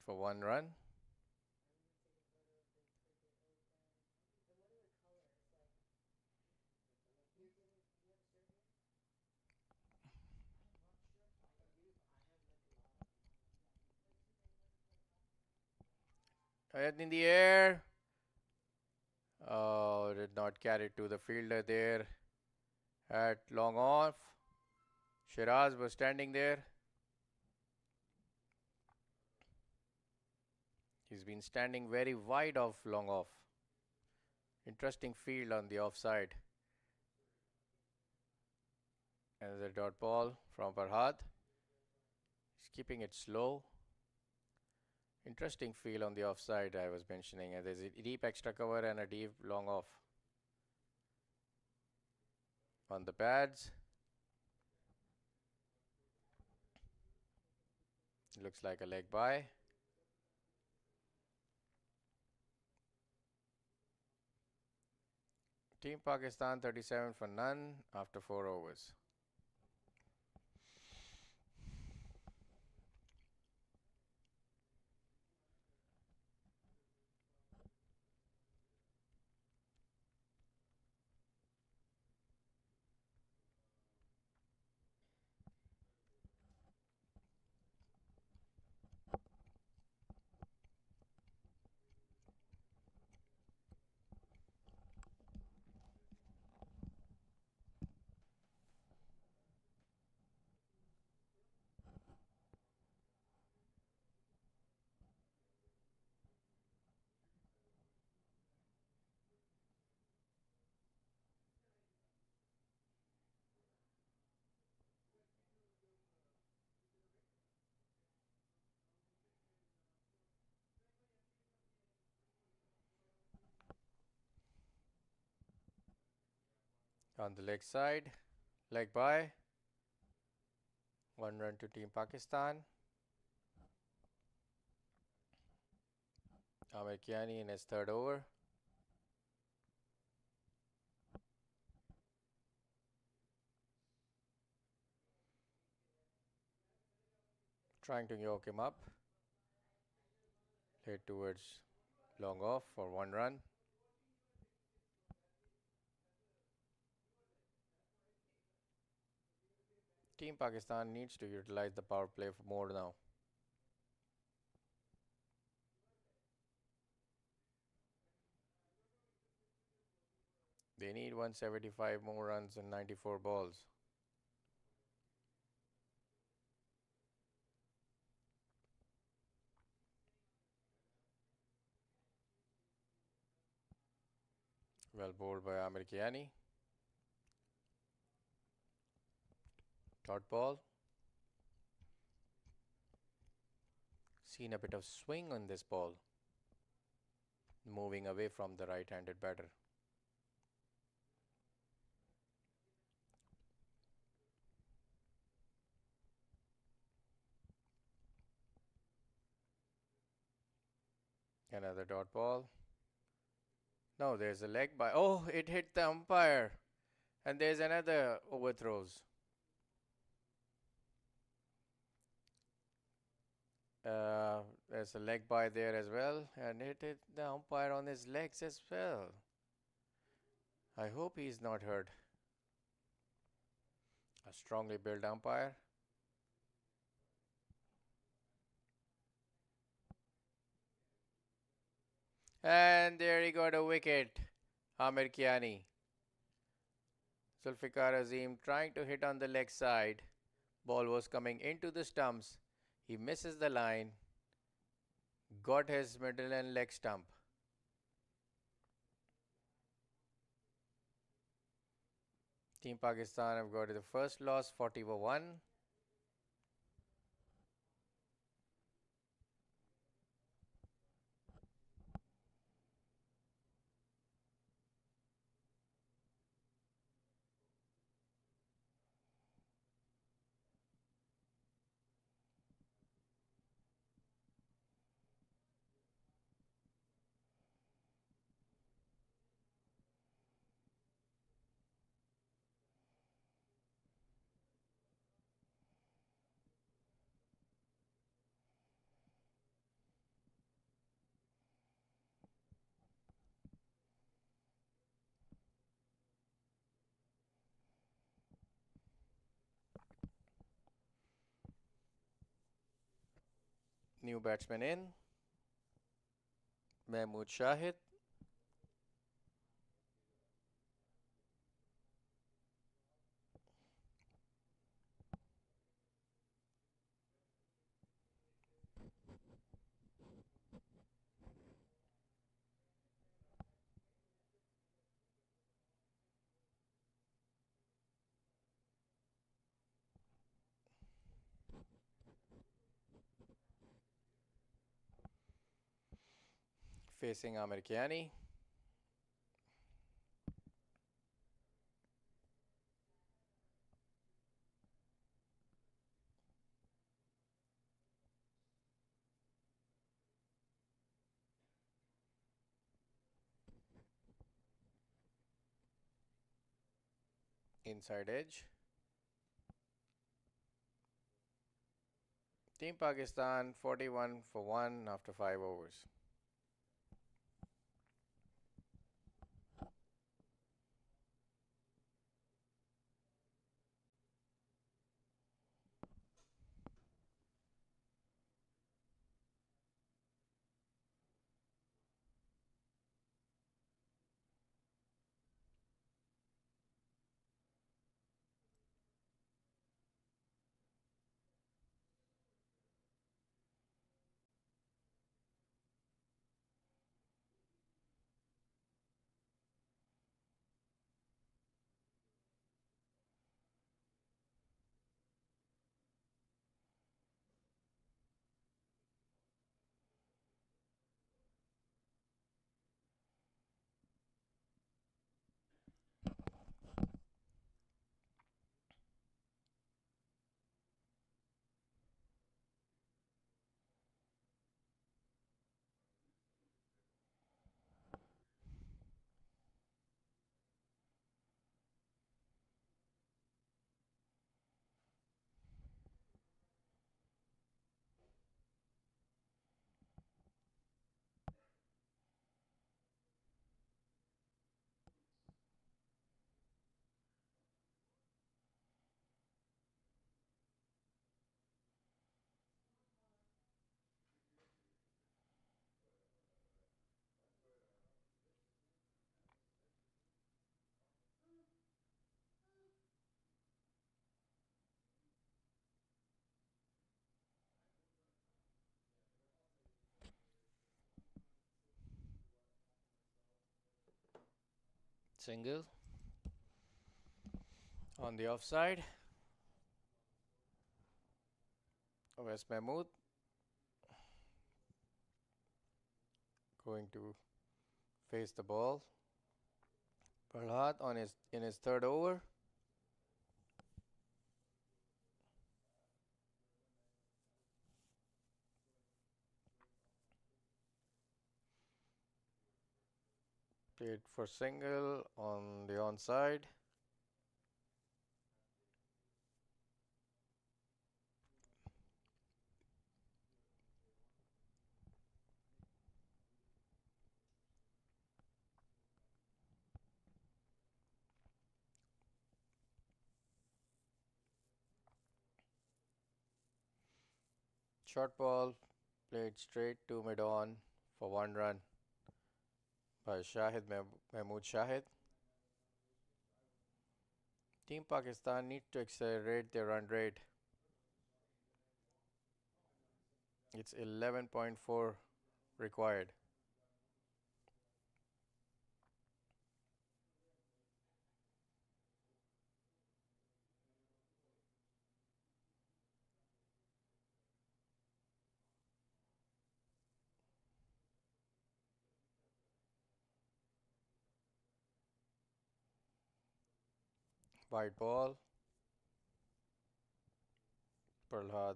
for 1 run. Head in the air. Oh, did not carry it to the fielder there at long off. Shiraz was standing there. He's been standing very wide of long off. Interesting field on the offside. Another dot ball from Farhad. He's keeping it slow. Interesting field on the offside I was mentioning. There's a deep extra cover and a deep long off. On the pads. Looks like a leg by. Team Pakistan 37 for none after 4 overs. On the leg side, leg by. 1 run to Team Pakistan. Amir Kiani in his third over. Trying to yoke him up. Head towards long off for 1 run. Team Pakistan needs to utilize the power play for more now. They need 175 more runs in 94 balls. Well bowled by Amir Kiani. Dot ball. Seen a bit of swing on this ball. Moving away from the right-handed batter. Another dot ball. No, there's a leg by. Oh, it hit the umpire. And there's another overthrows. There's a leg by there as well. And it hit the umpire on his legs as well. I hope he's not hurt. A strongly built umpire. And there he got a wicket. Amir Kiani. Zulfikar Azim trying to hit on the leg side. Ball was coming into the stumps. He misses the line. Got his middle and leg stump. Team Pakistan have got the first loss, 40/1. New batsman in. Mahmood Shahid. Facing Amir Kiani. Inside edge. Team Pakistan 41/1 after 5 overs. Single. On the offside. Where's Mahmood? Going to face the ball. Prahlad in his third over. Played for single on the onside. Short ball played straight to mid-on for 1 run by Mahmood Shahid. Team Pakistan needs to accelerate their run rate. It's 11.4 required. Wide ball. Prahlad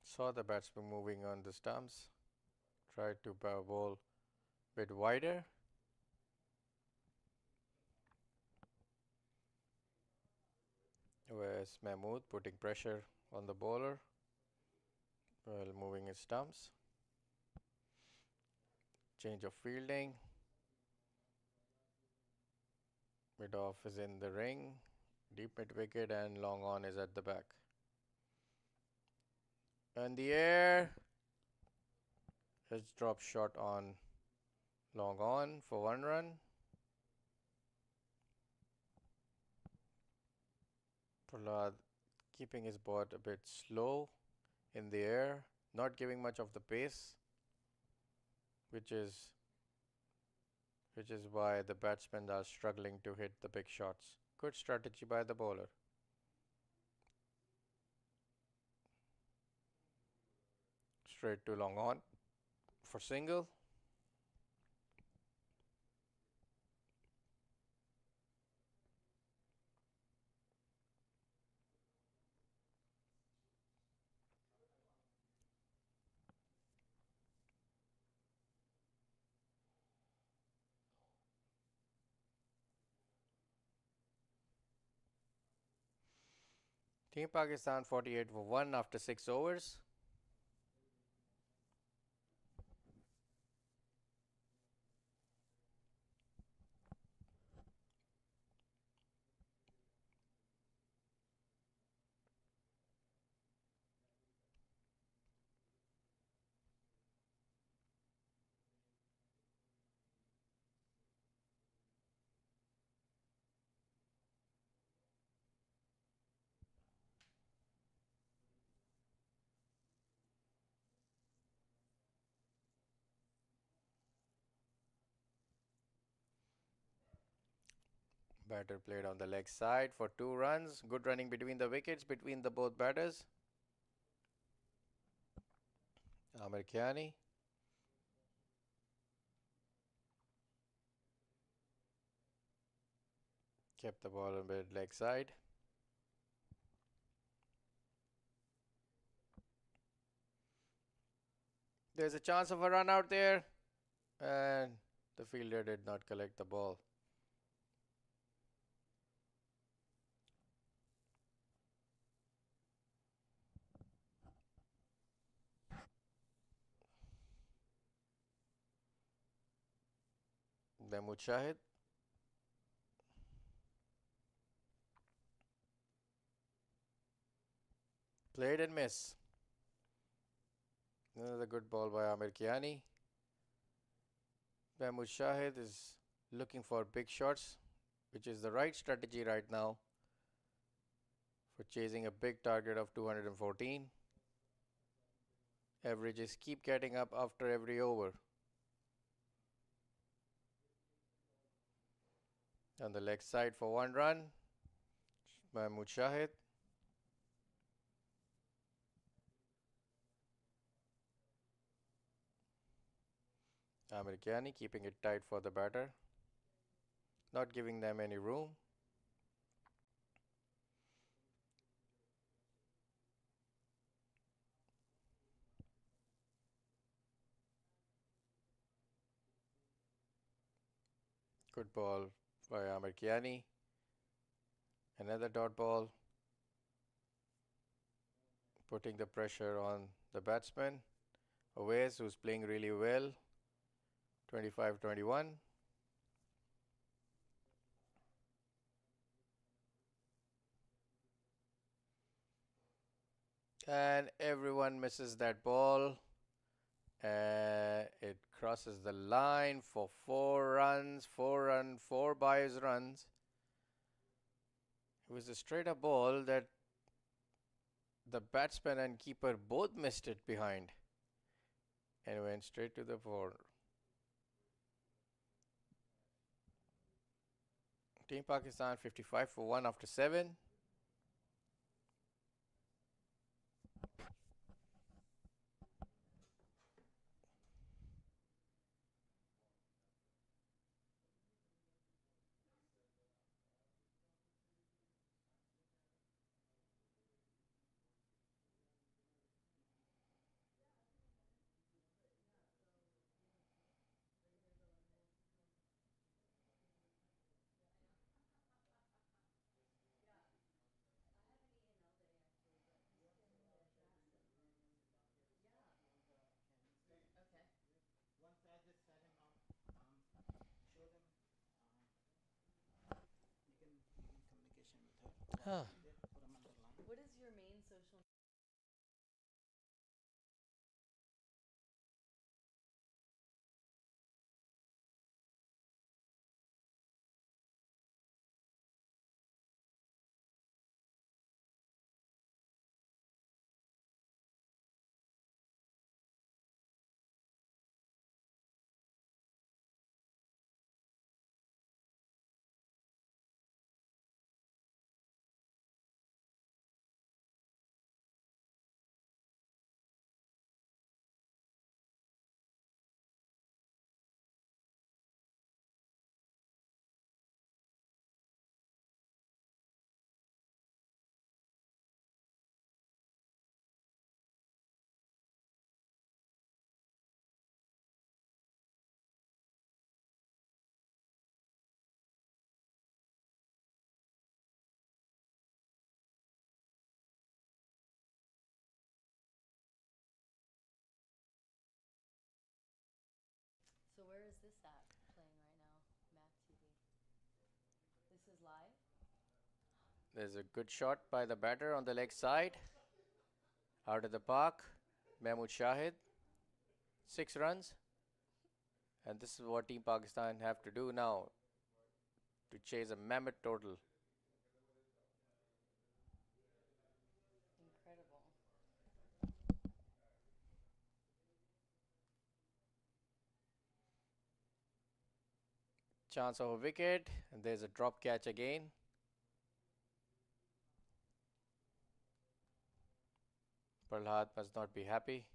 saw the batsman moving on the stumps. Tried to bowl a bit wider. Where's Mahmood putting pressure on the bowler while moving his stumps. Change of fielding. Mid-off is in the ring. Deep mid-wicket and long on is at the back. And the air. Let's drop shot on long on for 1 run. Prahlad keeping his ball a bit slow in the air, not giving much of the pace, which is why the batsmen are struggling to hit the big shots. Good strategy by the bowler. Straight to long on for single. Team Pakistan 48 for 1 after 6 overs. Batter played on the leg side for 2 runs. Good running between the wickets, between the both batters. Amir Kiani. Kept the ball on the leg side. There's a chance of a run out there. And the fielder did not collect the ball. Mahmood Shahid. Played and miss. Another good ball by Amir Kiani. Mahmood Shahid is looking for big shots, which is the right strategy right now for chasing a big target of 214. Averages keep getting up after every over. On the leg side for 1 run by Mujahid. Americani keeping it tight for the batter, not giving them any room. Good ball by Americani. Another dot ball, putting the pressure on the batsman. Awais, who's playing really well, 25-21. And everyone misses that ball. It crosses the line for 4 runs, 4 buys runs. It was a straight up ball that the batsman and keeper both missed it behind and went straight to the 4. Team Pakistan 55 for 1 after 7. What is your main social? So where is this at playing right now? MAQ TV. This is live? There's a good shot by the batter on the leg side. Out of the park, Mahmood Shahid. 6 runs. And this is what Team Pakistan have to do now to chase a mammoth total. Incredible. Chance of a wicket, and there's a drop catch again. Prahlad must not be happy.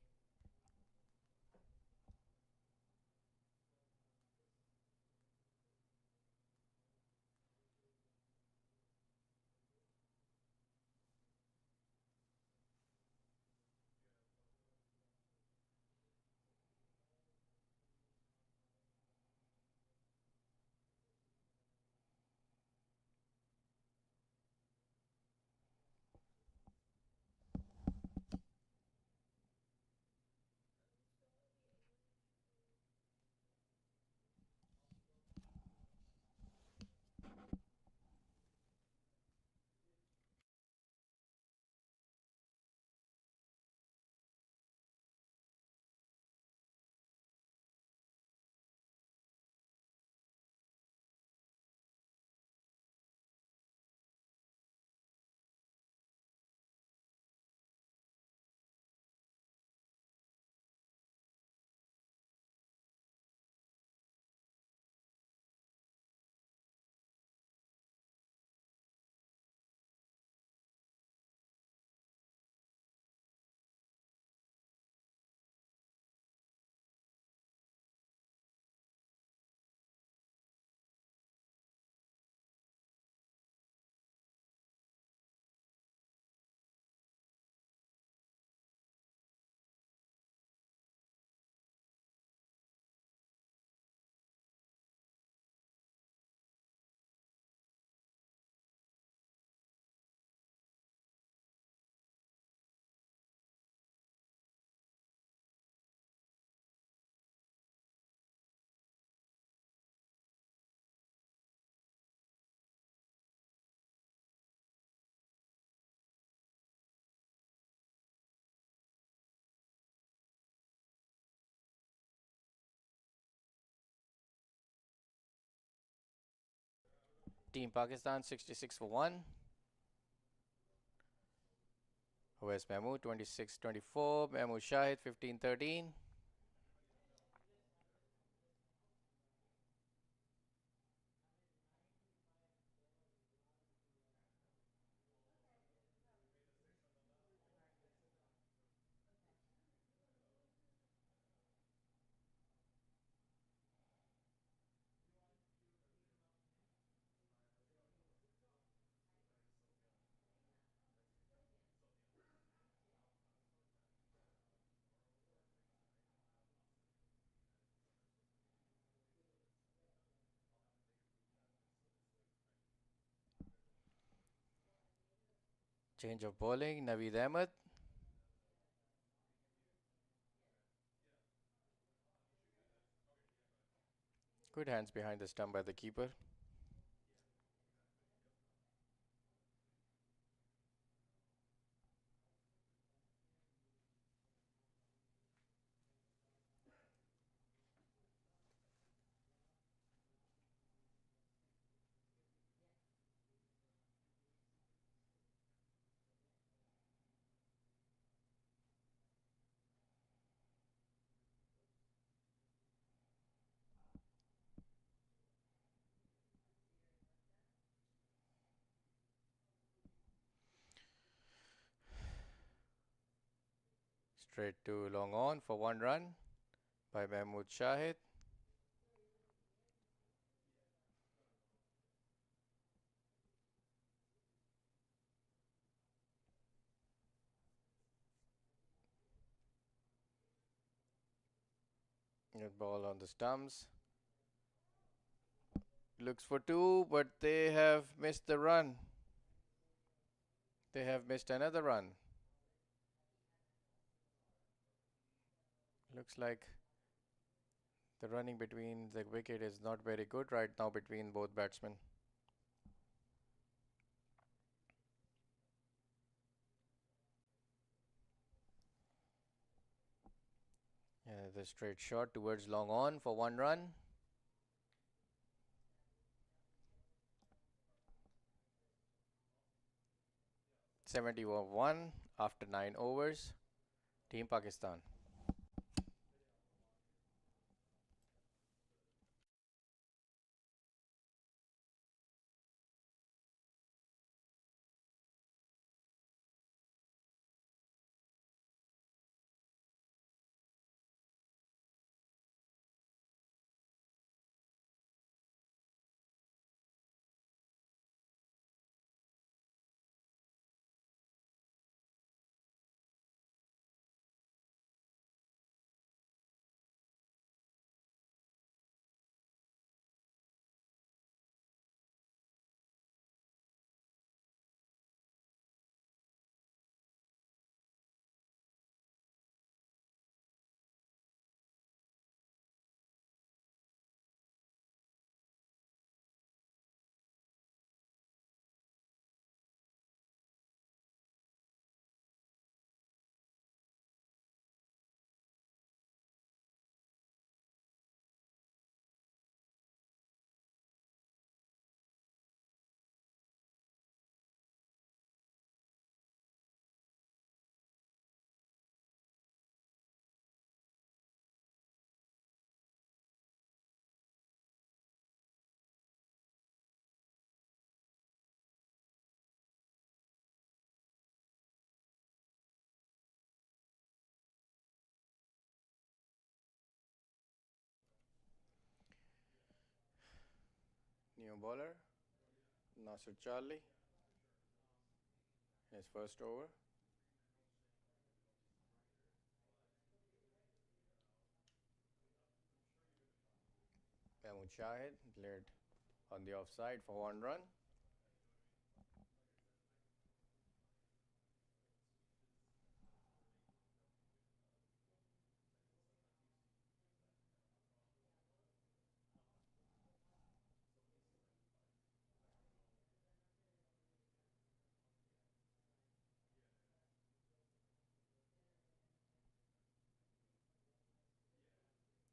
Team Pakistan 66 for 1. West Mahmood 26-24. Mahmood Shahid 15-13. Change of bowling, Naveed Ahmed. Good hands behind the stump by the keeper. Straight to long on for 1 run by Mahmood Shahid. Good ball on the stumps. Looks for 2, but they have missed the run. They have missed another run. Looks like the running between the wicket is not very good right now between both batsmen. Yeah, the straight shot towards long on for 1 run. (71) after 9 overs. Team Pakistan. New bowler, Nasir Charlie. His first over. Mahmood Shahid played on the offside for 1 run.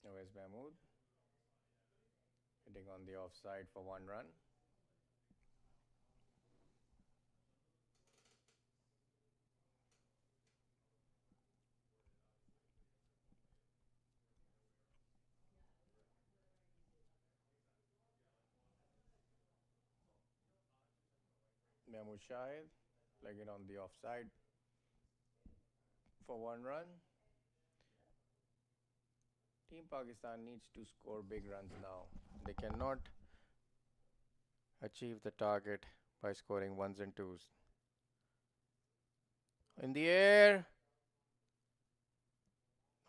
Now is Mahmood hitting on the offside for 1 run. Mahmood Shahid leg it on the offside for 1 run. Team Pakistan needs to score big runs now. They cannot achieve the target by scoring ones and twos. In the air,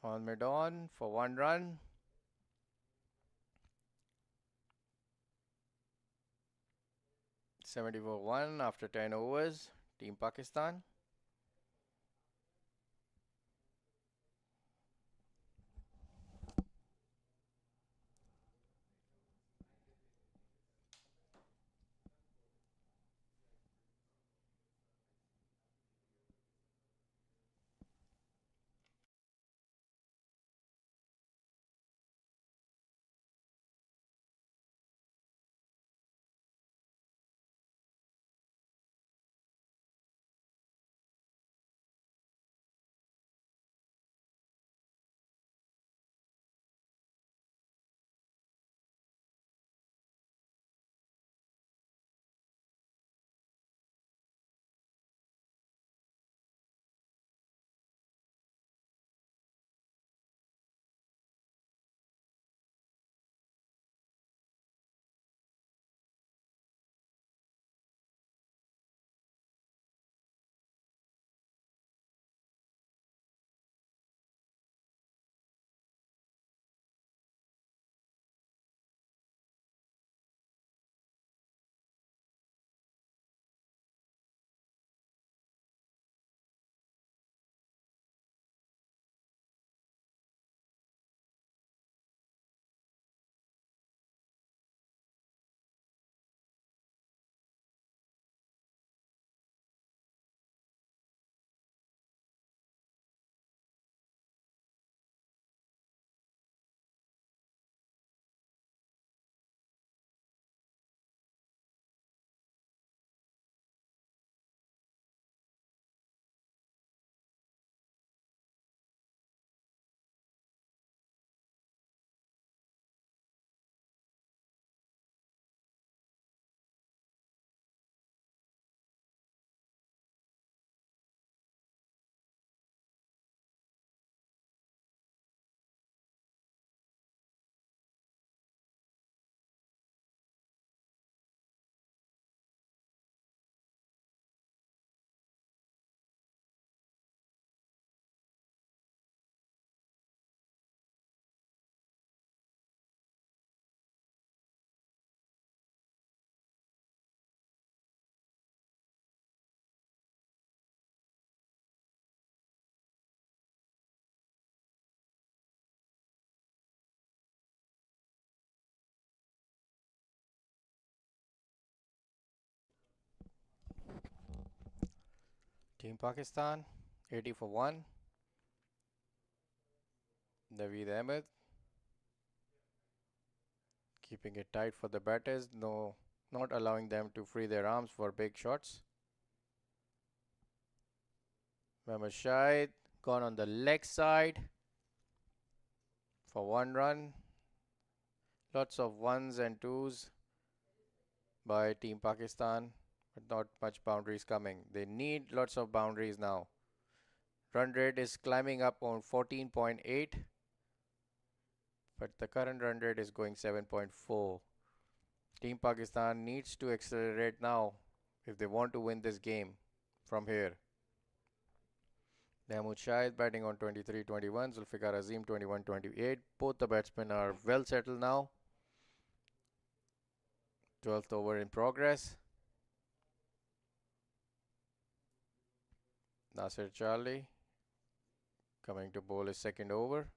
on mid-on for 1 run. (74) after 10 overs. Team Pakistan. Team Pakistan 80 for 1. Naveed Ahmed keeping it tight for the batters, not allowing them to free their arms for big shots. Mahmood Shahid gone on the leg side for 1 run. Lots of ones and twos by Team Pakistan, but not much boundaries coming. They need lots of boundaries now. Run rate is climbing up on 14.8, but the current run rate is going 7.4. Team Pakistan needs to accelerate now if they want to win this game from here. Mahmood Shahid batting on 23-21, Zulfikar Azim 21-28. Both the batsmen are well settled now. 12th over in progress. Nasir Charlie coming to bowl his second over.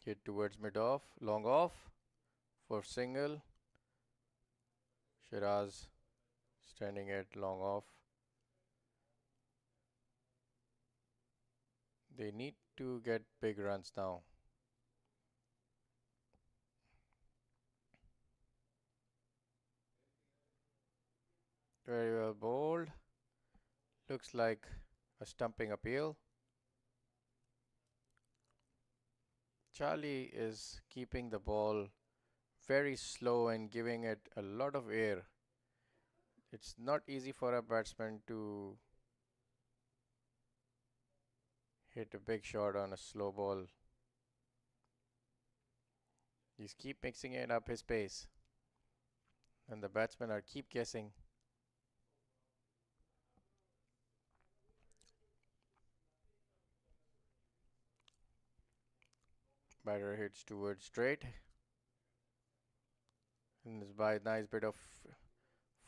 Hit towards mid-off, long off for single. Shiraz standing at long off. They need to get big runs now. Very well bowled. Looks like a stumping appeal. Charlie is keeping the ball very slow and giving it a lot of air. It's not easy for a batsman to hit a big shot on a slow ball. He's keep mixing it up his pace. And the batsmen are keep guessing. Batter hits towards straight. And this by nice bit of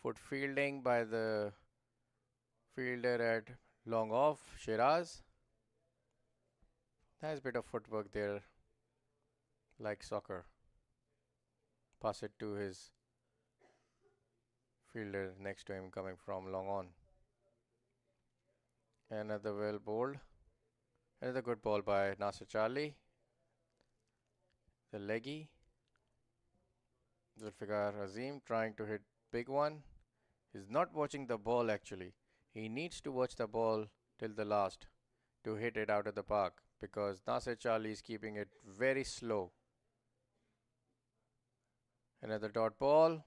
foot fielding by the fielder at long off, Shiraz. Nice bit of footwork there, like soccer. Pass it to his fielder next to him coming from long on. Another well bowled. Another good ball by Nasir Charlie. The leggy. Zulfikar Azim trying to hit big one. He's not watching the ball actually. He needs to watch the ball till the last to hit it out of the park because Nasir Charlie is keeping it very slow. Another dot ball.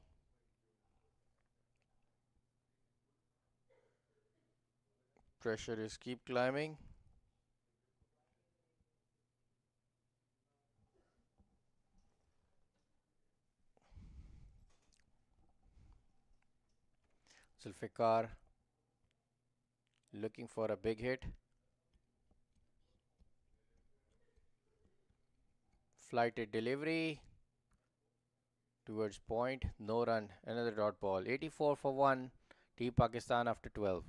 Pressure is keep climbing. Zulfikar looking for a big hit. Flighted delivery towards point, no run, another dot ball. 84 for 1, Team Pakistan after 12.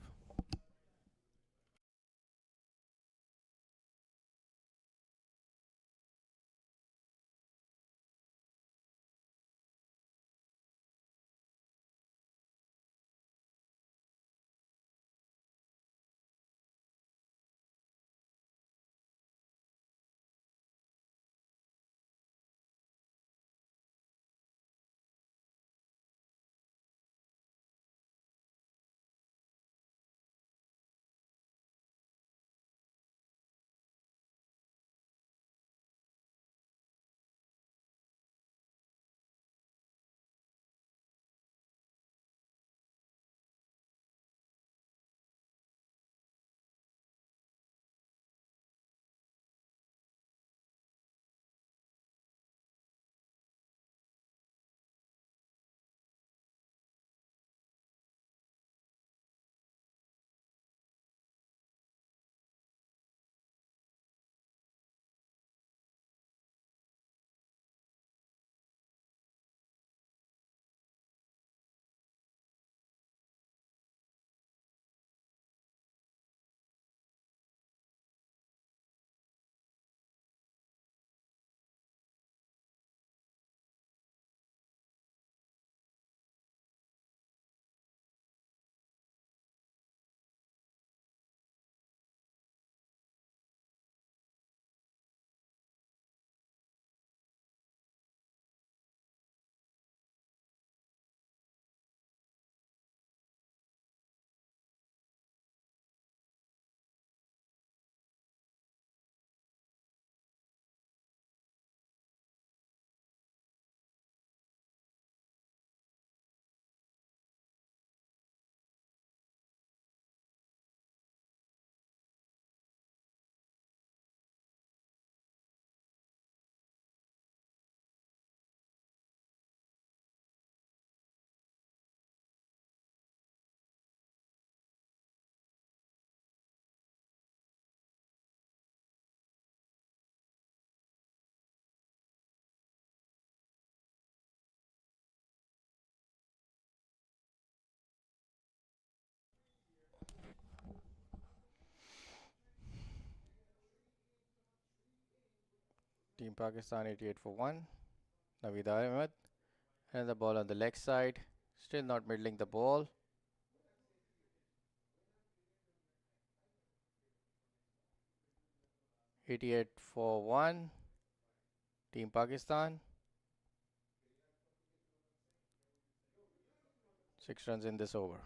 Team Pakistan 88 for 1. Naveed Ahmed. And the ball on the leg side. Still not middling the ball. .88 for 1. Team Pakistan. 6 runs in this over.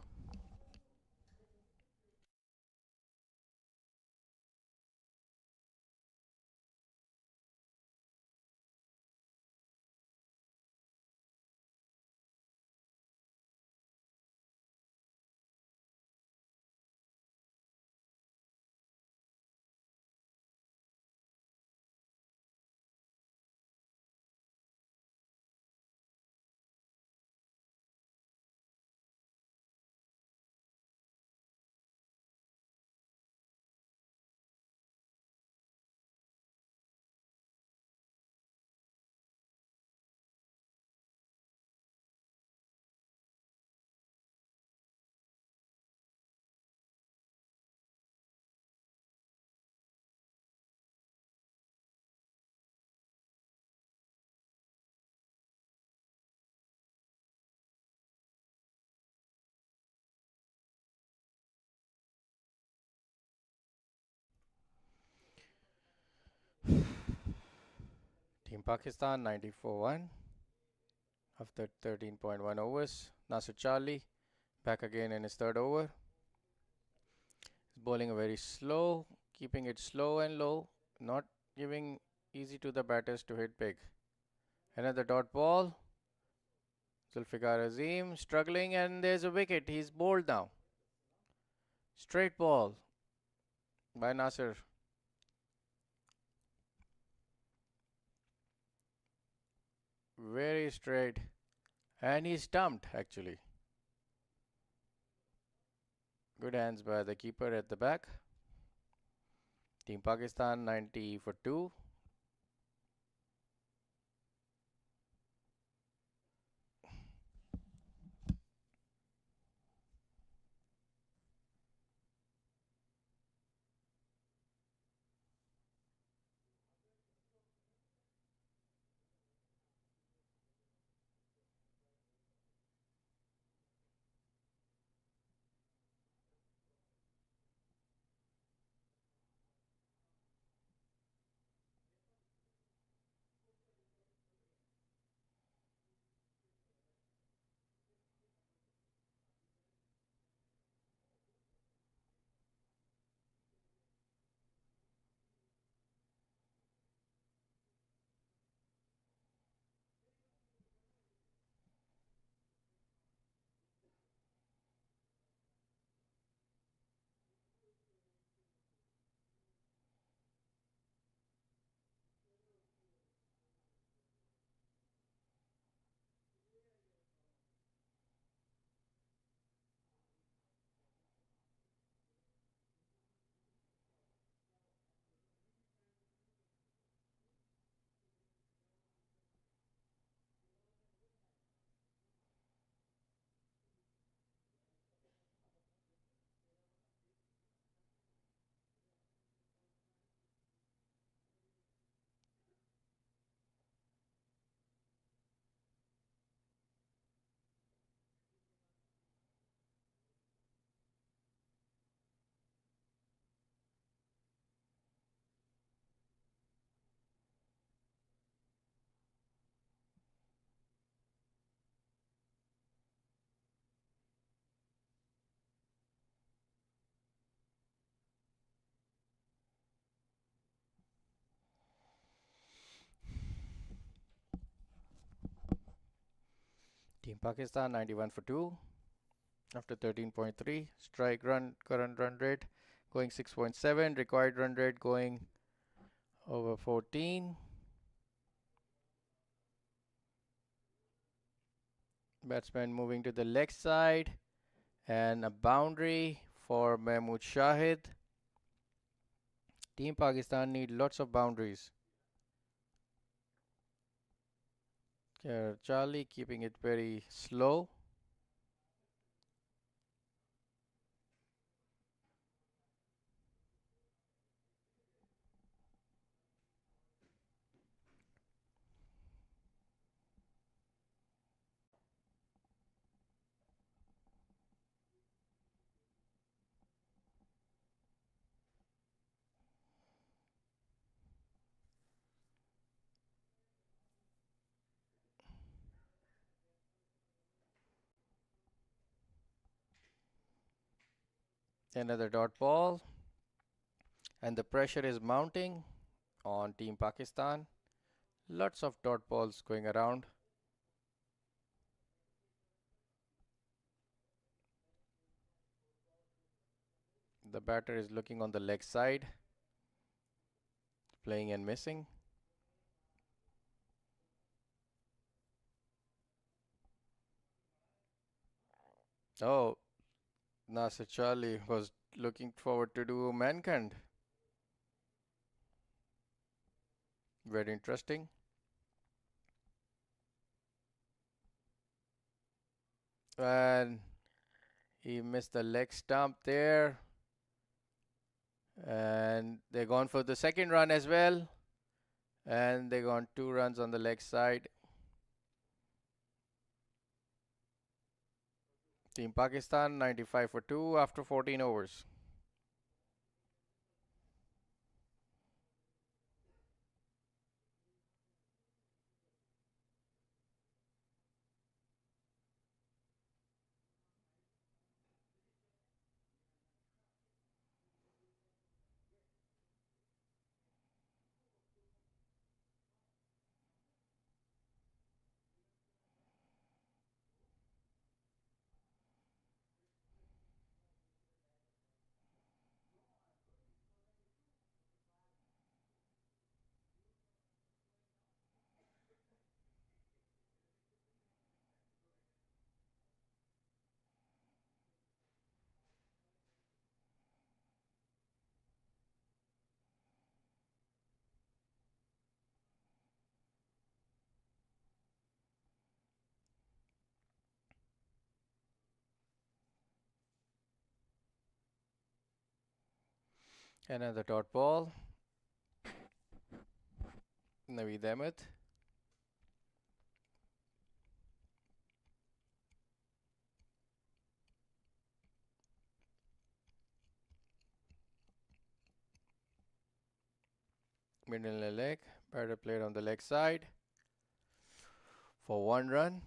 Team Pakistan 94-1 after 13.1 overs. Nasir Charlie back again in his third over. He's bowling a very slow, keeping it slow and low, not giving easy to the batters to hit big. Another dot ball. Zulfikar Azim struggling, and there's a wicket. He's bowled now. Straight ball by Nasir. Very straight, and he's stumped actually. Good hands by the keeper at the back. Team Pakistan 90 for 2. Team Pakistan 91 for 2 after 13.3. Strike run, current run rate going 6.7. Required run rate going over 14. Batsman moving to the leg side, and a boundary for Mahmood Shahid. Team Pakistan need lots of boundaries. Charlie keeping it very slow. Another dot ball. And the pressure is mounting on Team Pakistan. Lots of dot balls going around. The batter is looking on the leg side, playing and missing. Oh, Nasir Charlie was looking forward to do mankind. Very interesting. And he missed the leg stump there. And they're gone for the second run as well. And they gone 2 runs on the leg side. Team Pakistan 95 for 2 after 14 overs. Another dot ball. Naveed Ahmed. Middle leg. Batter played on the leg side for 1 run.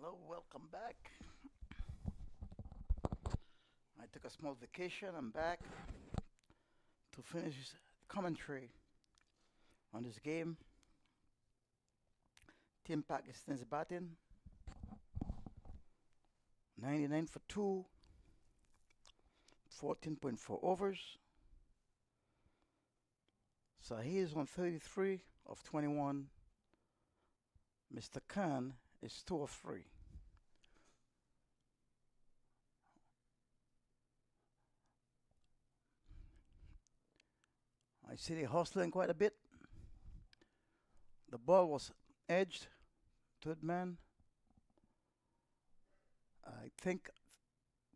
Hello, welcome back. I took a small vacation. I'm back to finish commentary on this game. Team Pakistan's batting 99 for 2, 14.4 overs. Sahih is on 33 of 21. Mr. Khan is 2 of 3. I see they hustling quite a bit. The ball was edged, third man. I think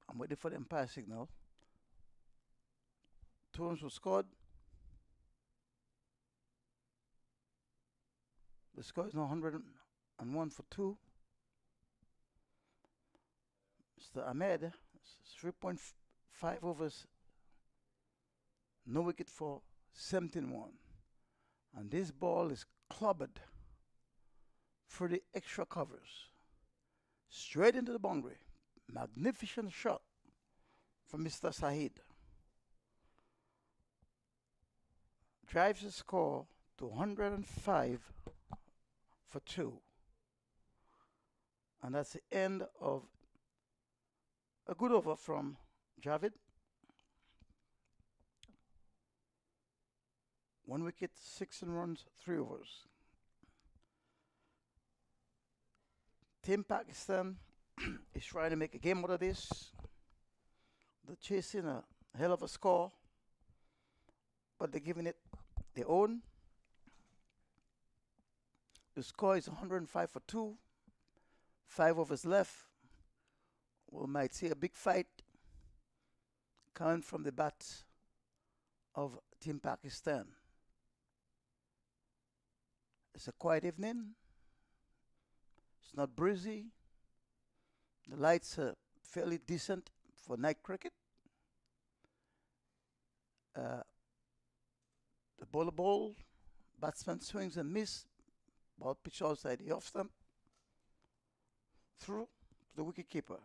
I'm waiting for the umpire signal. 2 runs were scored. The score is now 101 for 2. Mr. Ahmed, 3.5 overs, no wicket for 17-1. And this ball is clubbed for the extra covers. Straight into the boundary. Magnificent shot from Mr. Saeed. Drives the score to 105 for 2. And that's the end of a good over from Javed. 1 wicket, 16 runs, 3 overs. Team Pakistan is trying to make a game out of this. They're chasing a hell of a score, but they're giving it their own. The score is 105 for 2. 5 overs left. We might see a big fight coming from the bats of Team Pakistan. It's a quiet evening. It's not breezy. The lights are fairly decent for night cricket. The bowler ball, batsman swings and miss, ball pitch outside the off stump, through to the wicket keeper.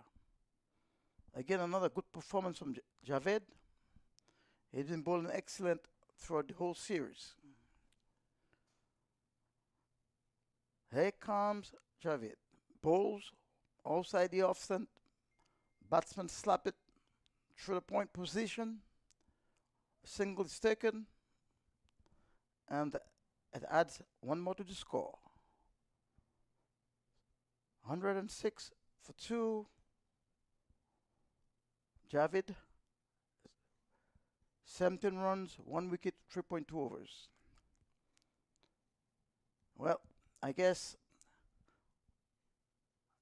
Again, another good performance from Javed. He's been bowling excellent throughout the whole series. Here comes Javed. Bowls outside the off stump. Batsman slap it through the point position. Single is taken. And it adds one more to the score. 106 for 2. Javed, 17 runs, 1 wicket, 3.2 overs. Well, I guess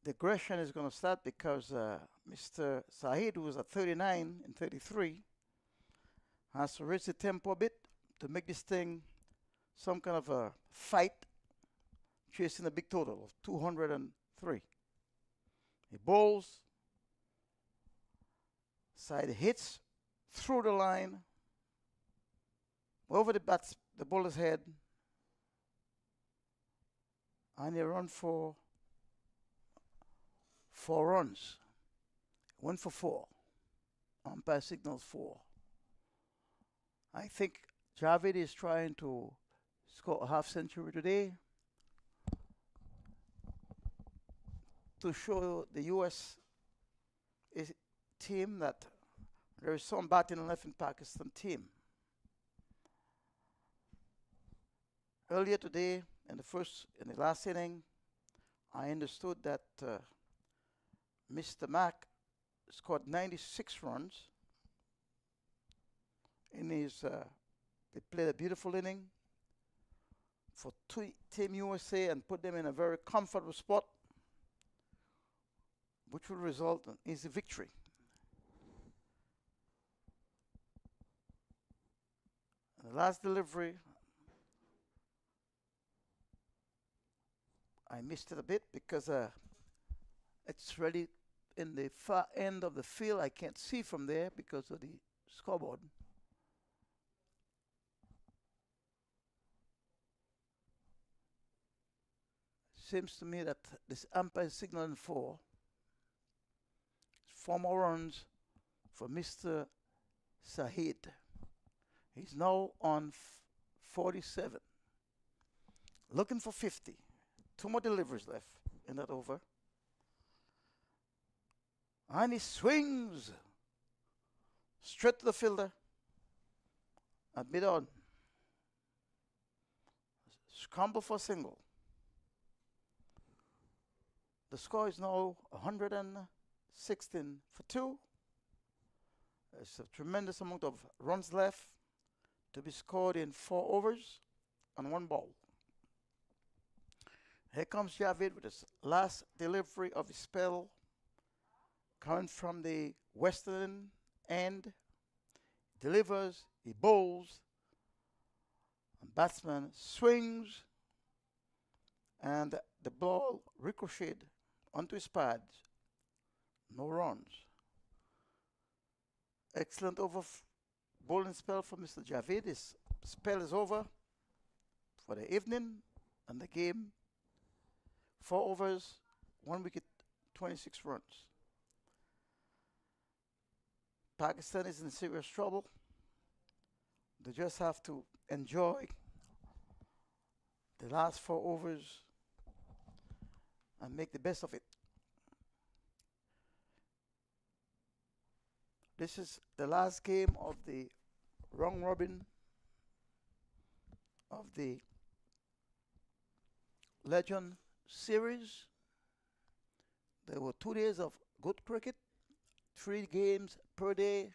the aggression is going to start because Mr. Saeed, who was at 39 and 33, has to raise the tempo a bit to make this thing some kind of a fight, chasing a big total of 203. He bowls, side hits through the line, over the bowler's head, and he run for 4 runs. Went for 4. Umpire signals 4. I think Javed is trying to score a half century today to show the U.S. team that there is some batting left in Pakistan team. Earlier today, in the last inning, I understood that Mr. MAQ scored 96 runs in his. They played a beautiful inning for Team USA and put them in a very comfortable spot, which will result in easy victory. And the last delivery, I missed it a bit because it's really in the far end of the field. I can't see from there because of the scoreboard. Seems to me that this umpire is signaling 4. 4 more runs for Mr. Saeed. He's now on 47. Looking for 50. 2 more deliveries left in that over. And he swings straight to the fielder at mid-on. Scramble for a single. The score is now 116 for 2. There's a tremendous amount of runs left to be scored in 4 overs and 1 ball. Here comes Javed with his last delivery of his spell, coming from the western end. Delivers, he bowls, and batsman swings, and the ball ricocheted onto his pads. No runs. Excellent bowling spell for Mr. Javed. His spell is over for the evening and the game. 4 overs, 1 wicket, 26 runs. Pakistan is in serious trouble. They just have to enjoy the last 4 overs and make the best of it. This is the last game of the round robin of the Legend series. There were 2 days of good cricket, 3 games per day.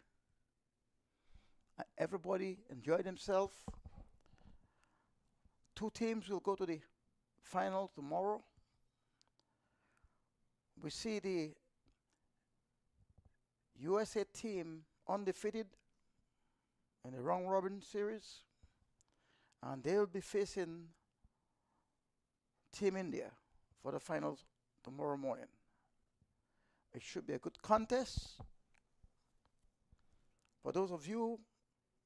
Everybody enjoyed themselves. 2 teams will go to the final tomorrow. We see the USA team undefeated in the round robin series, and they'll be facing Team India for the finals tomorrow morning. It should be a good contest. For those of you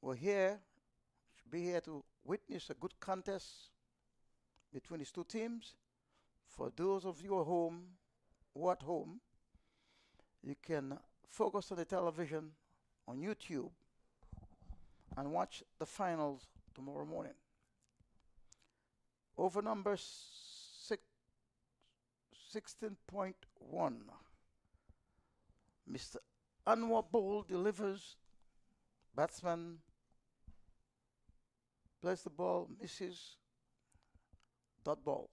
who are here, should be here to witness a good contest between these two teams. For those of you at home, you can focus on the television on YouTube and watch the finals tomorrow morning. Over number 16.1. Mr. Anwar Bowl delivers. Batsman plays the ball, misses. Dot ball.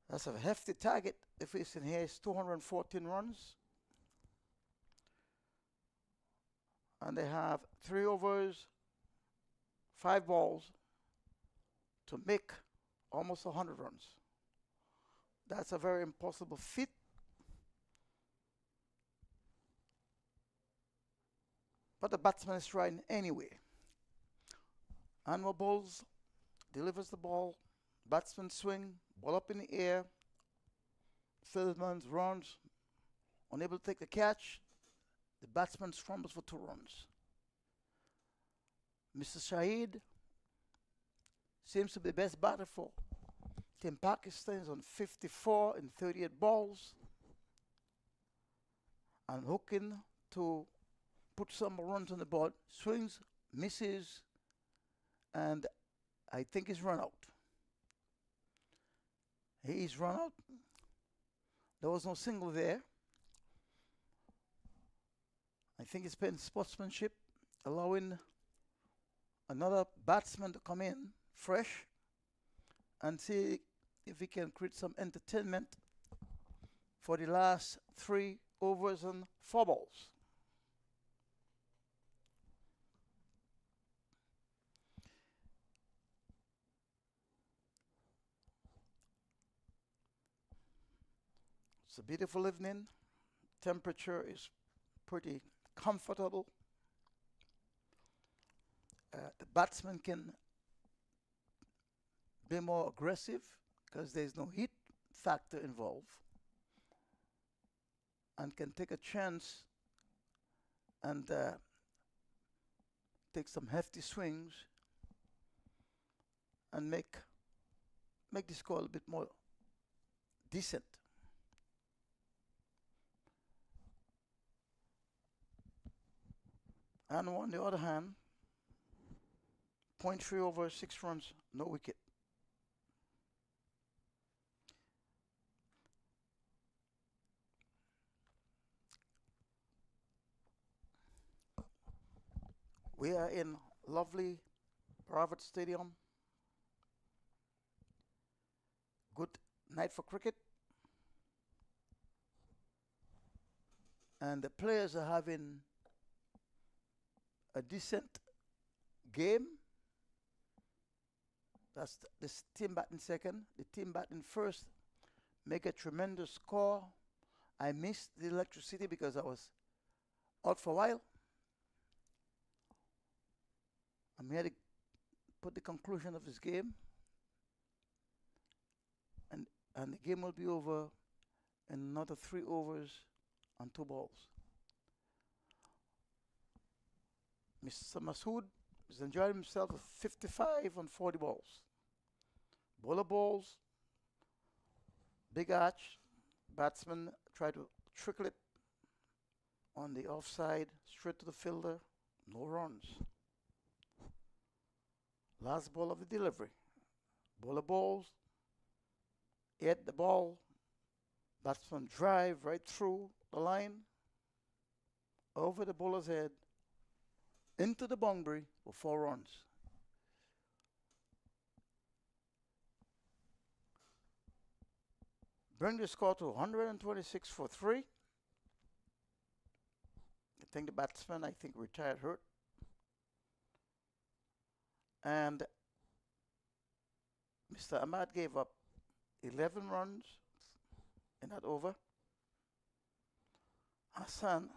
That's a hefty target. The facing here is 214 runs. And they have 3 overs, 5 balls to make almost 100 runs. That's a very impossible feat. But the batsman is trying anyway. Anwar bowls, delivers the ball, batsman swing, ball up in the air, fieldman runs, unable to take the catch. The batsman scrambles for 2 runs. Mr. Shahid seems to be the best batter for Team Pakistan. Is on 54 in 38 balls. And hooking to put some runs on the board. Swings, misses, and I think he's run out. He's run out. There was no single there. I think it's been sportsmanship, allowing another batsman to come in fresh and see if he can create some entertainment for the last 3 overs and 4 balls. It's a beautiful evening. Temperature is pretty comfortable. The batsman can be more aggressive because there's no heat factor involved, and can take a chance and take some hefty swings and make the score a little bit more decent. And on the other hand, 0.3 over 6 runs, no wicket. We are in lovely Broward Stadium. Good night for cricket. And the players are having a decent game. That's this team batting second. The team batting first make a tremendous score. I missed the electricity because I was out for a while. I'm here to put the conclusion of this game. And the game will be over in another 3 overs and 2 balls. Mr. Masood is enjoying himself with 55 on 40 balls. Bowler balls, big arch. Batsman try to trickle it on the offside, straight to the fielder. No runs. Last ball of the delivery. Bowler balls, hit the ball. Batsman drive right through the line, over the bowler's head, into the boundary for 4 runs. Bring the score to 126 for 3. I think the batsman, retired hurt. And Mr. Ahmad gave up 11 runs in that over. Hassan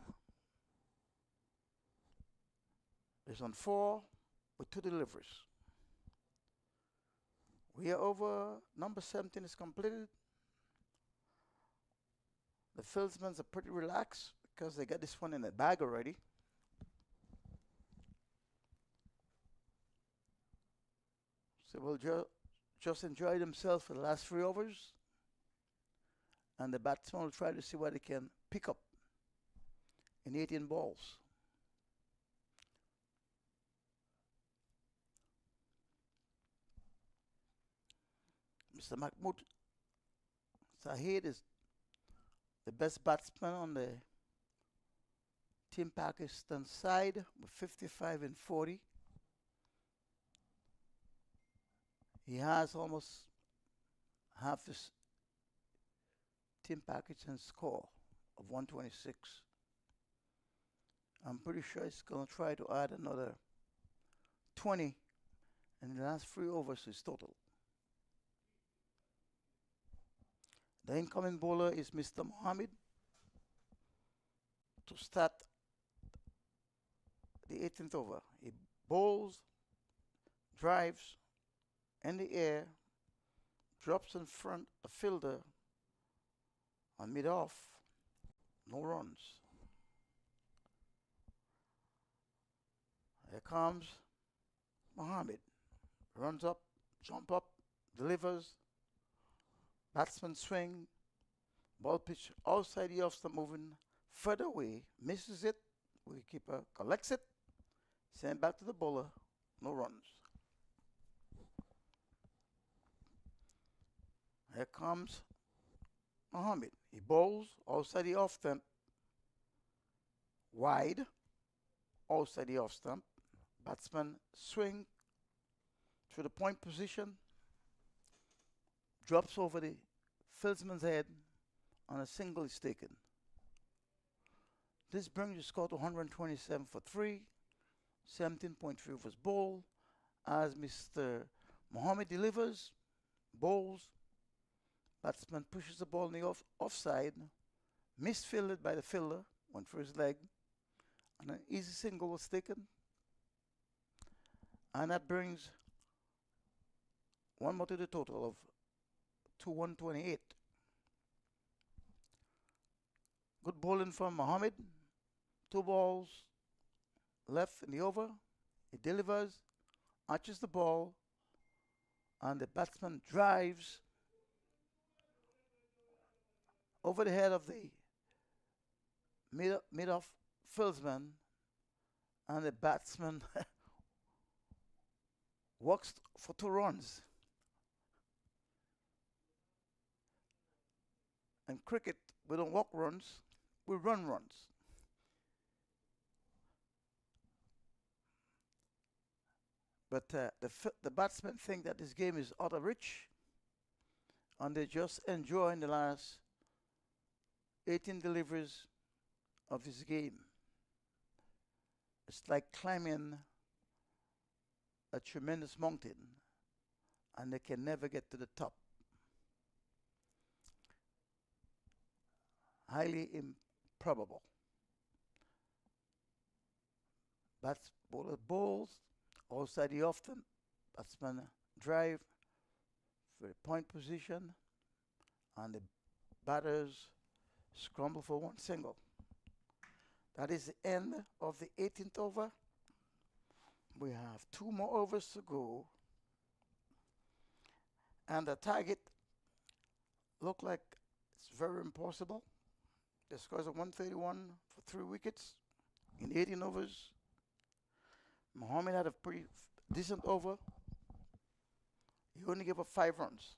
is on 4 with 2 deliveries. We are over. Number 17 is completed. The fieldsmen are pretty relaxed because they got this one in the bag already. So we'll just enjoy themselves for the last 3 overs. And the batsman will try to see what they can pick up in 18 balls. Mr. Mahmoud Zahid is the best batsman on the Team Pakistan side with 55 and 40. He has almost half this Team Pakistan score of 126. I'm pretty sure he's going to try to add another 20 in the last 3 overs to his total. The incoming bowler is Mr. Mohammed to start the 18th over. He bowls, drives in the air, drops in front a fielder on mid-off, no runs. Here comes Mohammed, runs up, jump up, delivers. Batsman swing, ball pitch outside the off stump, moving further away, misses it. Wicketkeeper collects it, send back to the bowler, no runs. Here comes Mohammed. He bowls outside the off stump, wide, outside the off stump. Batsman swing to the point position, drops over the fieldsman's head, and a single is taken. This brings the score to 127 for 3, 17.3 overs bowled, as Mr. Mohammed delivers, bowls, batsman pushes the ball in the offside, misfielded by the fielder, went for his leg, and an easy single was taken. And that brings one more to the total of 128. Good bowling from Mohammed. 2 balls left in the over. He delivers, arches the ball, and the batsman drives over the head of the mid-off fieldsman, and the batsman walks for 2 runs. In cricket, we don't walk runs, we run runs. But the batsmen think that this game is out of reach, and they just enjoying the last 18 deliveries of this game. It's like climbing a tremendous mountain, and they can never get to the top. Highly improbable. Bowler bowls outside the often. Batsman drive for the point position, and the batters scramble for 1 single. That is the end of the 18th over. We have 2 more overs to go, and the target look like it's very impossible. The scores are 131 for 3 wickets in 18 overs. Mohammed had a pretty decent over. He only gave up 5 runs.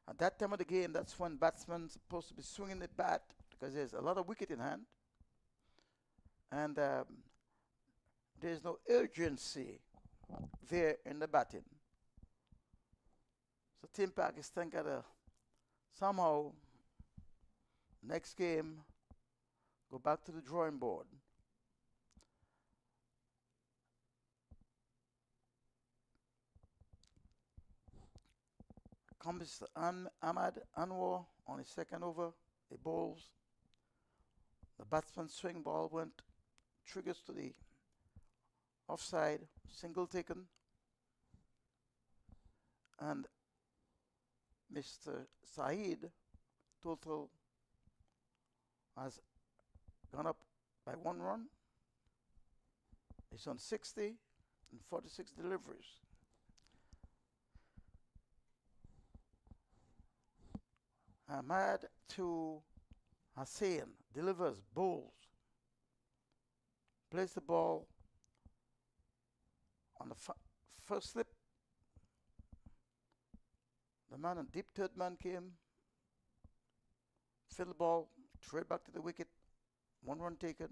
At that time of the game, that's when batsmen supposed to be swinging the bat because there's a lot of wicket in hand. And there's no urgency there in the batting. So Team Pakistan got to somehow, next game, go back to the drawing board. comes Ahmad Anwar on his second over. He bowls. The batsman's swing ball went, triggers to the offside, single taken. And Mr. Saeed total has gone up by 1 run. He's on 60 and 46 deliveries. Ahmad to Hussain delivers, bowls, plays the ball on the first slip. The man on deep third man came, filled the ball, straight back to the wicket, 1 run taken.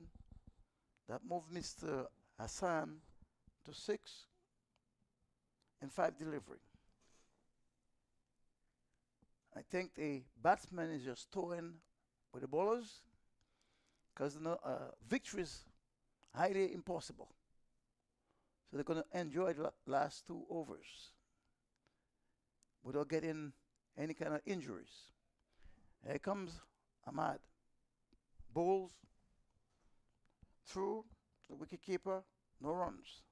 That moved Mr. Hassan to 6 and 5 delivery. I think the batsman is just toying with the bowlers because victory is highly impossible. So they're going to enjoy the last 2 overs without getting any kind of injuries. Here comes Ahmad. Bowls through to the wicketkeeper, no runs.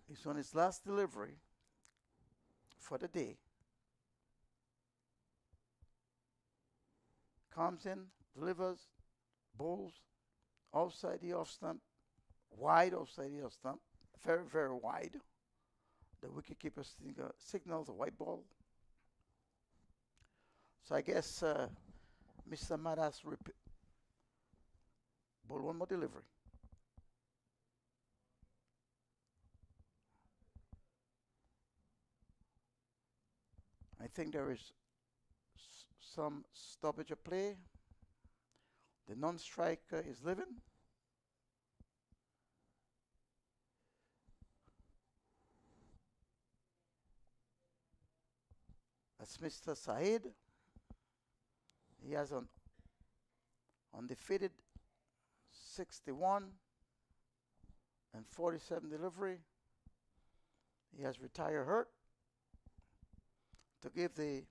He's on his last delivery for the day. Comes in, delivers, bowls, outside the off stump, wide outside the off stump, very, very wide. The wicketkeeper signals a white ball. So I guess Mr. Madas bowl 1 more delivery. I think there is some stoppage of play. The non-striker is living. That's Mr. Saeed. He has an undefeated 61 and 47 delivery. He has retired hurt to give the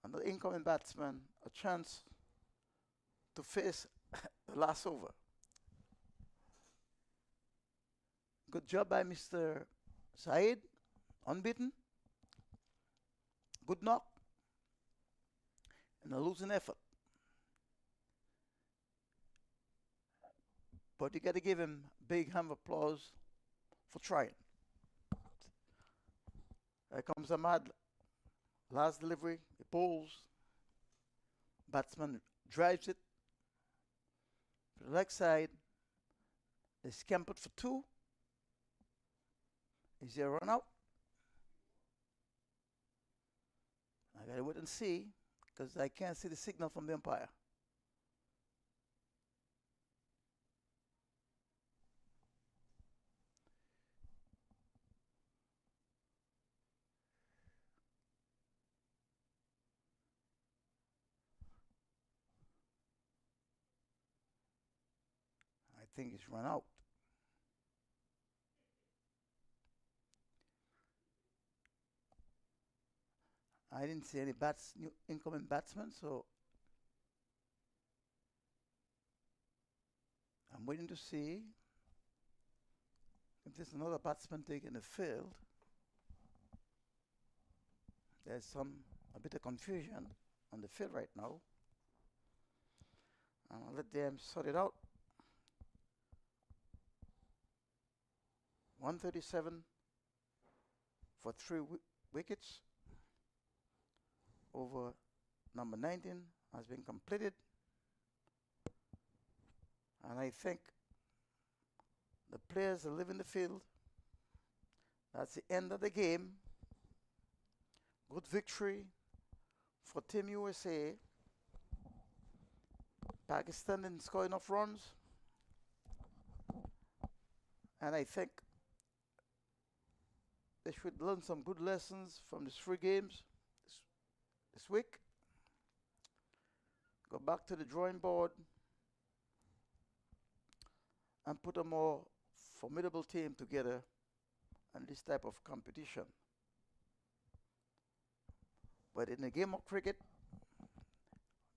another incoming batsman a chance to face the last over. Good job by Mr. Saeed, unbeaten. Good knock and a losing effort. But you got to give him a big hand of applause for trying. Here comes Ahmad. Last delivery, he bowls. Batsman drives it to the leg side. They scampered for 2. Is there a run out? I gotta wait and see because I can't see the signal from the umpire. I think it's run out. I didn't see any new incoming batsmen, so I'm waiting to see if there's another batsman taking the field. There's a bit of confusion on the field right now. I'll let them sort it out. 137 for 3 wickets. Over number 19 has been completed. And I think the players are leaving the field. That's the end of the game. Good victory for Team USA. Pakistan didn't score enough runs. And I think they should learn some good lessons from these 3 games this week. Go back to the drawing board and put a more formidable team together and this type of competition. But in the game of cricket,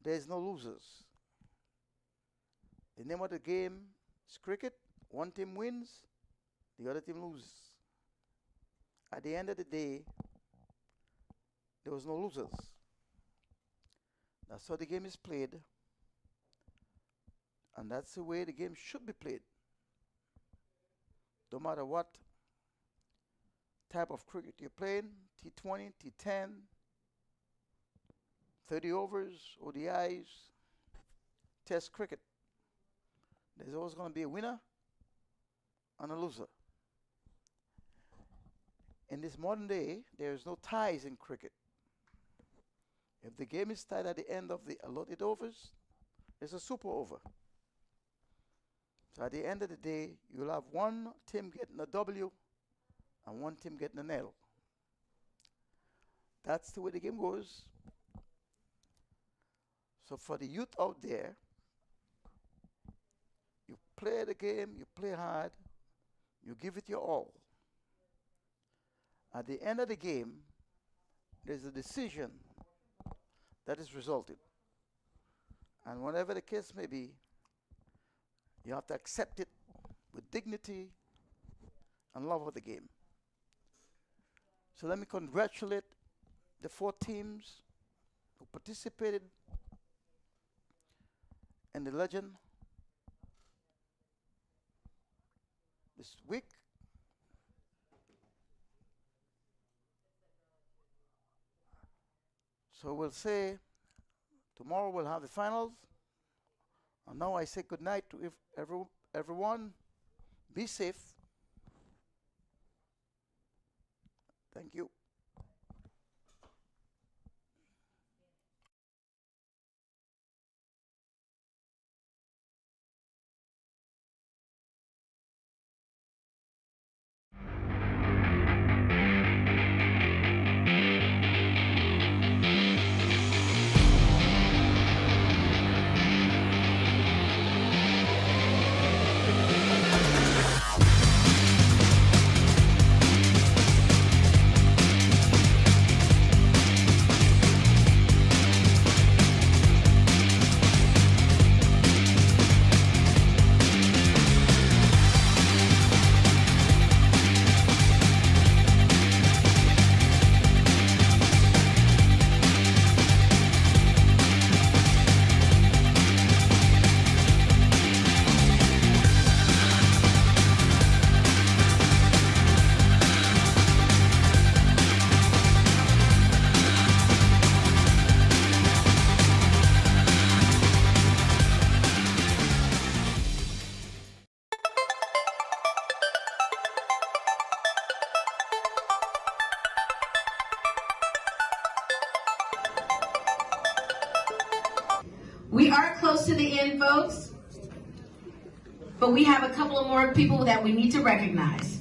there is no losers. The name of the game is cricket. One team wins, the other team loses. At the end of the day, there was no losers. That's how the game is played, and that's the way the game should be played. No matter what type of cricket you're playing, T20, T10, 30 overs, ODIs, Test cricket. There's always going to be a winner and a loser. In this modern day, there is no ties in cricket. If the game is tied at the end of the allotted overs, there's a super over. So at the end of the day, you'll have one team getting a W and one team getting an L. That's the way the game goes. So for the youth out there, you play the game, you play hard, you give it your all. At the end of the game, there's a decision that is resulted. And whatever the case may be, you have to accept it with dignity and love of the game. So let me congratulate the 4 teams who participated in the Legend this week. So we'll say tomorrow we'll have the finals. And now I say good night to everyone. Be safe. Thank you. We are close to the end, folks, but we have a couple of more people that we need to recognize.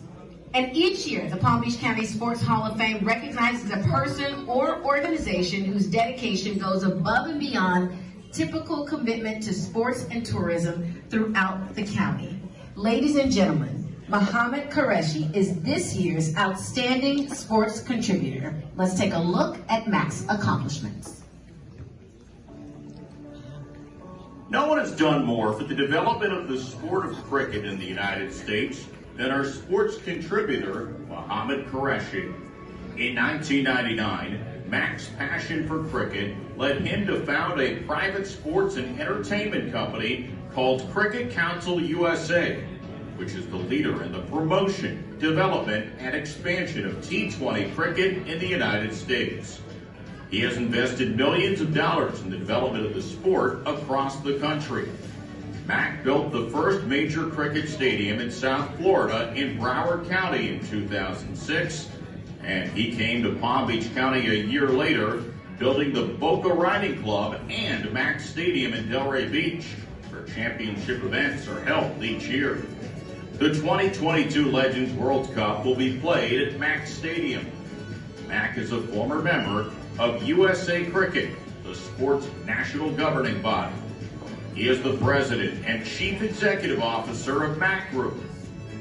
And each year, the Palm Beach County Sports Hall of Fame recognizes a person or organization whose dedication goes above and beyond typical commitment to sports and tourism throughout the county. Ladies and gentlemen, Mohammed Qureshi is this year's Outstanding Sports Contributor. Let's take a look at MAQ's accomplishments. No one has done more for the development of the sport of cricket in the United States than our sports contributor, Mohammed Qureshi. In 1999, MAQ's passion for cricket led him to found a private sports and entertainment company called Cricket Council USA, which is the leader in the promotion, development, and expansion of T20 cricket in the United States. He has invested millions of dollars in the development of the sport across the country. MAQ built the first major cricket stadium in South Florida in Broward County in 2006, and he came to Palm Beach County a year later, building the Boca Riding Club and MAQ Stadium in Delray Beach, where championship events are held each year. The 2022 Legends World Cup will be played at MAQ Stadium. MAQ is a former member of USA Cricket, the sport's national governing body. He is the president and chief executive officer of MAQ Group.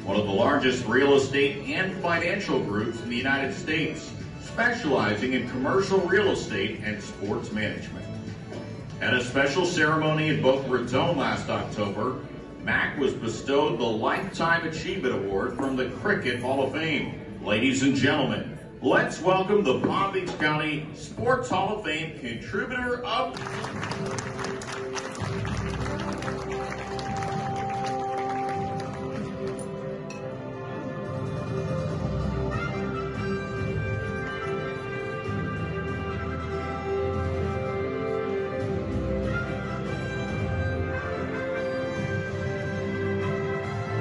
one of the largest real estate and financial groups in the United States, specializing in commercial real estate and sports management. At a special ceremony in Boca Raton last October, MAQ was bestowed the Lifetime Achievement Award from the Cricket Hall of Fame. Ladies and gentlemen, let's welcome the Palm Beach County Sports Hall of Fame contributor of